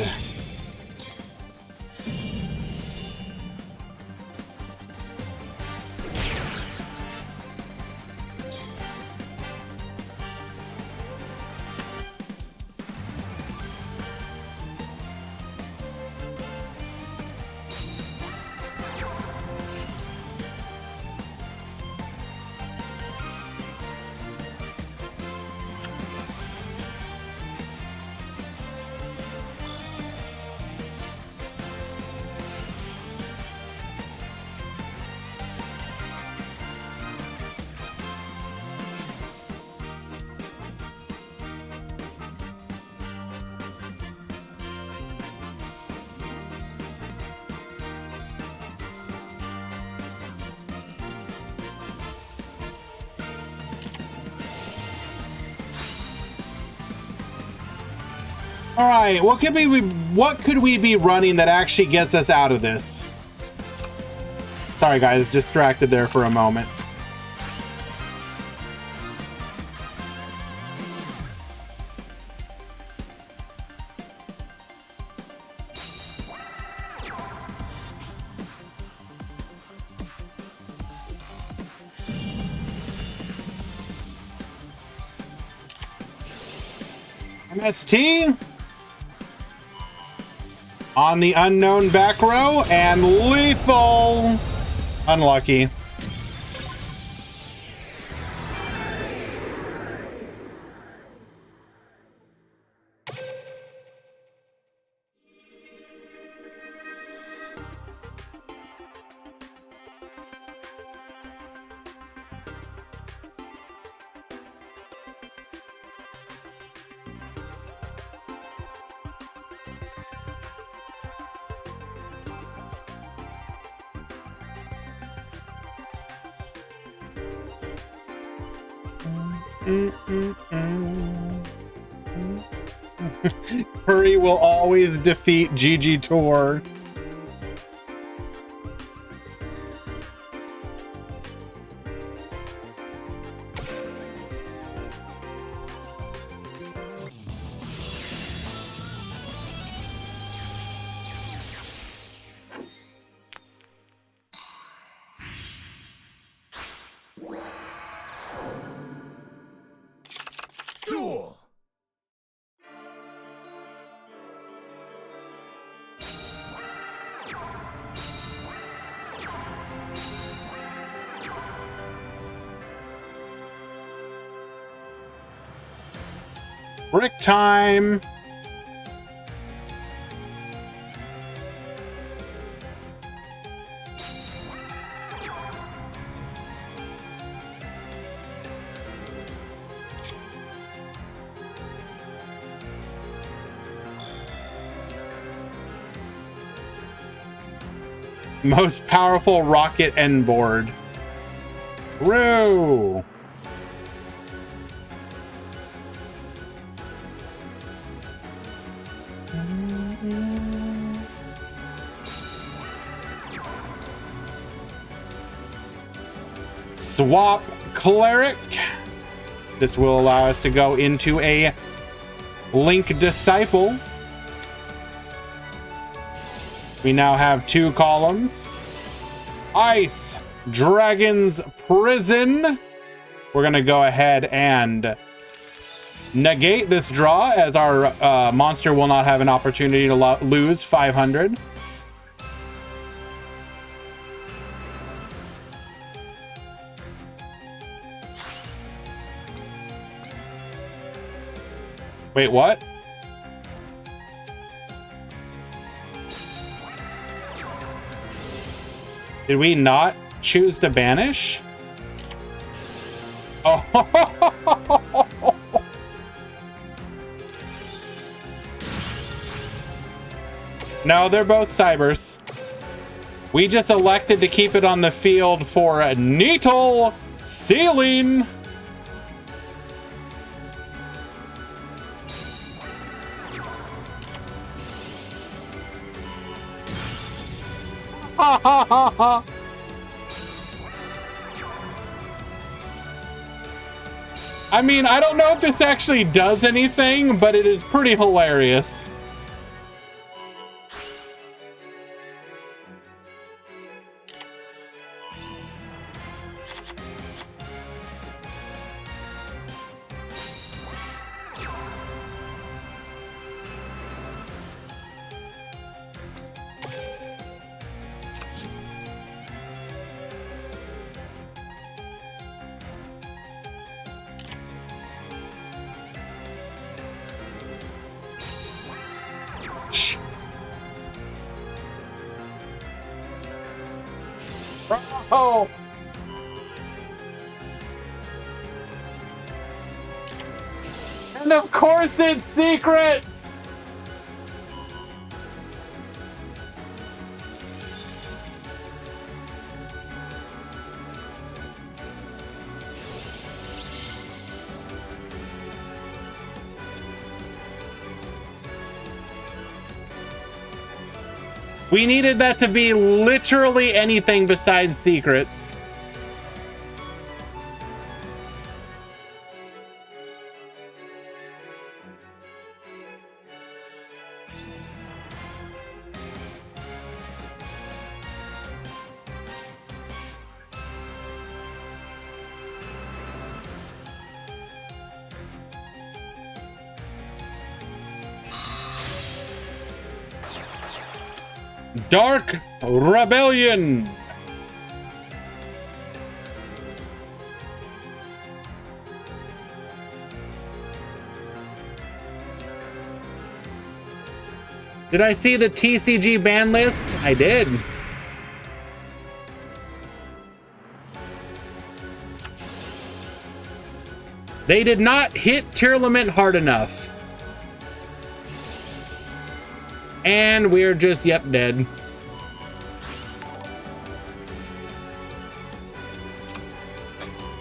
All right, what could we be running that actually gets us out of this? Sorry guys, distracted there for a moment. MST on the unknown back row and lethal. Unlucky. Curry will always defeat GG Tour. Duel. Brick time. Most powerful rocket end board. Woo! Swap Cleric. This will allow us to go into a Link Disciple. We now have 2 columns. Ice Dragon's Prison. We're going to go ahead and negate this draw as our monster will not have an opportunity to lose 500. Wait, what? Did we not choose to banish? Oh. No, they're both Cybers. We just elected to keep it on the field for a Needle Ceiling. Ha ha ha ha. I mean, I don't know if this actually does anything, but it is pretty hilarious. Oh. And of course it's secrets! We needed that to be literally anything besides secrets. Dark Rebellion. Did I see the TCG ban list? I did. They did not hit Tearlament hard enough. And we're just, yep, dead.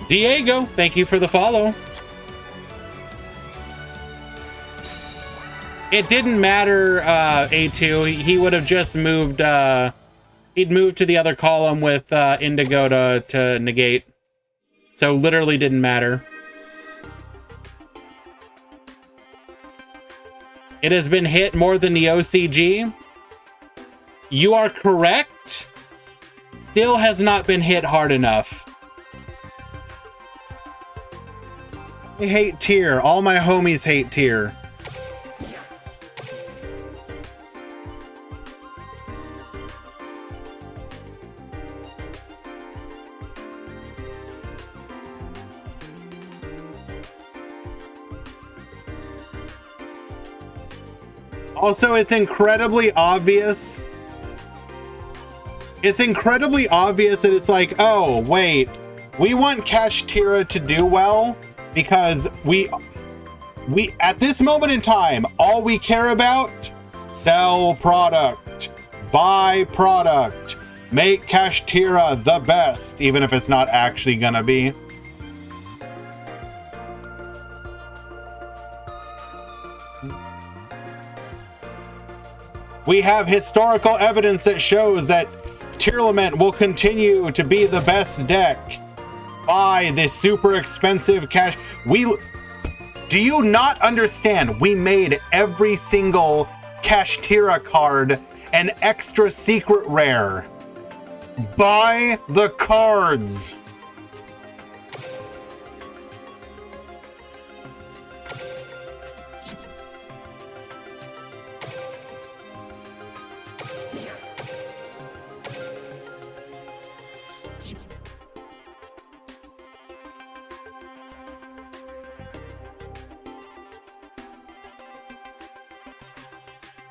Diego, thank you for the follow. It didn't matter, A2. He would have just moved, he'd moved to the other column with Indigo to negate. So literally didn't matter. It has been hit more than the OCG. You are correct. Still has not been hit hard enough. I hate Tyr. All my homies hate Tyr. Also, it's incredibly obvious. It's incredibly obvious that it's like, oh, wait, we want Kashtira to do well because we at this moment in time, all we care about, sell product, buy product, make Kashtira the best, even if it's not actually gonna be. We have historical evidence that shows that Tearlament will continue to be the best deck. Buy this super expensive cash. Do you not understand? We made every single Kashtira card an extra secret rare. Buy the cards.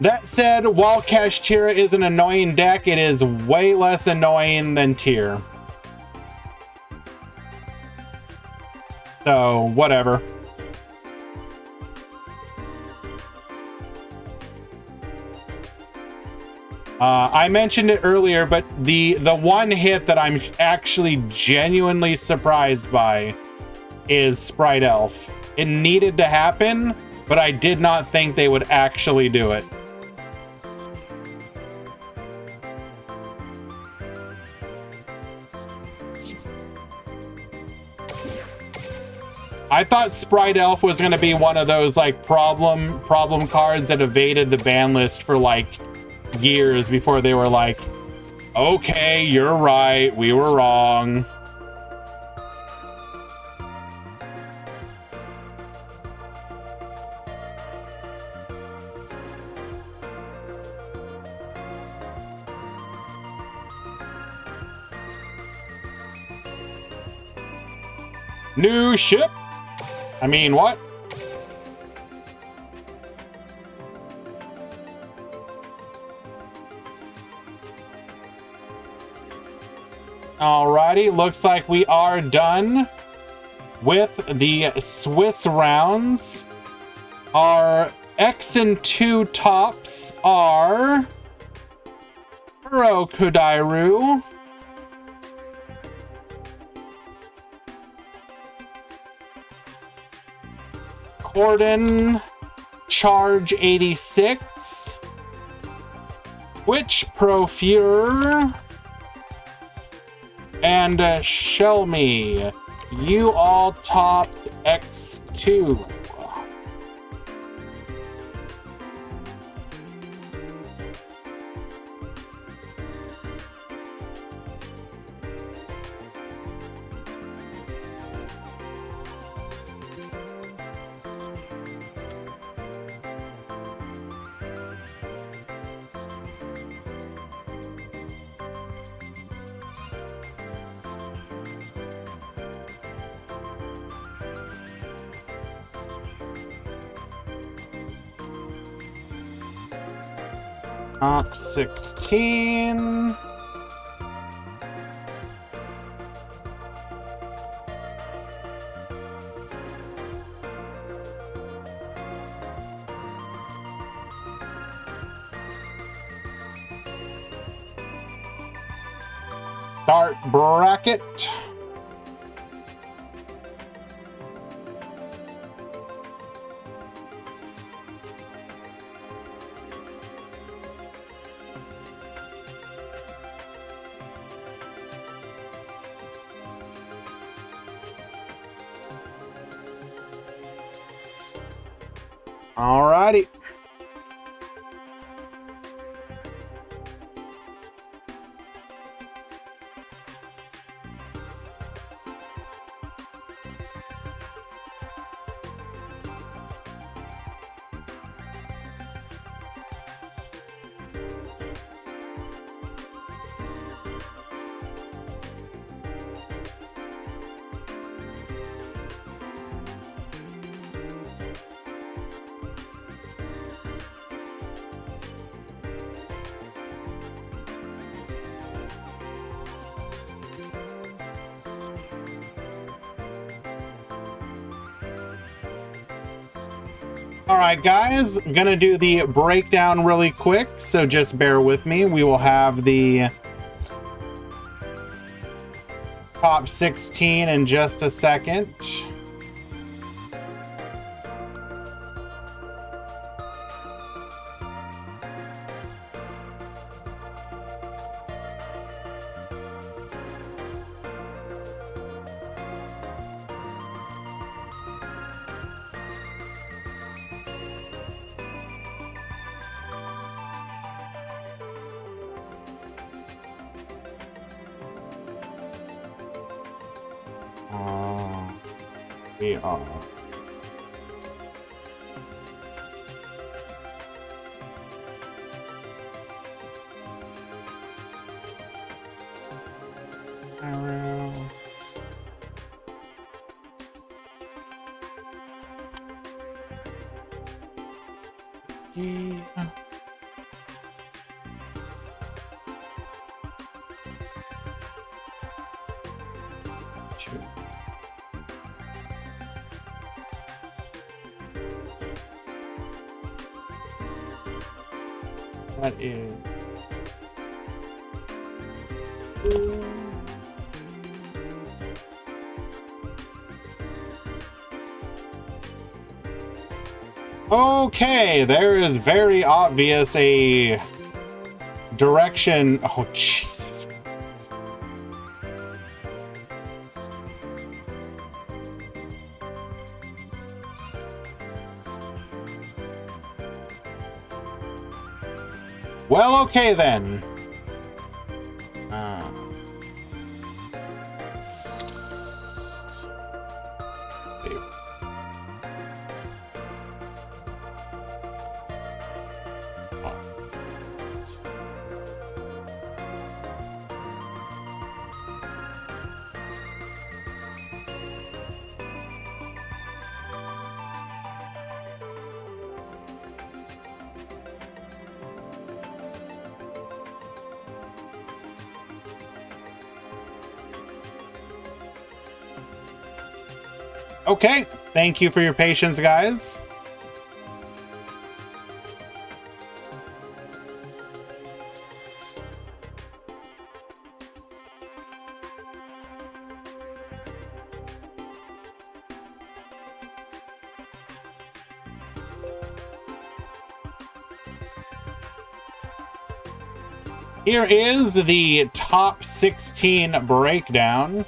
That said, while Kashtira is an annoying deck, it is way less annoying than Tyr. So, whatever. I mentioned it earlier, but the one hit that I'm actually genuinely surprised by is Sprite Elf. It needed to happen, but I did not think they would actually do it. I thought Sprite Elf was going to be one of those like problem cards that evaded the ban list for like years before they were like, okay, you're right, we were wrong. New ship? I mean, what? Alrighty, looks like we are done with the Swiss rounds. Our X and 2 tops are Kurokudairu, Corden, Charge 86, Twitch Profure and Shell Me, you all topped X2. Top 16. Start bracket. Alrighty. All right, guys, gonna do the breakdown really quick, so just bear with me. We will have the top 16 in just a second. We are. Arrow. Yeah. That is okay. There is very obvious a direction. Oh, Jesus. Well, okay then. Okay, thank you for your patience, guys. Here is the top 16 breakdown.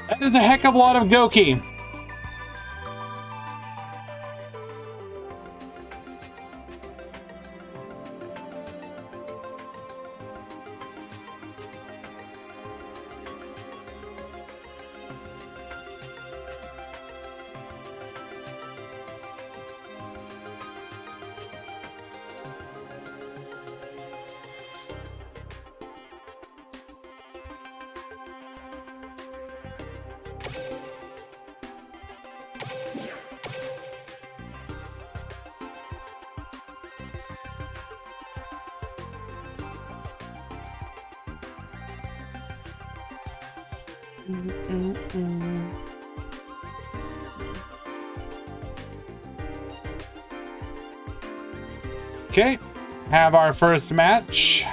That is a heck of a lot of Goki. Okay, have our first match.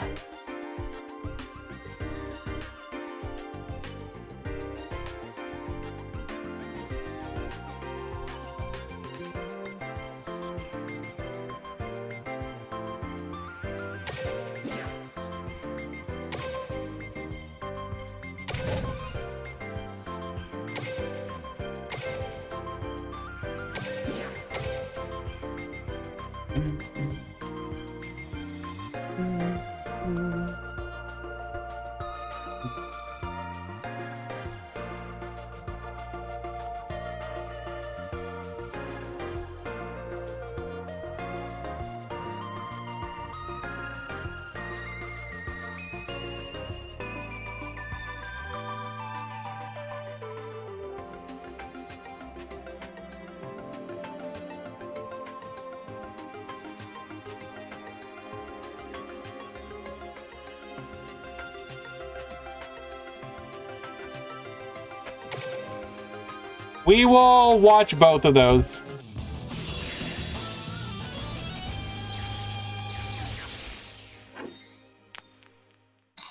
We will watch both of those.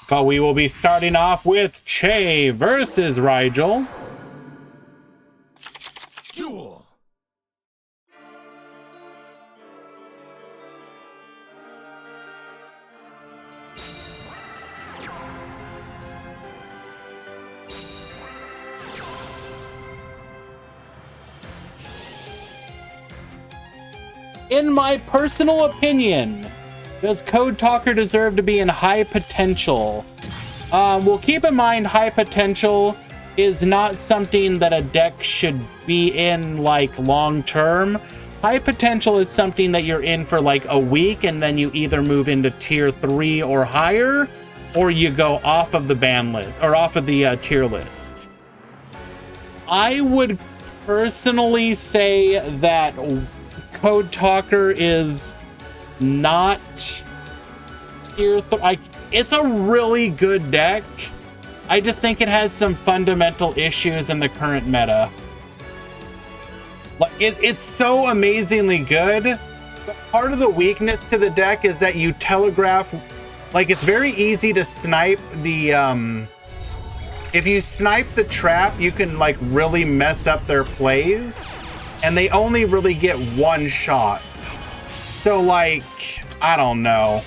But we will be starting off with Che versus Rigel. Duel. In my personal opinion, does Code Talker deserve to be in high potential? Well, keep in mind, high potential is not something that a deck should be in like long term. High potential is something that you're in for like a week and then you either move into tier 3 or higher, or you go off of the ban list or off of the tier list. I would personally say that Code Talker is not tier 3. It's a really good deck. I just think it has some fundamental issues in the current meta. Like it's so amazingly good, but part of the weakness to the deck is that you telegraph. Like, it's very easy to snipe the if you snipe the trap, you can like really mess up their plays, and they only really get one shot. So like, I don't know.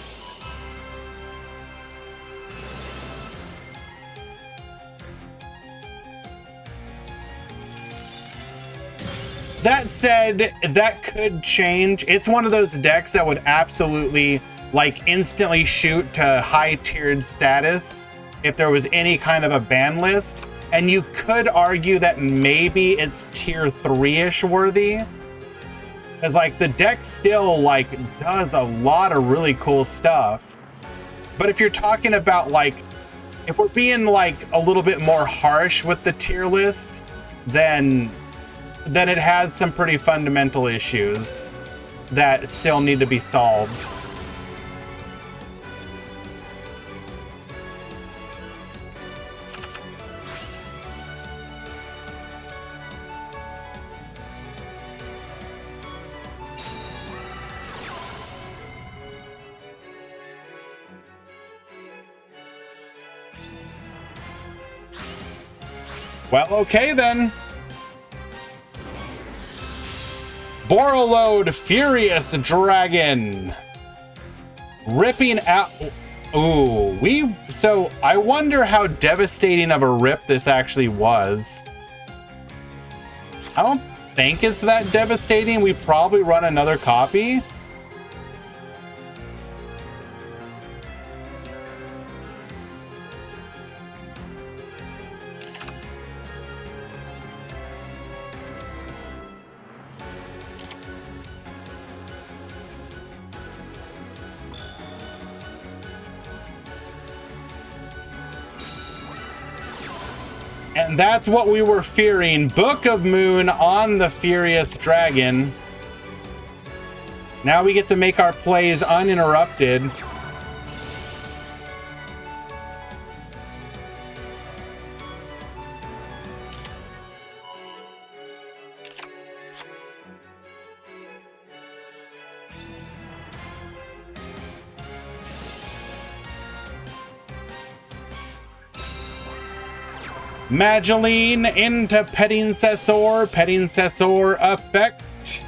That said, that could change. It's one of those decks that would absolutely like instantly shoot to high tiered status if there was any kind of a ban list. And you could argue that maybe it's tier 3-ish worthy. Because, like, the deck still, like, does a lot of really cool stuff. But if you're talking about, like, if we're being, like, a little bit more harsh with the tier list, then it has some pretty fundamental issues that still need to be solved. Well, okay then. Borreload Furious Dragon. Ripping out... Ooh, so I wonder how devastating of a rip this actually was. I don't think it's that devastating. We probably run another copy. And that's what we were fearing. Book of Moon on the Furious Dragon. Now we get to make our plays uninterrupted. Mageline into Pettincessor effect.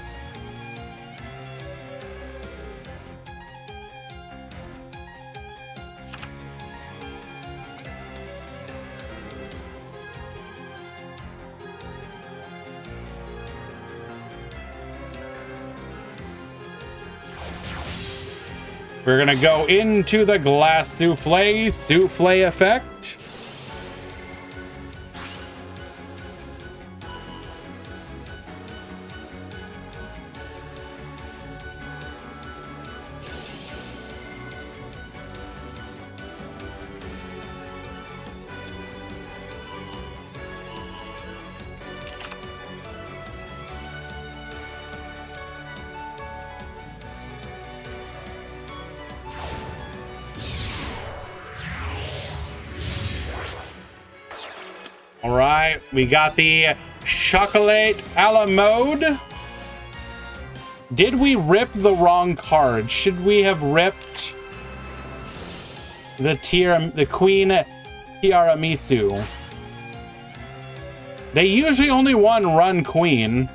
We're gonna go into the Glass Souffle effect. All right, we got the Chocolate a la mode. Did we rip the wrong card? Should we have ripped the Queen Tiramisu? They usually only run Queen.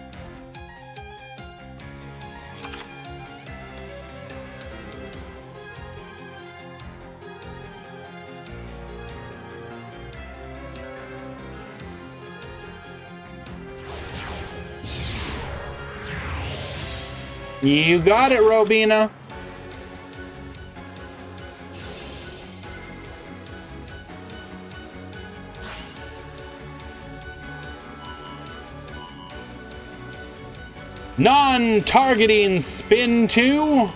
You got it, Robina. Non-targeting spin 2.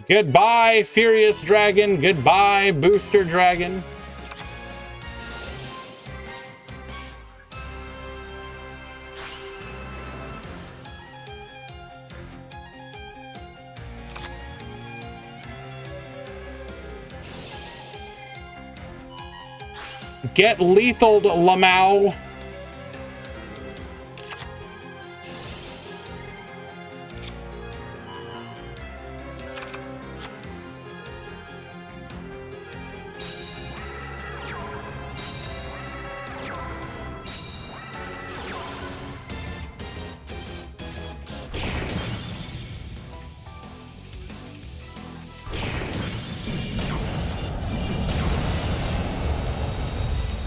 Goodbye, Furious Dragon. Goodbye, Booster Dragon. Get lethaled, Lamau.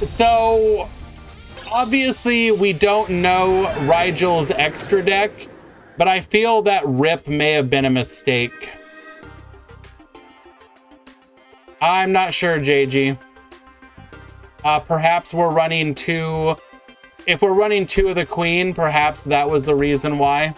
So obviously we don't know Rigel's extra deck, but I feel that Rip may have been a mistake. I'm not sure, JG. Perhaps we're running two. If we're running two of the Queen, perhaps that was the reason why.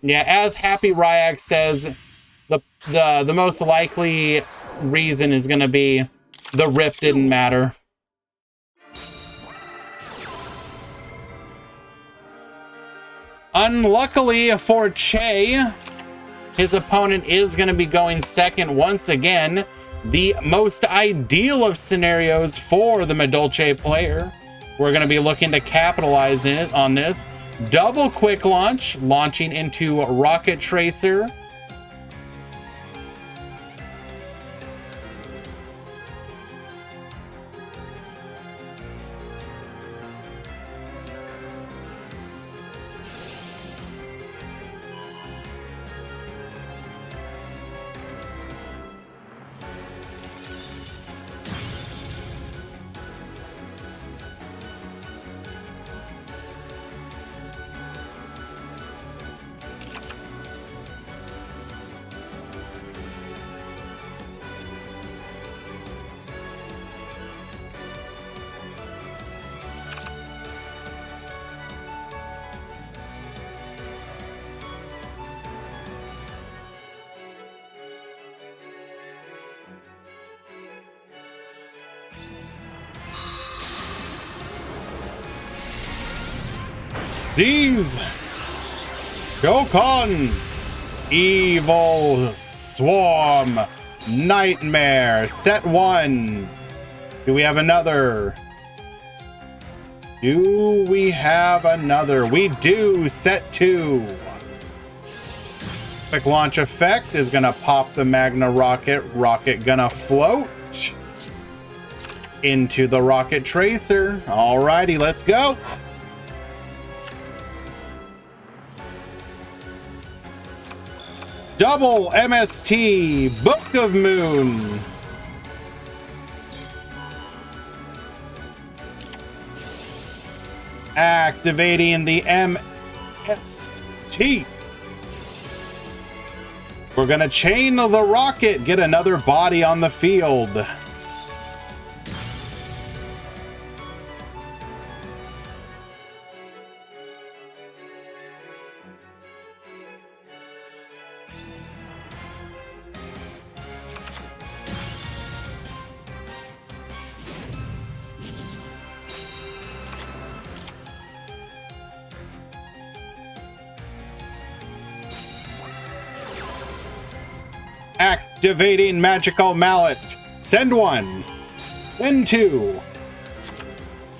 Yeah, as Happy Ryak says, the most likely reason is going to be the Rip didn't matter. Unluckily for Che, his opponent is going to be going second once again. The most ideal of scenarios for the Madolche player. We're going to be looking to capitalize on this. Double quick launch, launching into Rocket Tracer. These Dokkan Evil Swarm Nightmare set 1. Do we have another? Do we have another? We do. Set 2. Quick launch effect is gonna pop the Magna Rocket. Rocket gonna float into the Rocket Tracer. Alrighty, let's go. Double MST, Book of Moon. Activating the MST. We're gonna chain the rocket, get another body on the field. Activating Magical Mallet. Send 1. Send 2.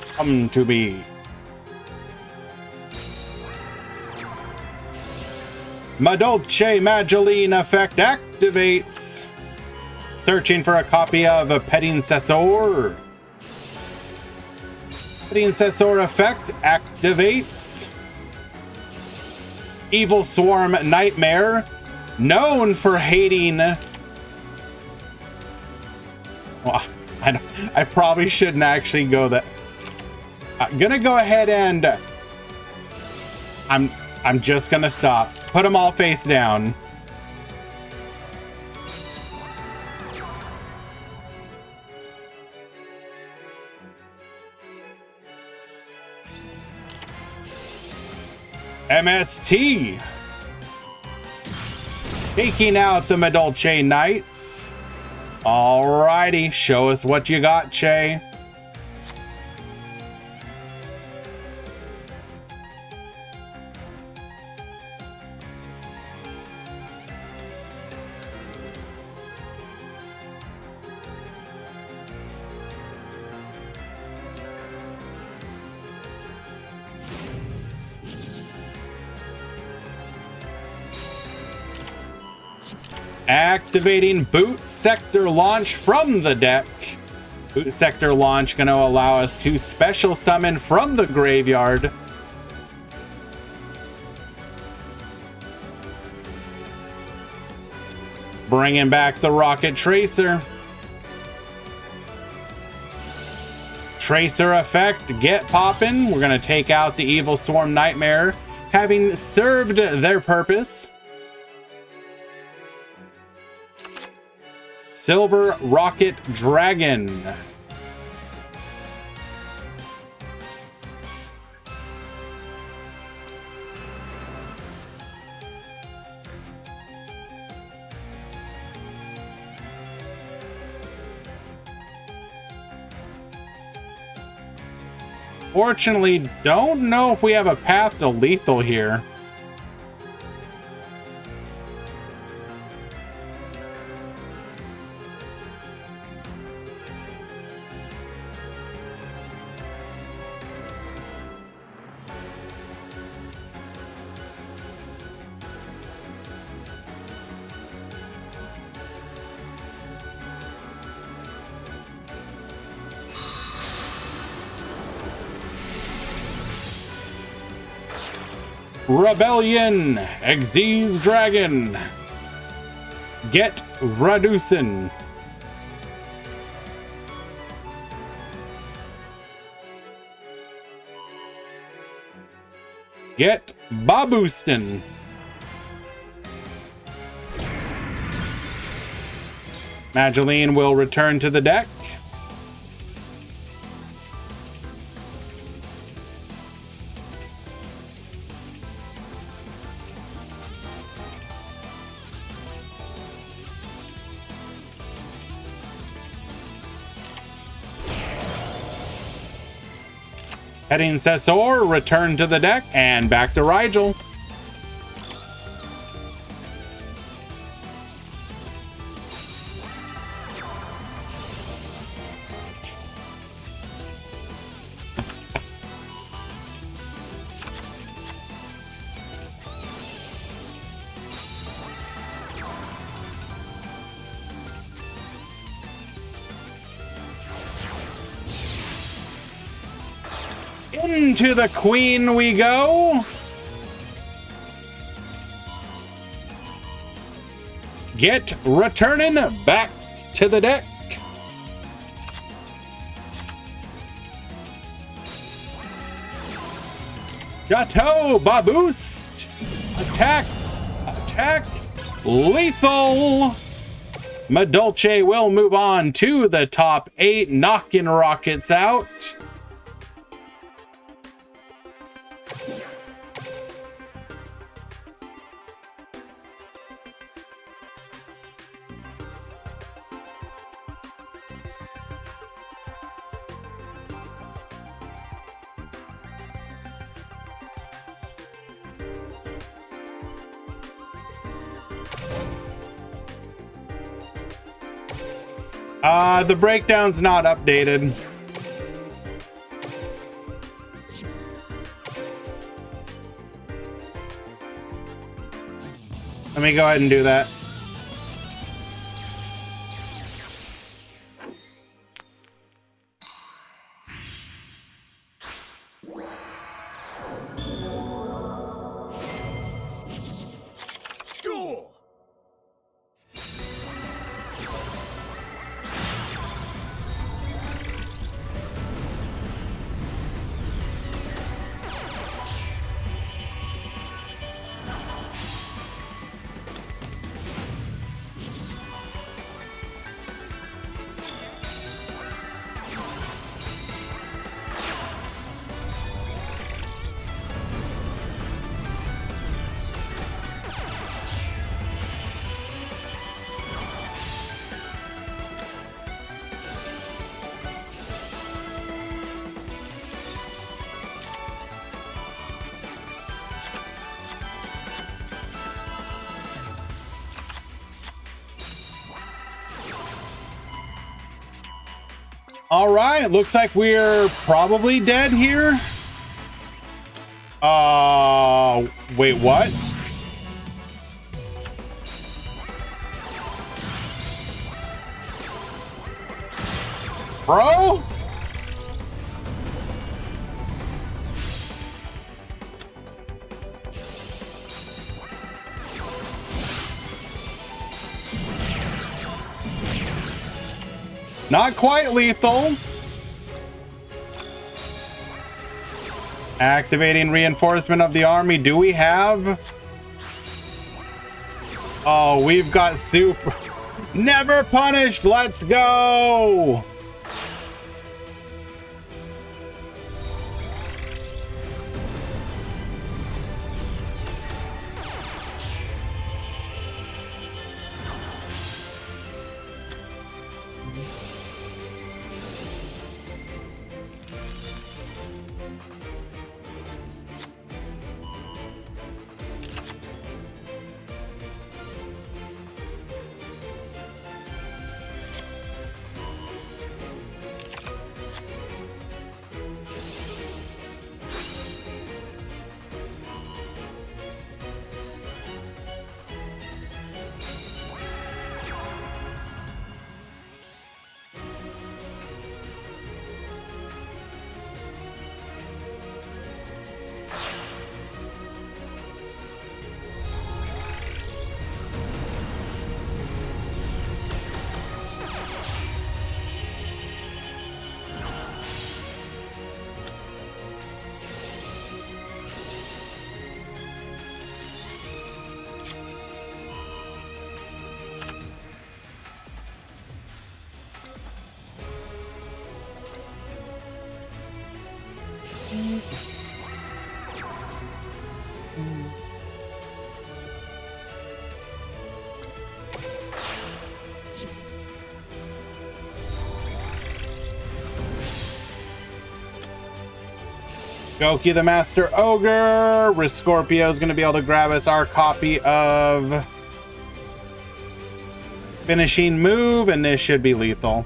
Come to me. Madolche Mageline effect activates. Searching for a copy of a Petting Cessor. Petting Cessor effect activates. Evil Swarm Nightmare. Known for hating... Well, I probably shouldn't actually go that... I'm gonna go ahead and... I'm just gonna stop. Put them all face down. MST. Taking out the Madolche Knights. Alrighty, show us what you got, Che. Activating Boot Sector launch from the deck. Boot sector launch going to allow us to special summon from the graveyard. Bringing back the Rocket Tracer. Tracer effect, get poppin'. We're going to take out the Evil Swarm Nightmare, having served their purpose. Silver Rocket Dragon. Fortunately, don't know if we have a path to lethal here. Rebellion, Xyz Dragon, get Raducin. Get Babustin. Mageline will return to the deck. Heading Cesor, return to the deck, and back to Rigel. Into the Queen we go. Get returning back to the deck. Chateau Baboost. Attack. Attack. Lethal. Madolche will move on to the top 8, knocking rockets out. The breakdown's not updated. Let me go ahead and do that. Duel! All right, looks like we're probably dead here. Wait, what? Bro? Not quite lethal. Activating reinforcement of the army. Do we have? Oh, we've got super. Never punished. Let's go. Goki the Master Ogre. Riscorpio is going to be able to grab us our copy of Finishing Move, and this should be lethal.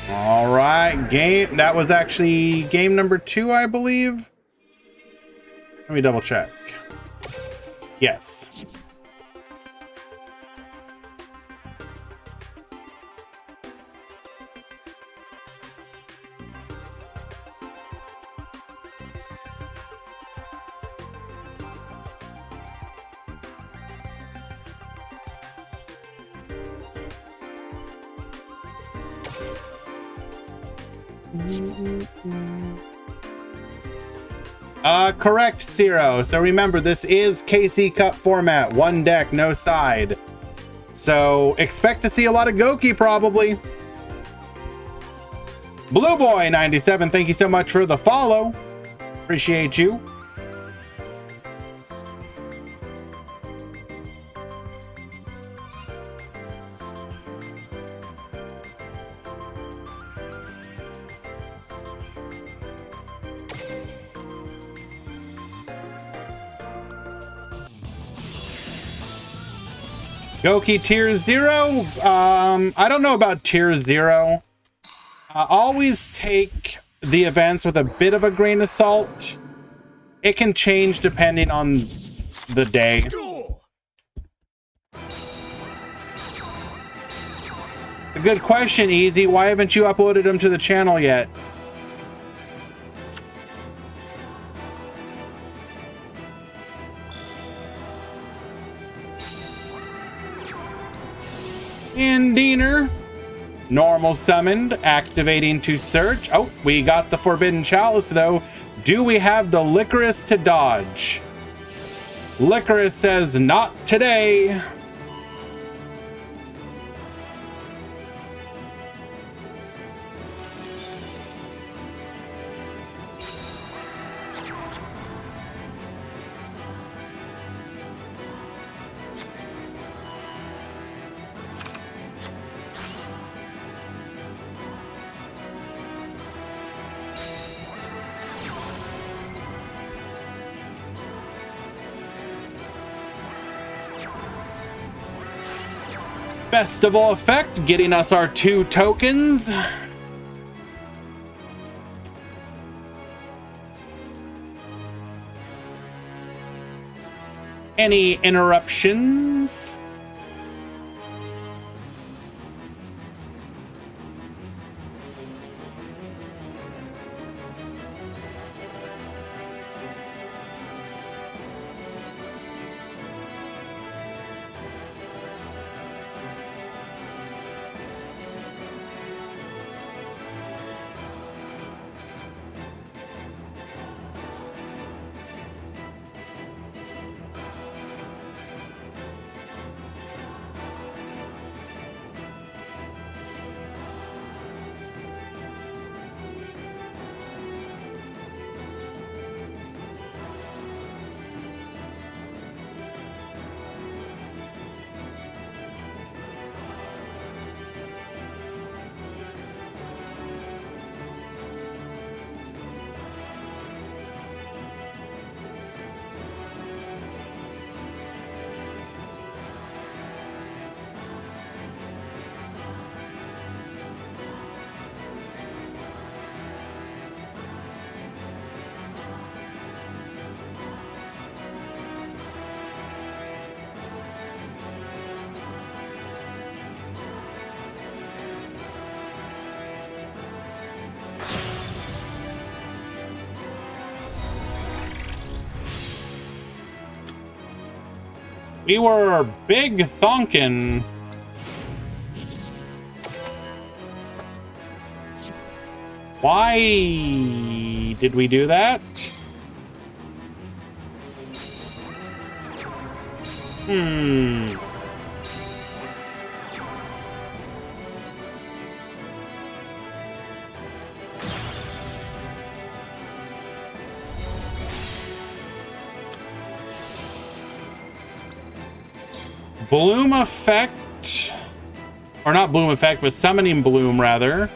All right, game. That was actually game number 2, I believe. Let me double check. Yes. Correct, Zero. So remember, this is KC Cup format. One deck, no side. So expect to see a lot of Goki, probably. Blue Boy 97, thank you so much for the follow. Appreciate you. Goki tier 0. I don't know about tier 0. Always take the events with a bit of a grain of salt. It can change depending on the day. Duel. A good question, Easy. Why haven't you uploaded them to the channel yet? Indiener, normal summoned, activating to search. Oh, we got the Forbidden Chalice though. Do we have the Licorice to dodge? Licorice says not today. Festival effect, getting us our 2 tokens. Any interruptions? We were big thonkin'. Why did we do that? Bloom effect, or not bloom effect, but summoning bloom rather.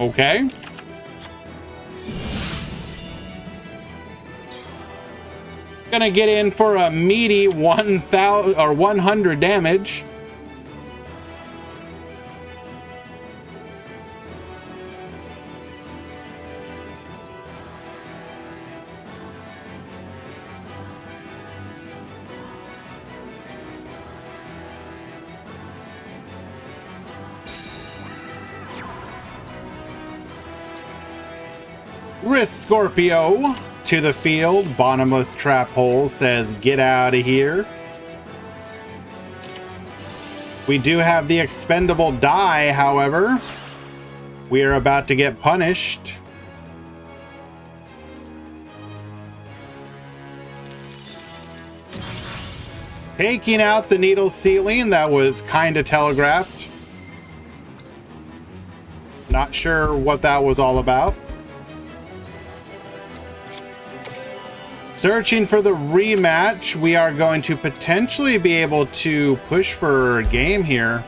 Okay. Gonna get in for a meaty 1,000 or 100 damage. Risk Scorpio to the field. Bottomless Trap Hole says, get out of here. We do have the expendable die, however. We are about to get punished. Taking out the needle ceiling, that was kind of telegraphed. Not sure what that was all about. Searching for the rematch, we are going to potentially be able to push for a game here.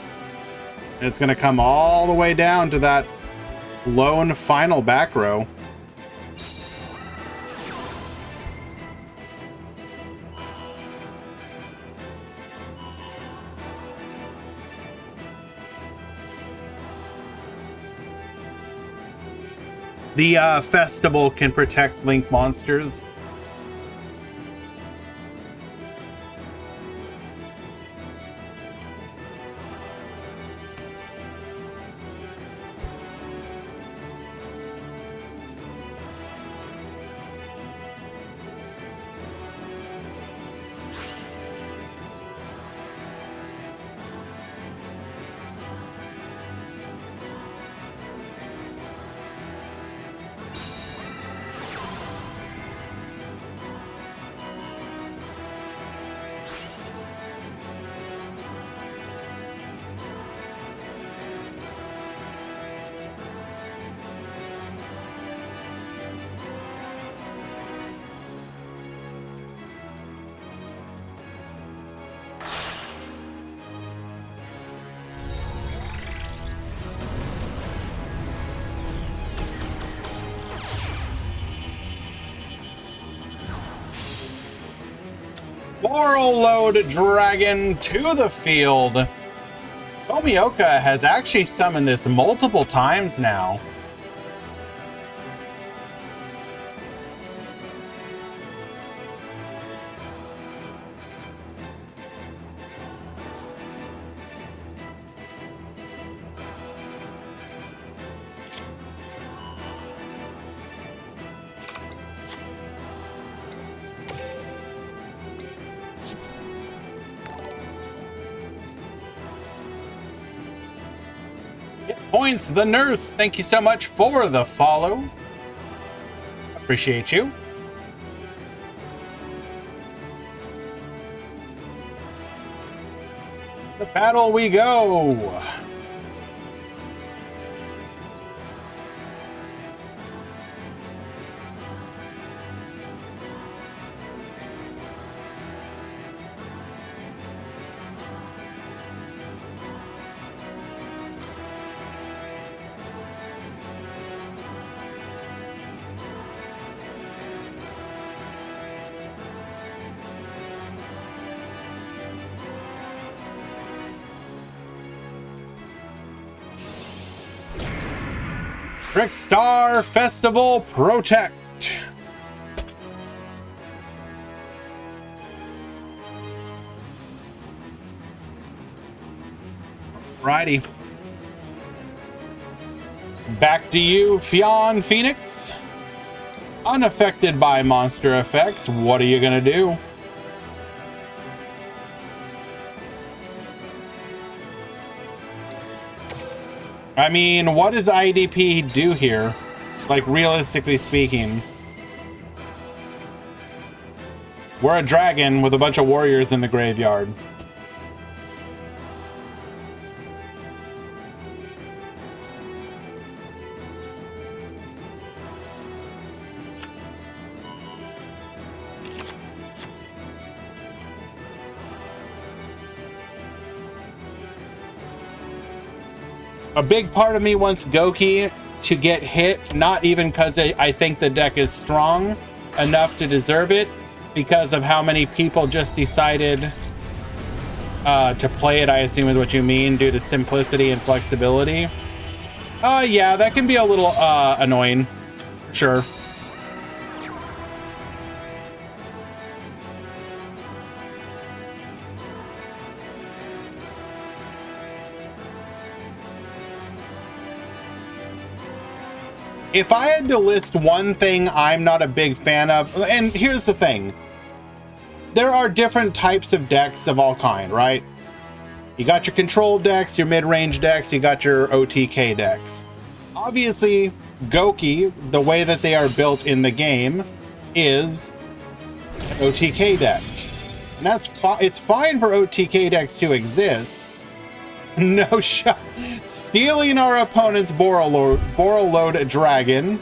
It's going to come all the way down to that lone final back row. The festival can protect Link monsters. Borreload Dragon to the field. Tomioka has actually summoned this multiple times now. Points the nurse, thank you so much for the follow. Appreciate you. The battle we go. Trickstar Festival Protect. Righty. Back to you, Fionn Phoenix. Unaffected by monster effects, what are you gonna do? I mean, what does IDP do here? Like, realistically speaking. We're a dragon with a bunch of warriors in the graveyard. A big part of me wants Goki to get hit, not even because I think the deck is strong enough to deserve it, because of how many people just decided to play it, I assume is what you mean, due to simplicity and flexibility. Yeah, that can be a little annoying. Sure. If I had to list one thing I'm not a big fan of, and here's the thing. There are different types of decks of all kind, right? You got your control decks, your mid-range decks, you got your OTK decks. Obviously, Goki, the way that they are built in the game, is an OTK deck. And it's fine for OTK decks to exist. No shot. Stealing our opponent's Borreload Dragon.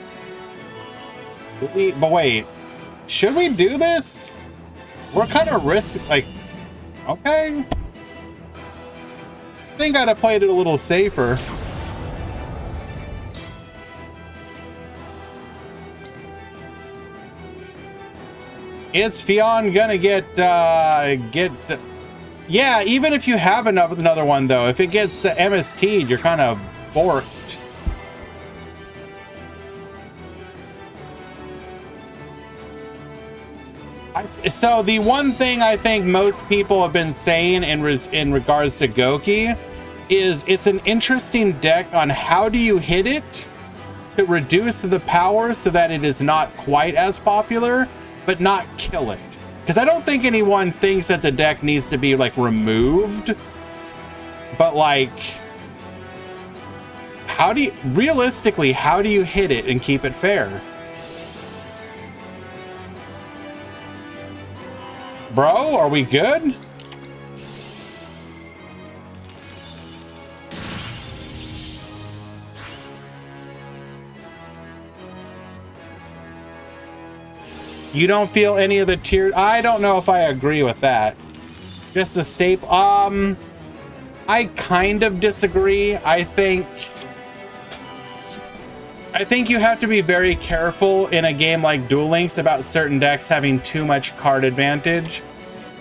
But wait, should we do this? We're kind of like, okay. I think I'd have played it a little safer. Is Fionn gonna get yeah, even if you have another one, though, if it gets MST'd, you're kind of borked. So the one thing I think most people have been saying in regards to Goki is it's an interesting deck on how do you hit it to reduce the power so that it is not quite as popular, but not kill it. Because I don't think anyone thinks that the deck needs to be, like, removed. But, like, realistically, how do you hit it and keep it fair? Bro, are we good? You don't feel any of the tears? I don't know if I agree with that. Just a staple. I kind of disagree. I think you have to be very careful in a game like Duel Links about certain decks having too much card advantage.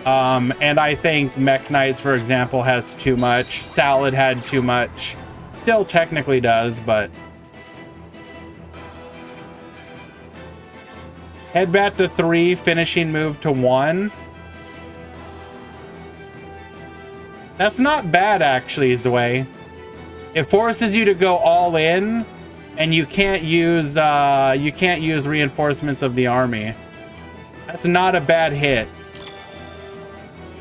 And I think Mech Knights, for example, has too much. Salad had too much. Still technically does, but... Headbat to 3, finishing move to 1. That's not bad, actually, Zwei. It forces you to go all in, and you can't use reinforcements of the army. That's not a bad hit.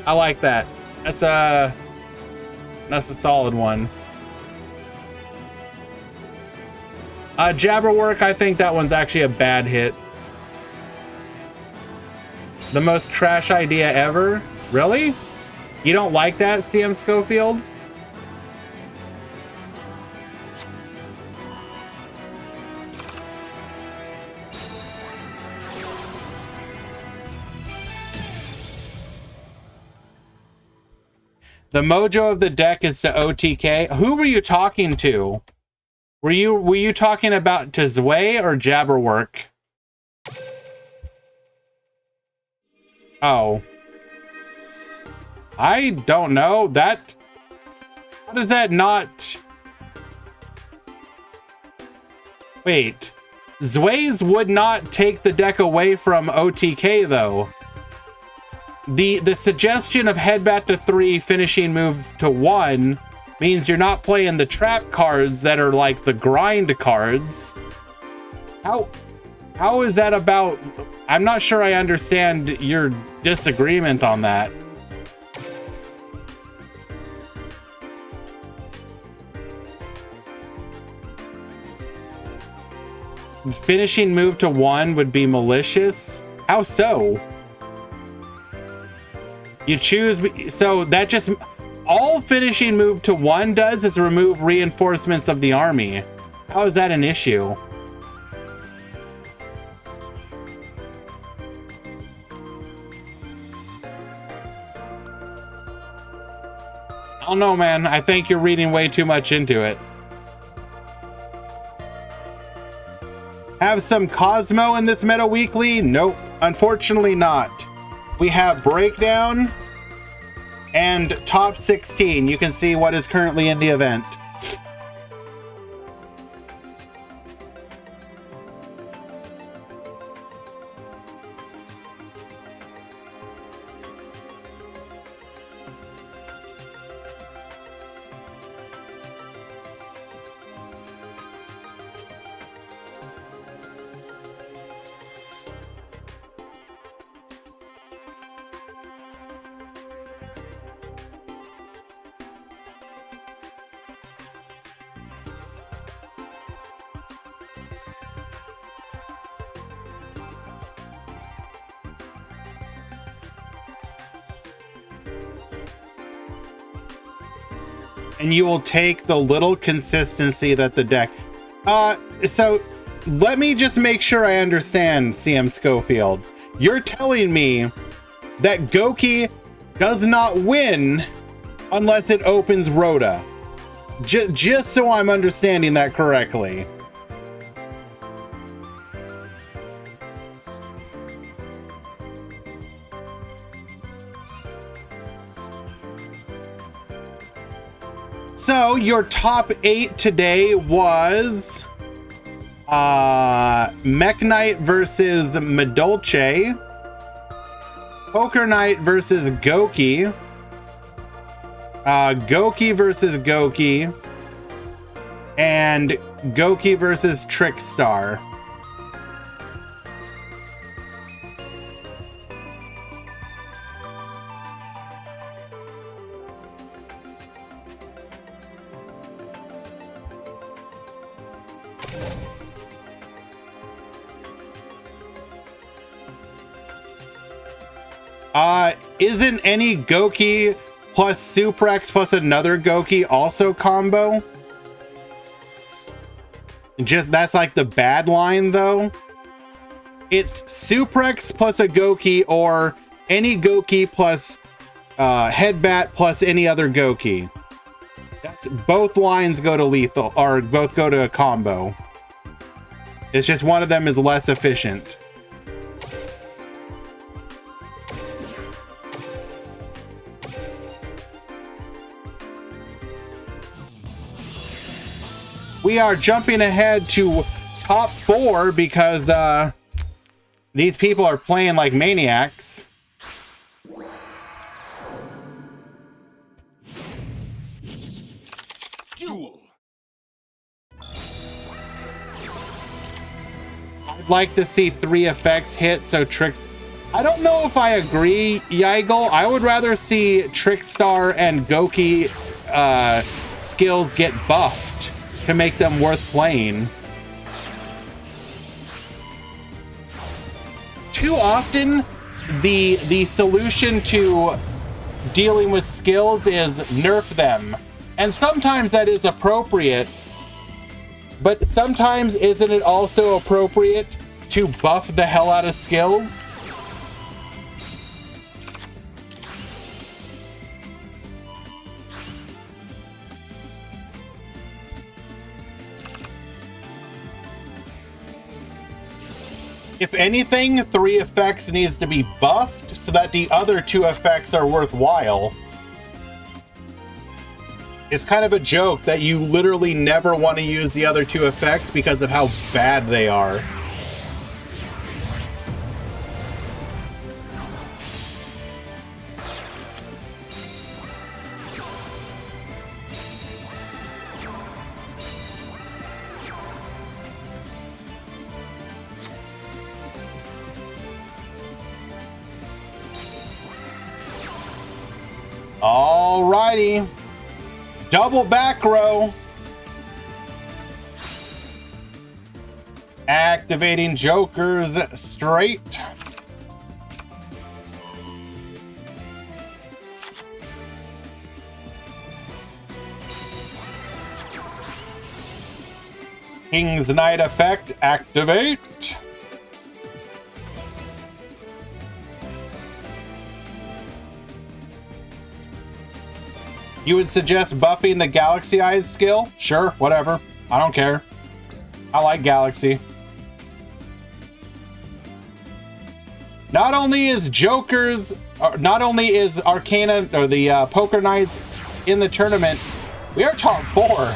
I like that. That's a solid one. Jabberwork, I think that one's actually a bad hit. The most trash idea ever? Really? You don't like that, CM Schofield? The mojo of the deck is to OTK. Who were you talking to? Were you talking about to Zwei or Jabberwork? Oh. I don't know. That... How does that not... Wait. Zwei's would not take the deck away from OTK, though. The suggestion of Headbat to 3, finishing move to 1 means you're not playing the trap cards that are like the grind cards. How is that about... I'm not sure I understand your disagreement on that. Finishing move to 1 would be malicious? How so? You choose... So that just... All finishing move to 1 does is remove reinforcements of the army. How is that an issue? I don't know, man. I think you're reading way too much into it. Have some Cosmo in this Meta Weekly? Nope. Unfortunately not. We have Breakdown and Top 16. You can see what is currently in the event. And you will take the little consistency that the deck... So let me just make sure I understand, CM Schofield. You're telling me that Goki does not win unless it opens Rhoda. Just so I'm understanding that correctly. So your top 8 today was Mech Knight versus Medolce, Poker Knight versus Goki, Goki versus Goki, and Goki versus Trickstar. Isn't any Goki plus Suprex plus another Goki also combo? Just that's like the bad line though. It's Suprex plus a Goki or any Goki plus Headbat plus any other Goki. That's both lines go to lethal or both go to a combo. It's just one of them is less we are jumping ahead to top 4 because these people are playing like maniacs. Duel. I'd like to see 3 effects hit, so tricks. I don't know if I agree, Yaigel. I would rather see Trickstar and Goki skills get buffed to make them worth playing. Too often, the solution to dealing with skills is nerf them. And sometimes that is appropriate, but sometimes isn't it also appropriate to buff the hell out of skills? If anything, 3 effects needs to be buffed so that the other 2 effects are worthwhile. It's kind of a joke that you literally never want to use the other 2 effects because of how bad they are. Alrighty. Double back row. Activating Jokers straight. King's Knight effect, activate. You would suggest buffing the Galaxy Eyes skill? Sure, whatever. I don't care. I like Galaxy. Not only is Arcana or the Poker Knights in the tournament, we are top 4.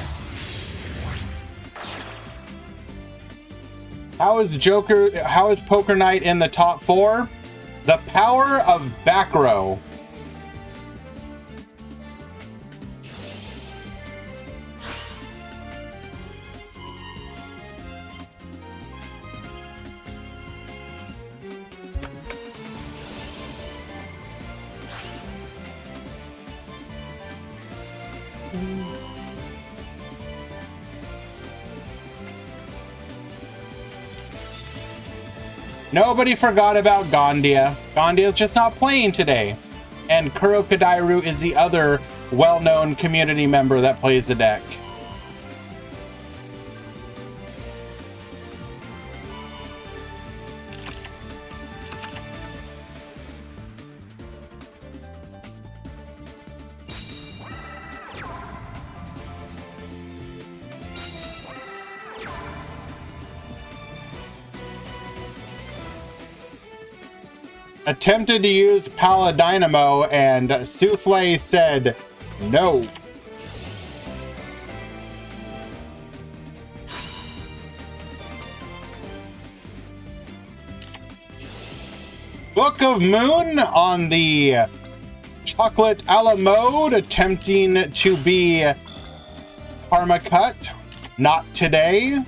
How is Poker Knight in the top 4? The power of back row. Nobody forgot about Gandia. Gandia's just not playing today. And Kuro Kadairu is the other well-known community member that plays the deck. Attempted to use Paladynamo and Souffle said no. Book of Moon on the Chocolate a la mode, attempting to be Karma Cut. Not today.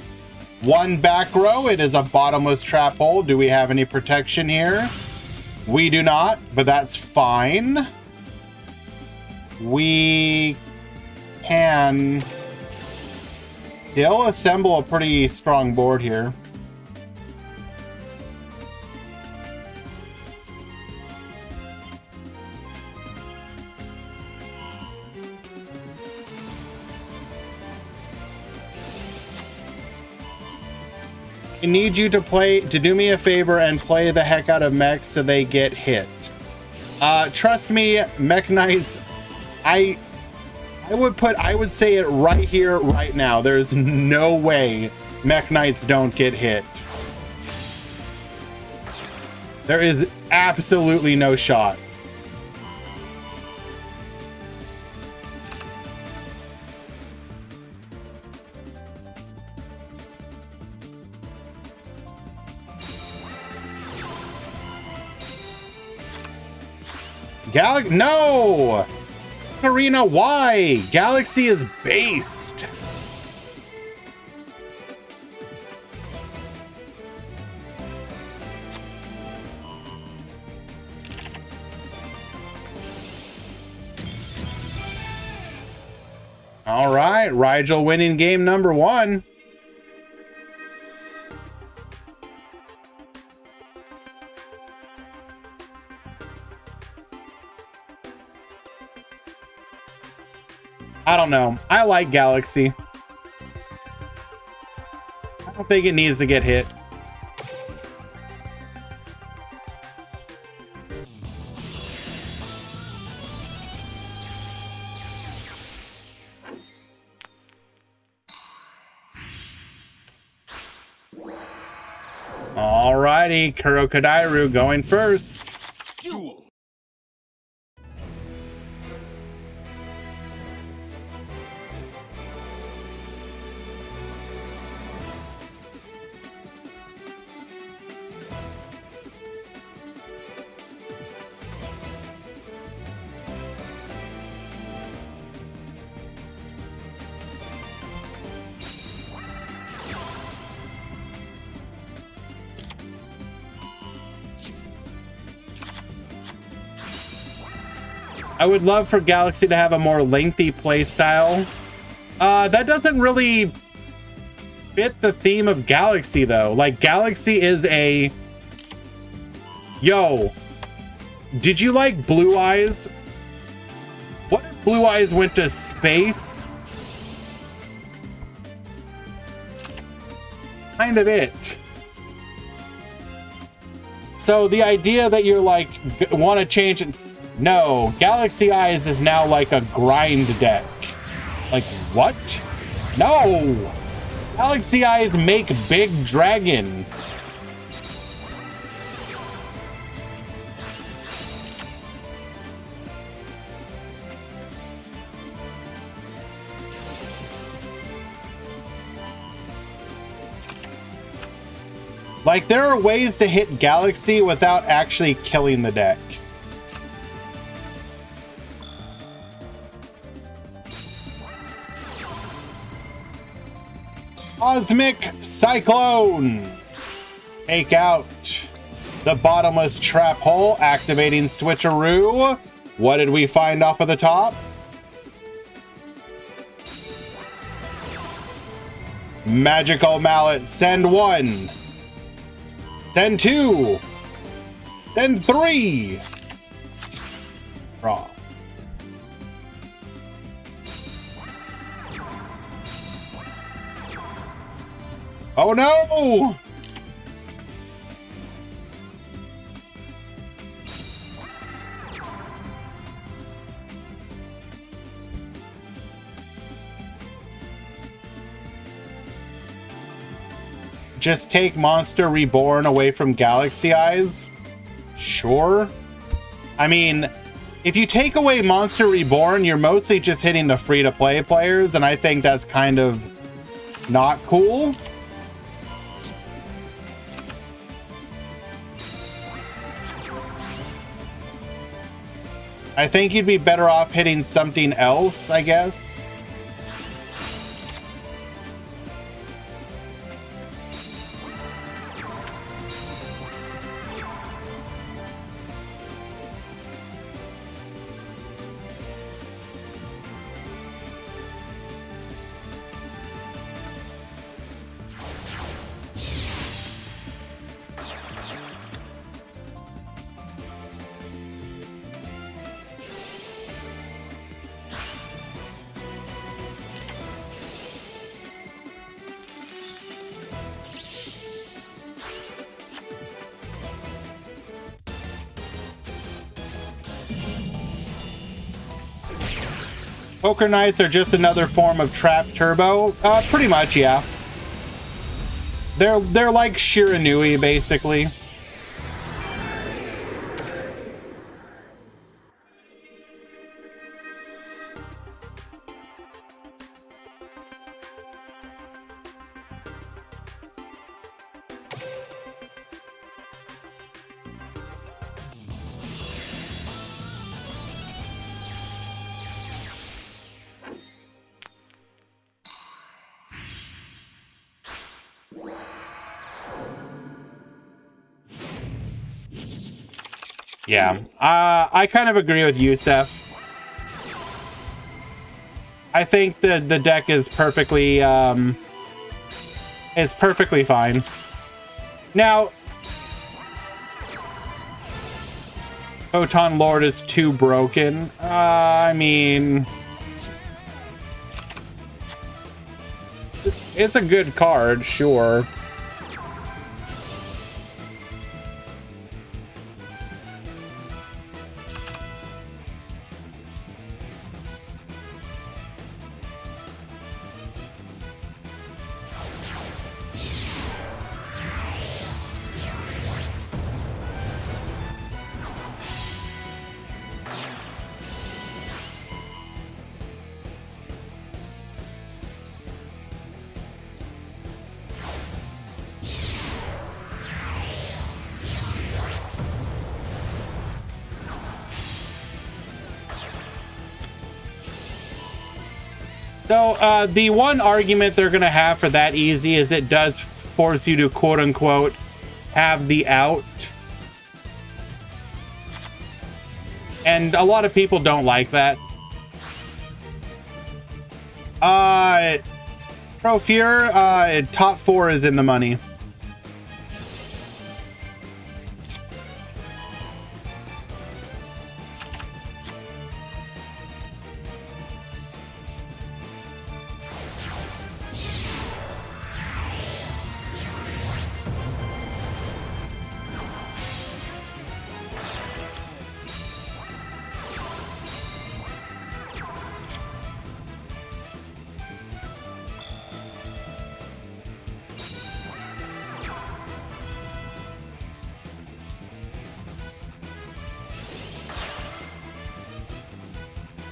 1 back row. It is a bottomless trap hole. Do we have any protection here? We do not, but that's fine. We can still assemble a pretty strong board here. I need you to do me a favor and play the heck out of mechs so they get hit. Trust me, Mech Knights, I would say it right here, right now. There's no way Mech Knights don't get hit. There is absolutely no shot. No! Karina, why? Galaxy is based. All right, Rigel winning game number 1. I don't know. I like Galaxy. I don't think it needs to get hit. Alrighty, Kurokodairu going first. Duel. I would love for Galaxy to have a more lengthy play style. That doesn't really fit the theme of Galaxy, though. Like, Galaxy is a... Yo, did you like Blue Eyes? What if Blue Eyes went to space? It's kind of it. So the idea that you're like, want to change it... No, Galaxy Eyes is now like a grind deck. Like, what? No! Galaxy Eyes make Big Dragon. Like, there are ways to hit Galaxy without actually killing the deck. Cosmic Cyclone. Take out the bottomless trap hole, activating Switcheroo. What did we find off of the top? Magical Mallet. Send 1. Send 2. Send 3. Draw. Oh no! Just take Monster Reborn away from Galaxy Eyes? Sure. I mean, if you take away Monster Reborn, you're mostly just hitting the free-to-play players, and I think that's kind of not cool. I think you'd be better off hitting something else, I guess. Poker Knights are just another form of Trap Turbo. Pretty much, yeah. They're like Shiranui, basically. Yeah, I kind of agree with Yusef. I think the deck is perfectly fine. Now, Photon Lord is too broken. I mean, it's a good card, sure. So the one argument they're gonna have for that easy is it does force you to quote unquote have the out. And a lot of people don't like that. Profure, top 4 is in the money.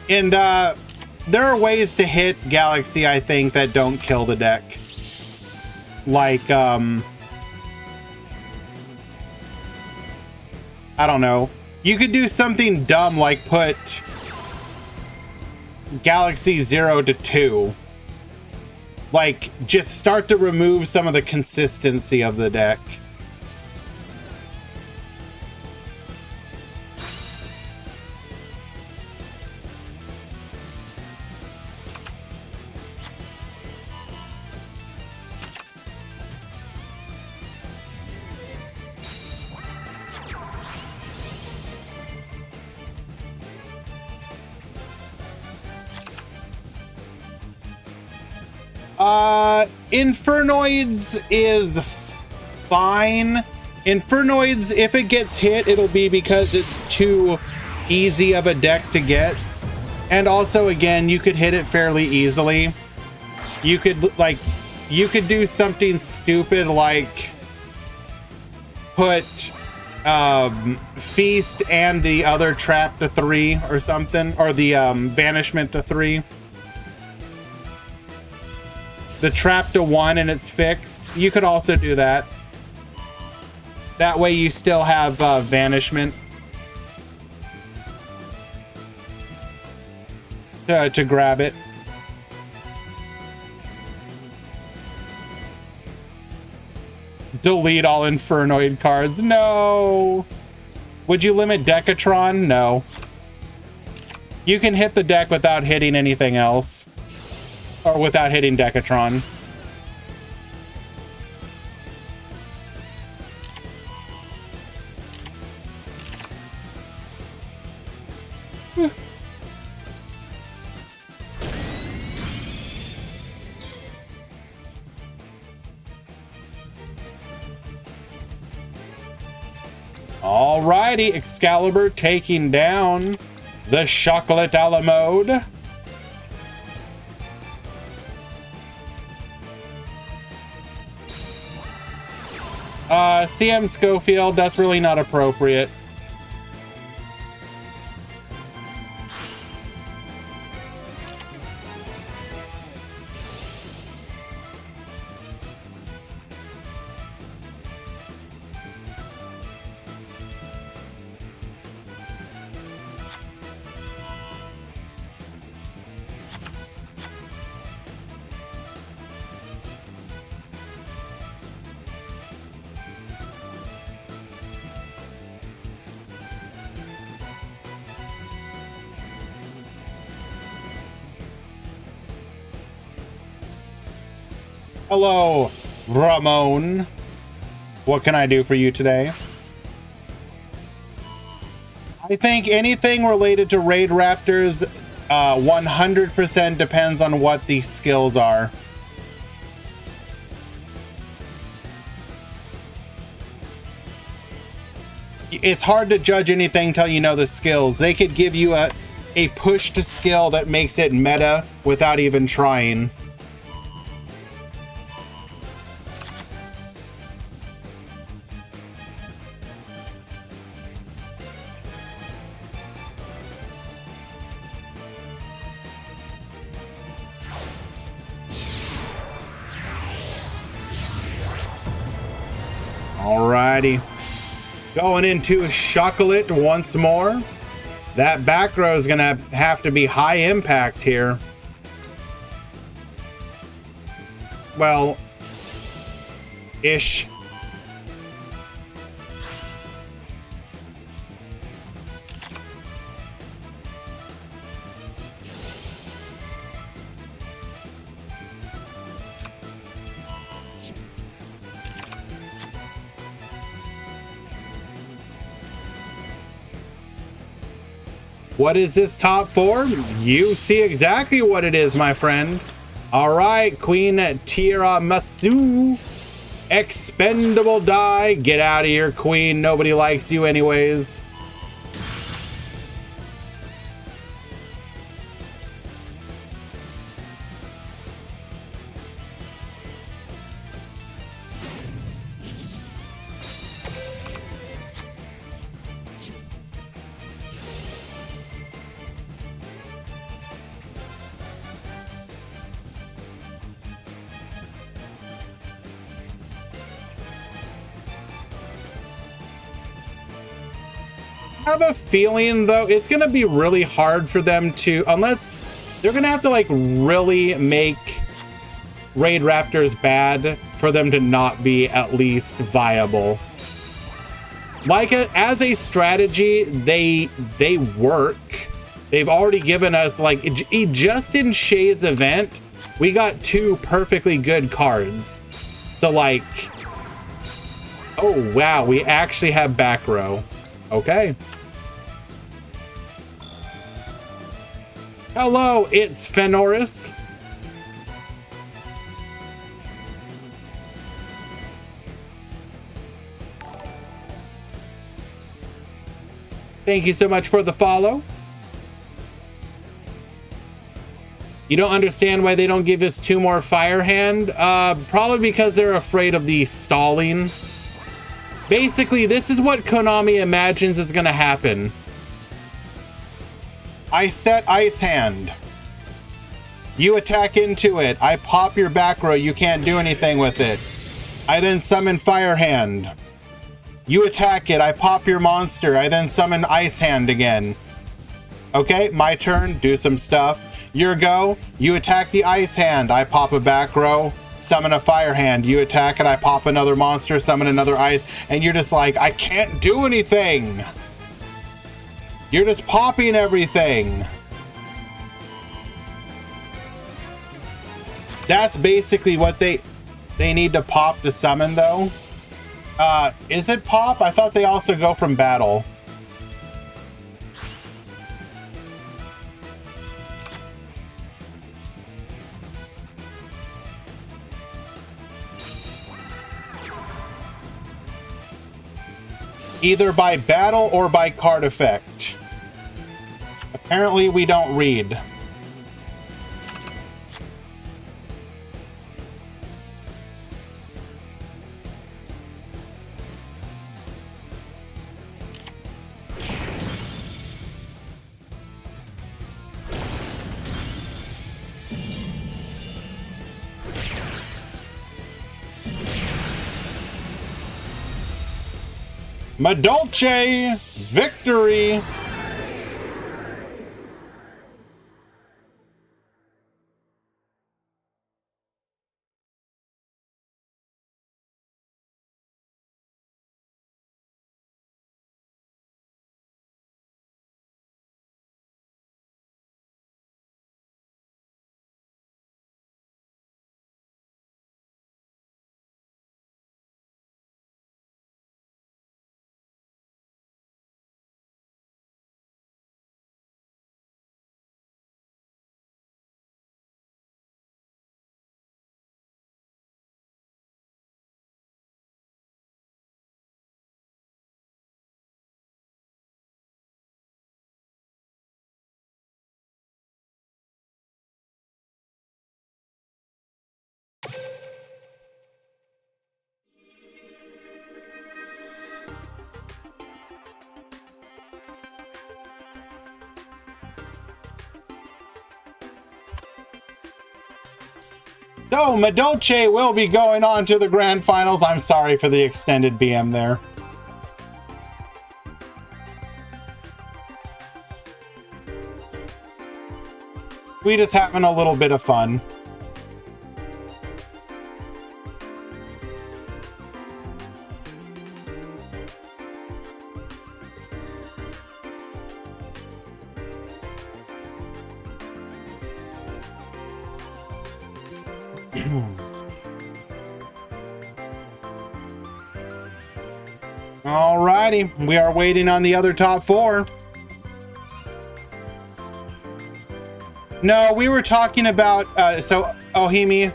And there are ways to hit Galaxy, I think, that don't kill the deck. Like, I don't know. You could do something dumb like put Galaxy 0 to 2. Like, just start to remove some of the consistency of the deck. Infernoids is fine. Infernoids, if it gets hit, it'll be because it's too easy of a deck to get. And also, again, you could hit it fairly easily. You could do something stupid like put Feast and the other trap to 3 or something, or the banishment to 3. The trap to 1 and it's fixed. You could also do that. That way you still have banishment to grab it. Delete all Infernoid cards. No. Would you limit Decatron? No. You can hit the deck without hitting anything else. Or without hitting Decatron. Alrighty, Excalibur taking down the Chocolate a la mode. CM Schofield, that's really not appropriate. Hello, Ramon. What can I do for you today? I think anything related to Raid Raptors 100% depends on what the skills are. It's hard to judge anything till you know the skills. They could give you a pushed skill that makes it meta without even trying. Alrighty. Going into Chocolate once more. That back row is gonna have to be high impact here. Well, ish. What is this top for? You see exactly what it is, my friend. All right, Queen Tiramisu. Expendable die. Get out of here, Queen. Nobody likes you anyways. I have a feeling though it's gonna be really hard for them to, unless they're gonna have to like really make Raid Raptors bad for them to not be at least viable. Like as a strategy, they work. They've already given us like just in Shay's event, we got 2 perfectly good cards. So like, oh wow, we actually have back row. Okay. Hello, it's Fenoris. Thank you so much for the follow. You don't understand why they don't give us 2 more Fire Hand? Probably because they're afraid of the stalling. Basically, this is what Konami imagines is gonna happen. I set Ice Hand. You attack into it. I pop your back row. You can't do anything with it. I then summon Fire Hand. You attack it. I pop your monster. I then summon Ice Hand again. Okay, my turn. Do some stuff. Your go. You attack the Ice Hand. I pop a back row. Summon a Fire Hand. You attack it. I pop another monster. Summon another ice. And you're just like, I can't do anything. You're just popping everything. That's basically what they need to pop to summon though. Is it pop? I thought they also go from battle. Either by battle or by card effect. Apparently we don't read. Madolche victory! Though Madolche will be going on to the grand finals. I'm sorry for the extended BM there. We just having a little bit of fun. Alrighty, we are waiting on the other top four. No, we were talking about so Ohimi,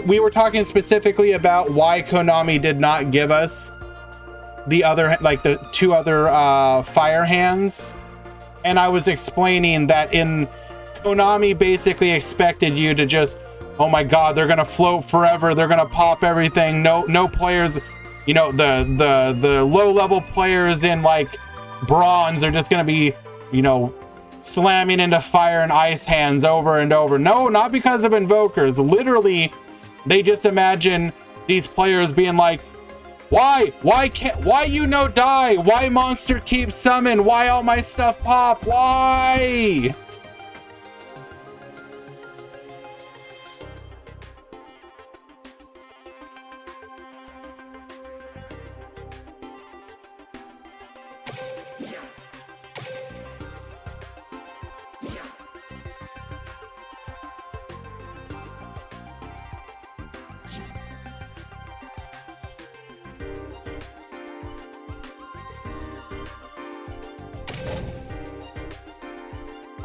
we were talking specifically about why Konami did not give us the other, like the two other fire hands, and I was explaining that in Konami basically expected you to just, oh my god, they're gonna float forever, they're gonna pop everything, no players, you know, the low level players in like bronze are just gonna be, you know, slamming into fire and ice hands over and over. No, not because of invokers. Literally, they just imagine these players being like, why you no die? Why monster keep summon? Why all my stuff pop? Why?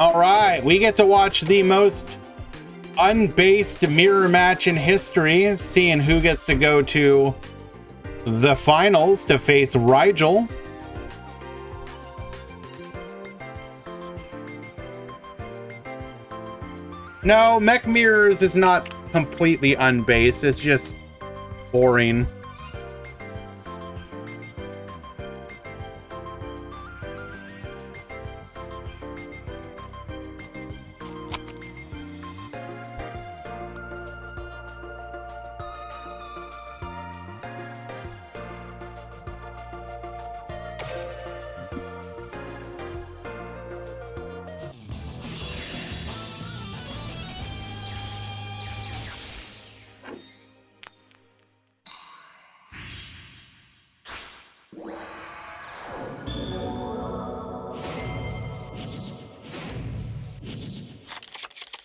All right, we get to watch the most unbased mirror match in history, seeing who gets to go to the finals to face Rigel. No, Mech Mirrors is not completely unbased, it's just boring.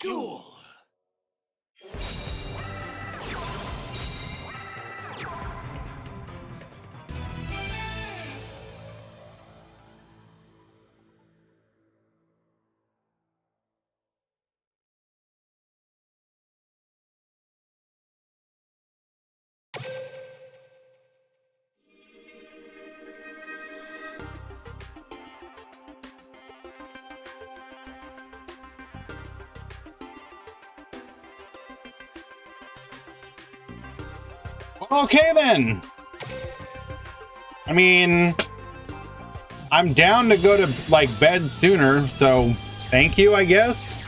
Duel. Okay then. I mean, I'm down to go to like bed sooner, so thank you, I guess.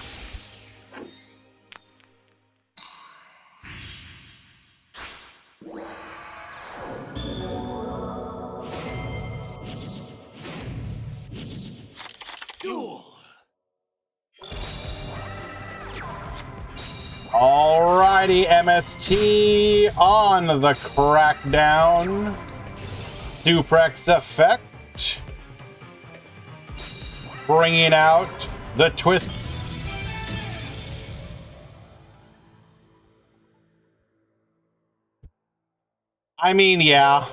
Duel. Alrighty, MST on the crackdown. Suplex effect. Bringing out the twist. I mean, yeah.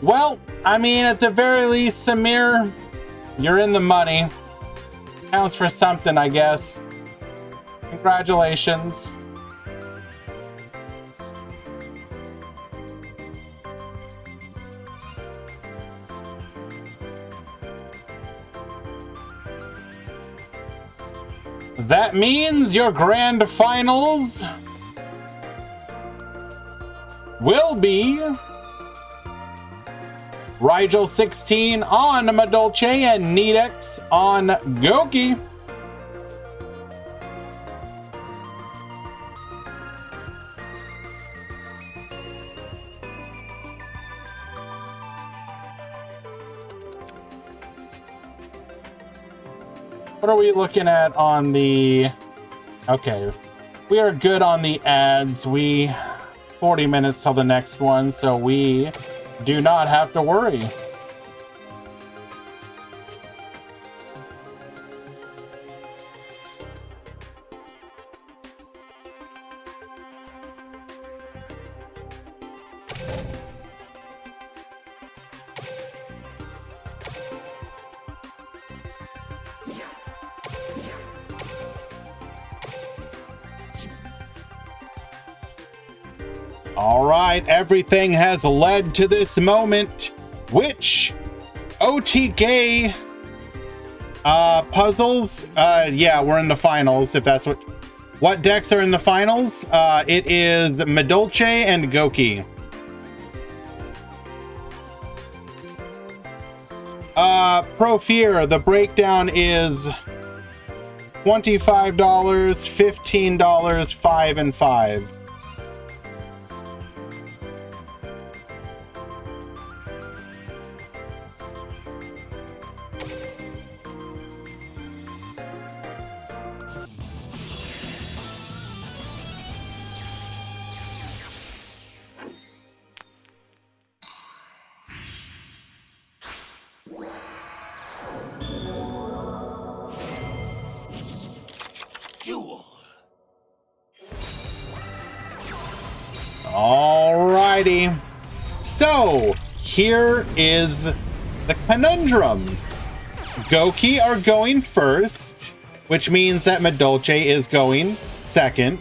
Well, I mean, at the very least, Samir, you're in the money. Counts for something, I guess. Congratulations. That means your grand finals will be Rigel 16 on Madolche and Nedex on Goki. What are we looking at on the... Okay, we are good on the ads. 40 minutes till the next one, so we do not have to worry. All right, everything has led to this moment. Which OTK puzzles? Yeah, we're in the finals, if that's what decks are in the finals. It is Madolche and Goki. Pro Fear, the breakdown is $25, $15, 5 and 5. Alrighty. So, here is the conundrum. Goki are going first, which means that Madolche is going second.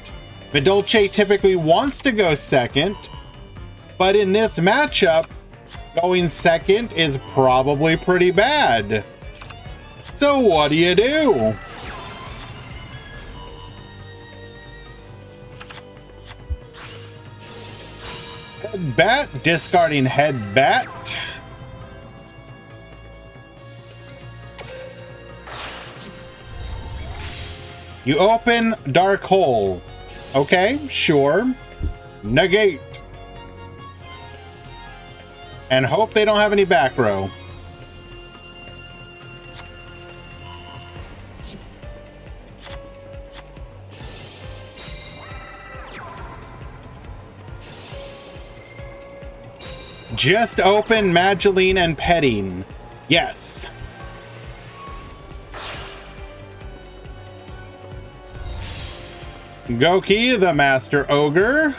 Madolche typically wants to go second, but in this matchup, going second is probably pretty bad. So what do you do? Headbat, discarding Headbat. You open Dark Hole. Okay, sure. Negate. And hope they don't have any back row. Just open Mageline and Petting. Yes. Goki, the Master Ogre.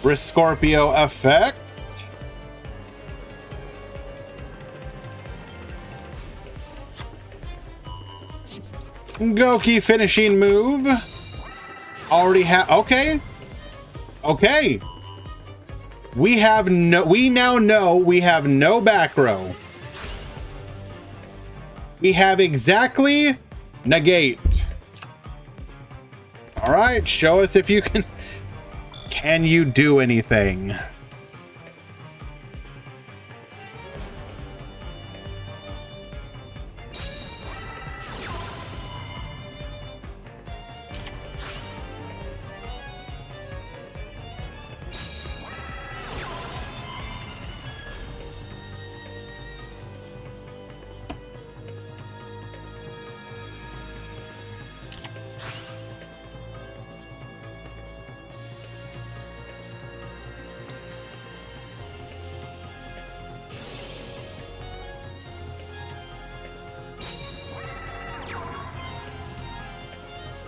Rescorpio effect. Goki finishing move. Already have... Okay. Okay. We now know we have no back row. We have exactly negate. All right, show us if you can you do anything?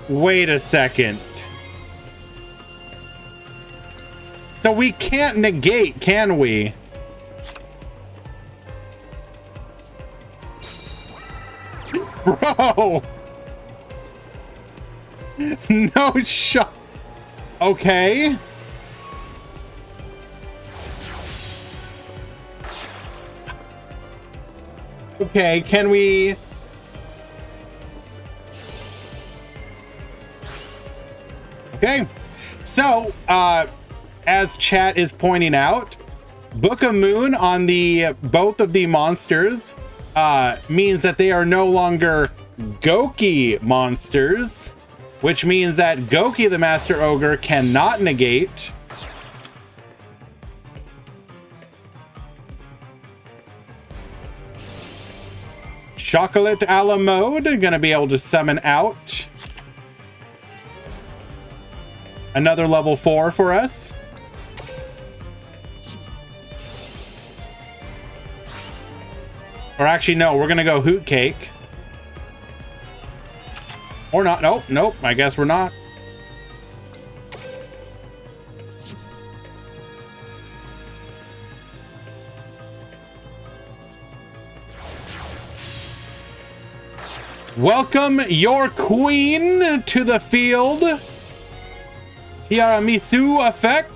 Wait a second. So we can't negate, can we? No. No shot. Okay. Okay, can we... Okay, so, as chat is pointing out, Book of Moon on the both of the monsters means that they are no longer Goki monsters, which means that Goki the Master Ogre cannot negate. Chocolate a la mode, gonna be able to summon out another level 4 for us. Or actually, no, we're gonna go Hoot Cake. Or not. Nope, nope, I guess we're not. Welcome your queen to the field. Tiramisu effect.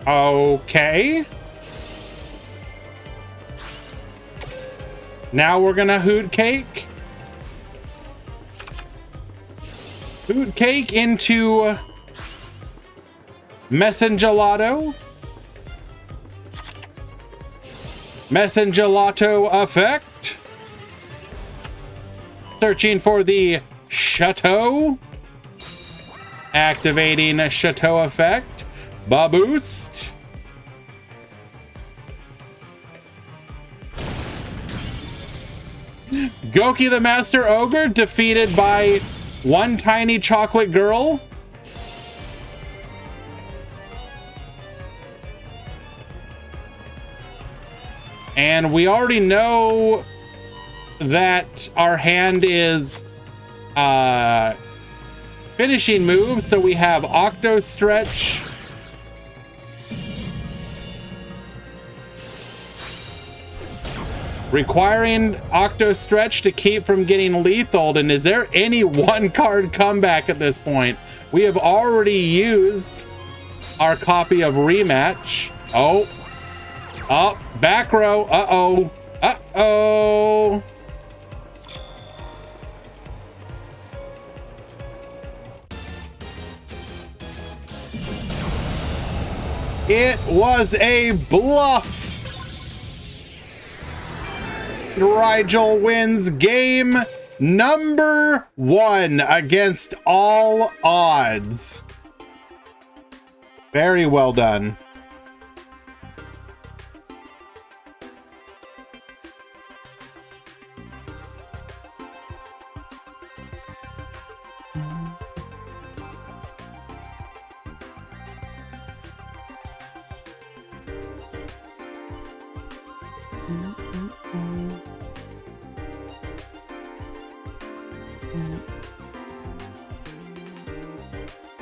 Okay. Now we're gonna Hoot Cake. Hoot Cake into Messengelato. Messengelato effect. Searching for the Chateau. Activating a Chateau effect. Boost. Goki the Master Ogre defeated by one tiny chocolate girl. And we already know that our hand is finishing moves, so we have Octo Stretch. Requiring Octo Stretch to keep from getting lethaled. And is there any one card comeback at this point? We have already used our copy of Rematch. Oh, back row. Uh-oh. It was a bluff. Rigel wins game number 1 against all odds. Very well done.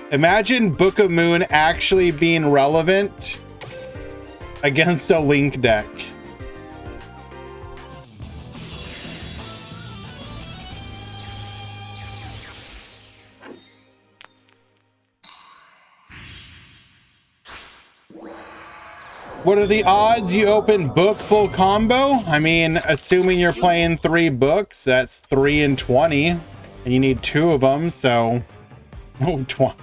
Imagine Book of Moon actually being relevant against a Link deck. What are the odds you open book full combo? I mean, assuming you're playing 3 books, that's 3 and 20, and you need 2 of them, so oh, 20.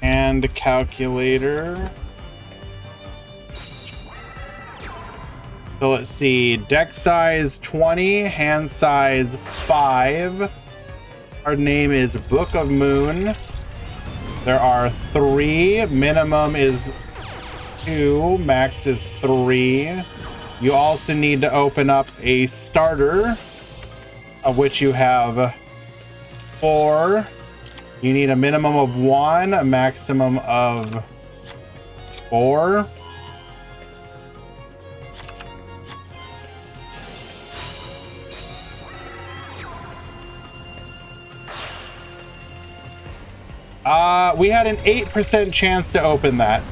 And calculator. So let's see, deck size 20, hand size 5. Our name is Book of Moon. There are 3. Minimum is 2, max is 3. You also need to open up a starter, of which you have 4. You need a minimum of 1, a maximum of 4. We had an 8% chance to open that.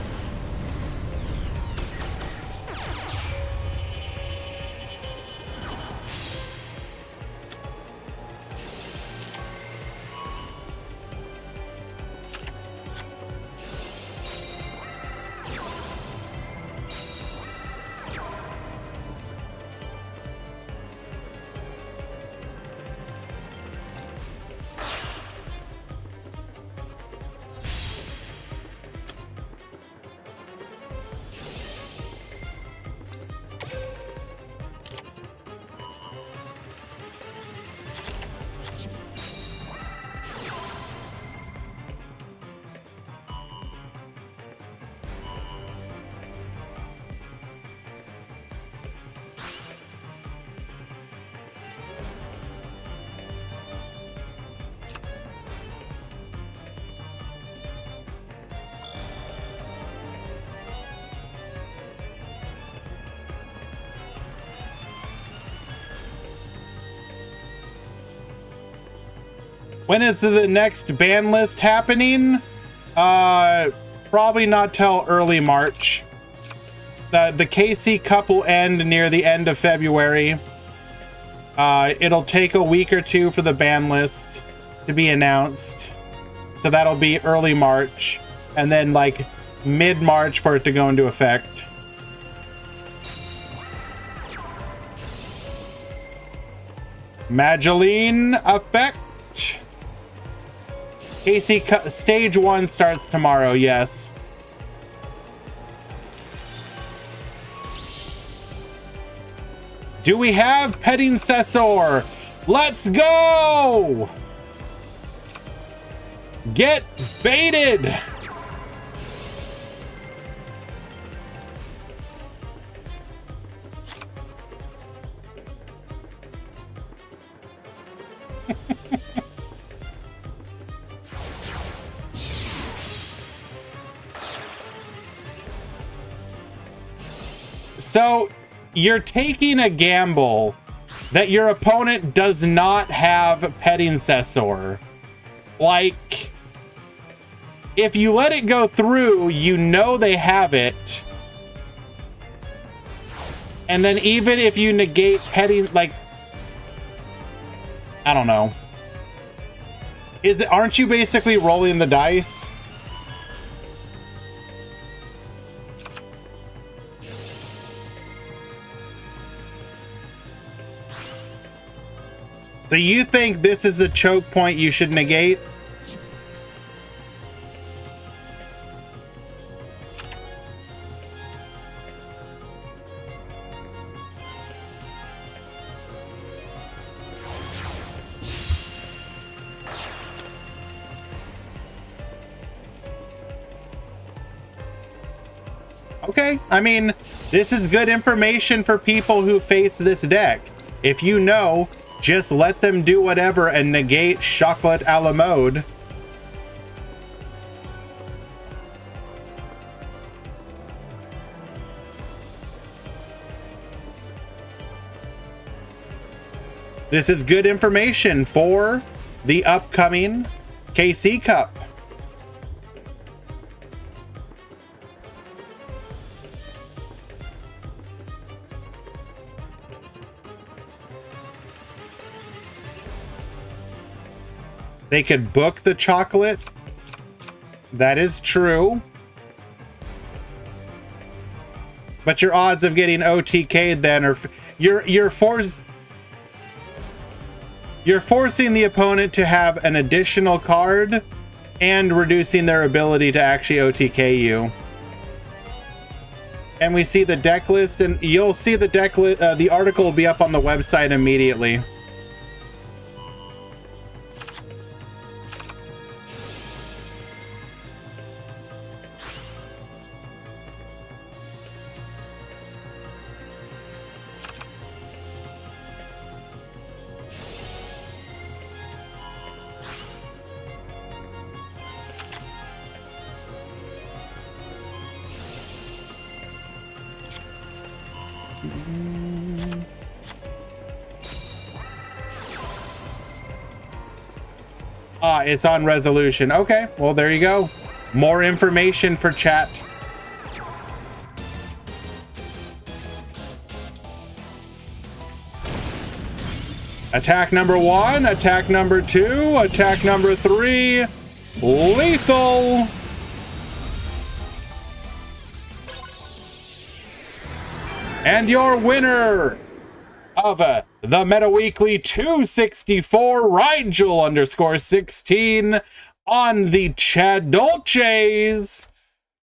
When is the next ban list happening? Probably not till early March. The KC Cup will end near the end of February. It'll take a week or two for the ban list to be announced. So that'll be early March. And then like mid-March for it to go into effect. Mageline effect. KC Stage 1 starts tomorrow, yes. Do we have Petting Cessor? Let's go! Get baited! So, you're taking a gamble that your opponent does not have Petting Cessor. Like, if you let it go through, you know they have it. And then even if you negate Petting, like, I don't know. Aren't you basically rolling the dice? So you think this is a choke point you should negate? Okay, I mean, this is good information for people who face this deck. If you know, just let them do whatever and negate Chocolat a la mode. This is good information for the upcoming KC Cup. They could book the chocolate. That is true. But your odds of getting OTK'd then are you're forcing the opponent to have an additional card and reducing their ability to actually OTK you. And we see the deck list, and you'll see the deck list. The article will be up on the website immediately. It's on resolution. Okay, well, there you go. More information for chat. Attack number 1, attack number 2, attack number 3, lethal. And your winner of the Meta Weekly 264, Rigel_16 on the Chad Dolces,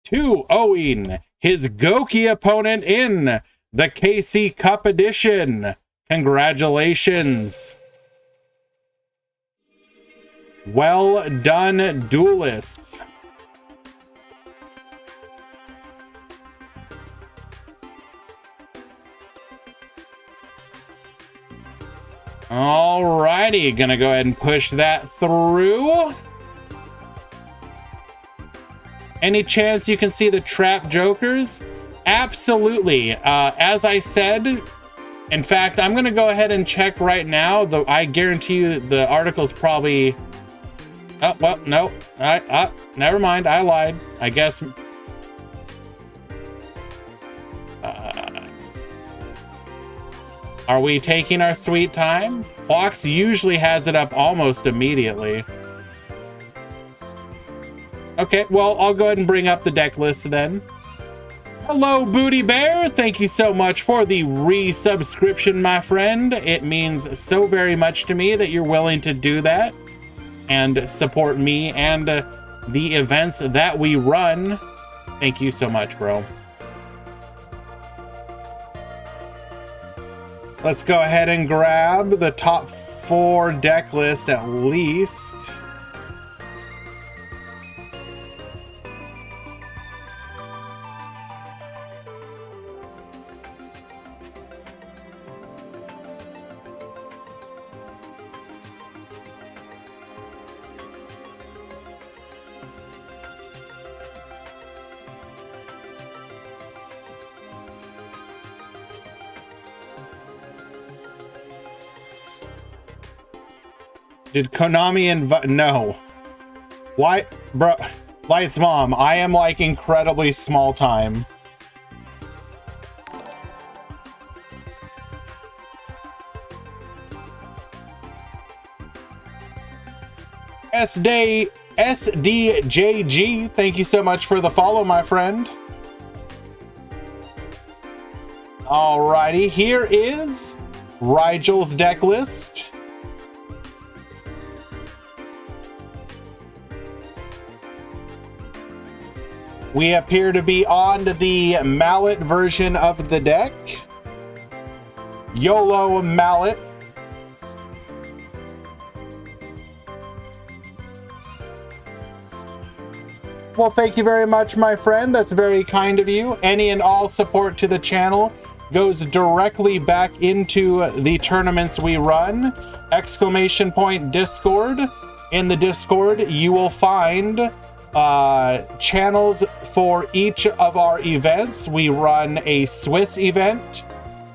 2-0ing his Goki opponent in the KC Cup Edition. Congratulations. Well done, duelists. Alrighty, gonna go ahead and push that through. Any chance you can see the trap jokers? Absolutely. As I said, in fact, I'm gonna go ahead and check right now. Though I guarantee you the article's probably. Oh well, no. Never mind. I lied. I guess. Are we taking our sweet time? Clocks usually has it up almost immediately. Okay, well, I'll go ahead and bring up the deck list then. Hello, Booty Bear. Thank you so much for the resubscription, my friend. It means so very much to me that you're willing to do that and support me and the events that we run. Thank you so much, bro. Let's go ahead and grab the top 4 deck list at least. Did Konami invite? No. Why, bro? Light's mom, I am like incredibly small time. SDJG, thank you so much for the follow, my friend. Alrighty, here is Rigel's deck list. We appear to be on the Mallet version of the deck. YOLO Mallet. Well, thank you very much, my friend. That's very kind of you. Any and all support to the channel goes directly back into the tournaments we run. ! Discord. In the Discord, you will find channels for each of our events. We run a Swiss event,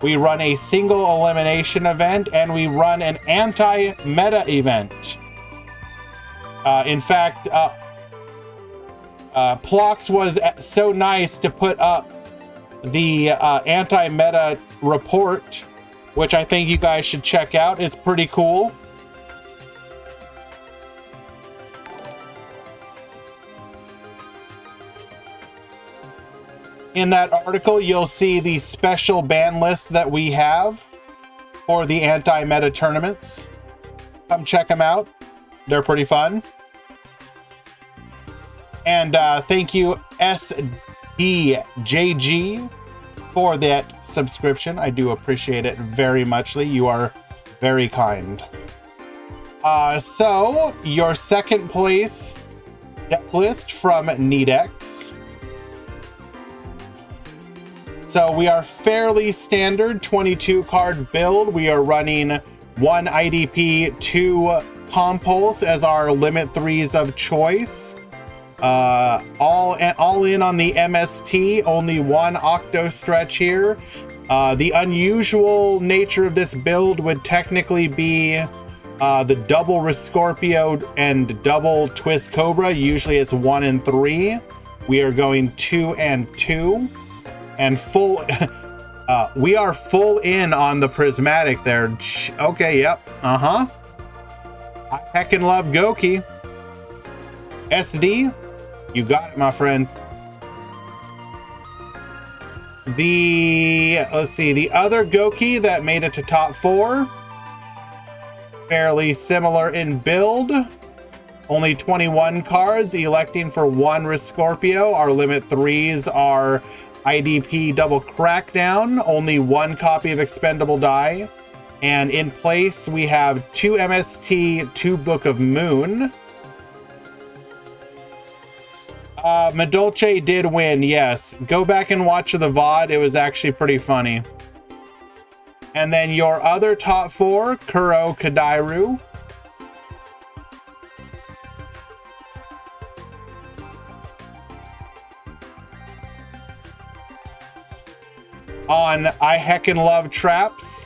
we run a single elimination event, and we run an anti-meta event. In fact, Plox was so nice to put up the anti-meta report, which I think you guys should check out. It's pretty cool. In that article, you'll see the special ban list that we have for the anti-meta tournaments. Come check them out. They're pretty fun. And thank you, SDJG, for that subscription. I do appreciate it very muchly. You are very kind. So, your second place deck list from Nedex. So we are fairly standard 22 card build. We are running 1 IDP, 2 Compulse as our limit 3s of choice. All in on the MST, only 1 Octo stretch here. The unusual nature of this build would technically be The double Rescorpio and double Twist Cobra, usually it's 1 and 3. We are going 2 and 2. And full, we are full in on the prismatic there. Okay, yep, I heckin' love Goki. SD, you got it, my friend. Let's see, the other Goki that made it to top 4, fairly similar in build. Only 21 cards, electing for 1 Rescorpio. Our limit 3s are IDP double Crackdown, only 1 copy of Expendable Die. And in place, we have 2 MST, 2 Book of Moon. Madolche did win, yes. Go back and watch the VOD, it was actually pretty funny. And then your other top 4, Kuro Kadairu. On I Heckin' Love Traps.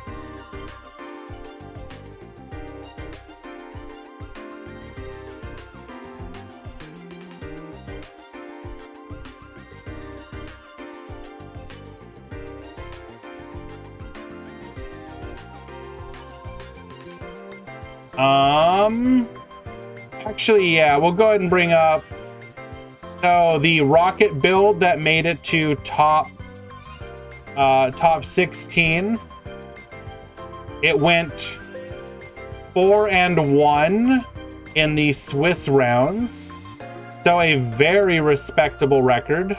Actually, yeah, we'll go ahead and bring up the rocket build that made it to top 16. It went 4 and 1 in the Swiss rounds, so a very respectable record.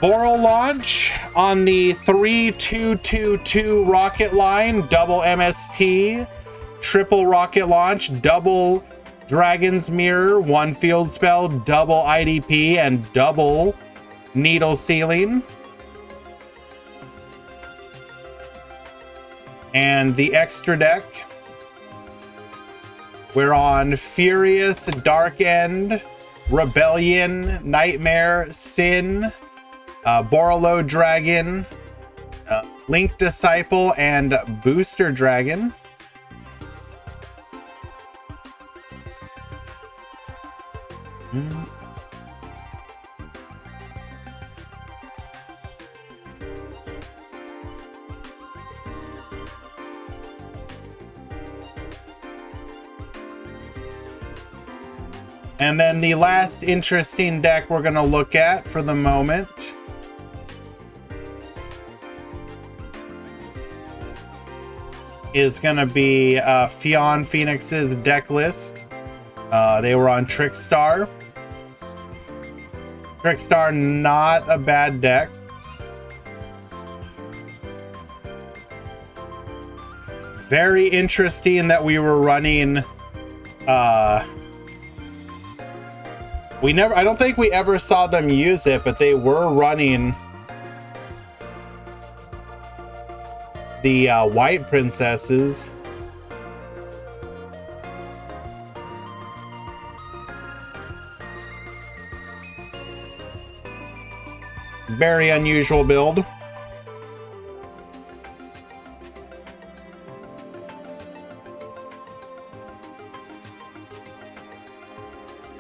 Boral launch on the 3222 rocket line, double MST, triple rocket launch, double Dragon's Mirror, 1 field spell, double IDP, and double needle sealing. And the extra deck, we're on Furious, Dark End, Rebellion, Nightmare, Sin, Borolo Dragon, Link Disciple, and Booster Dragon. And then the last interesting deck we're going to look at for the moment is going to be Fionn Phoenix's deck list. They were on Trickstar. Trickstar, not a bad deck. Very interesting that we were running. I don't think we ever saw them use it, but they were running the White Princesses. Very unusual build.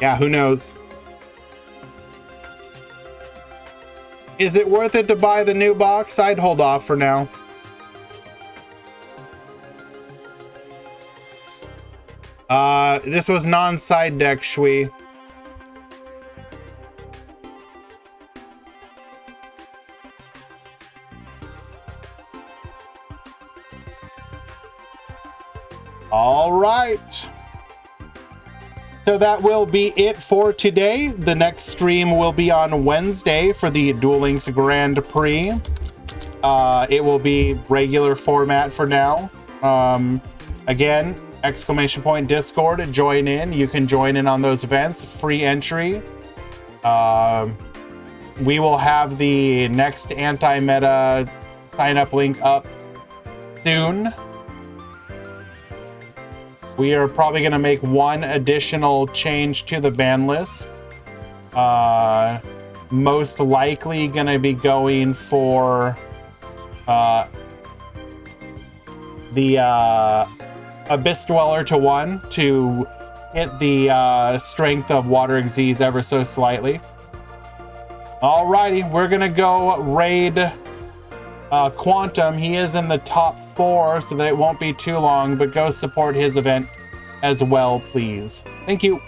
Yeah, who knows? Is it worth it to buy the new box? I'd hold off for now. This was non-side deck, Shui. All right. So that will be it for today. The next stream will be on Wednesday for the Duel Links Grand Prix. It will be regular format for now. Again, !Discord, join in. You can join in on those events, free entry. We will have the next anti-meta sign-up link up soon. We are probably going to make one additional change to the ban list. Most likely gonna be going for the Abyss Dweller to 1 to hit the strength of Water Xyz ever so slightly. Alrighty, we're gonna go raid Quantum. He is in the top 4, so that it won't be too long, but go support his event as well, please. Thank you.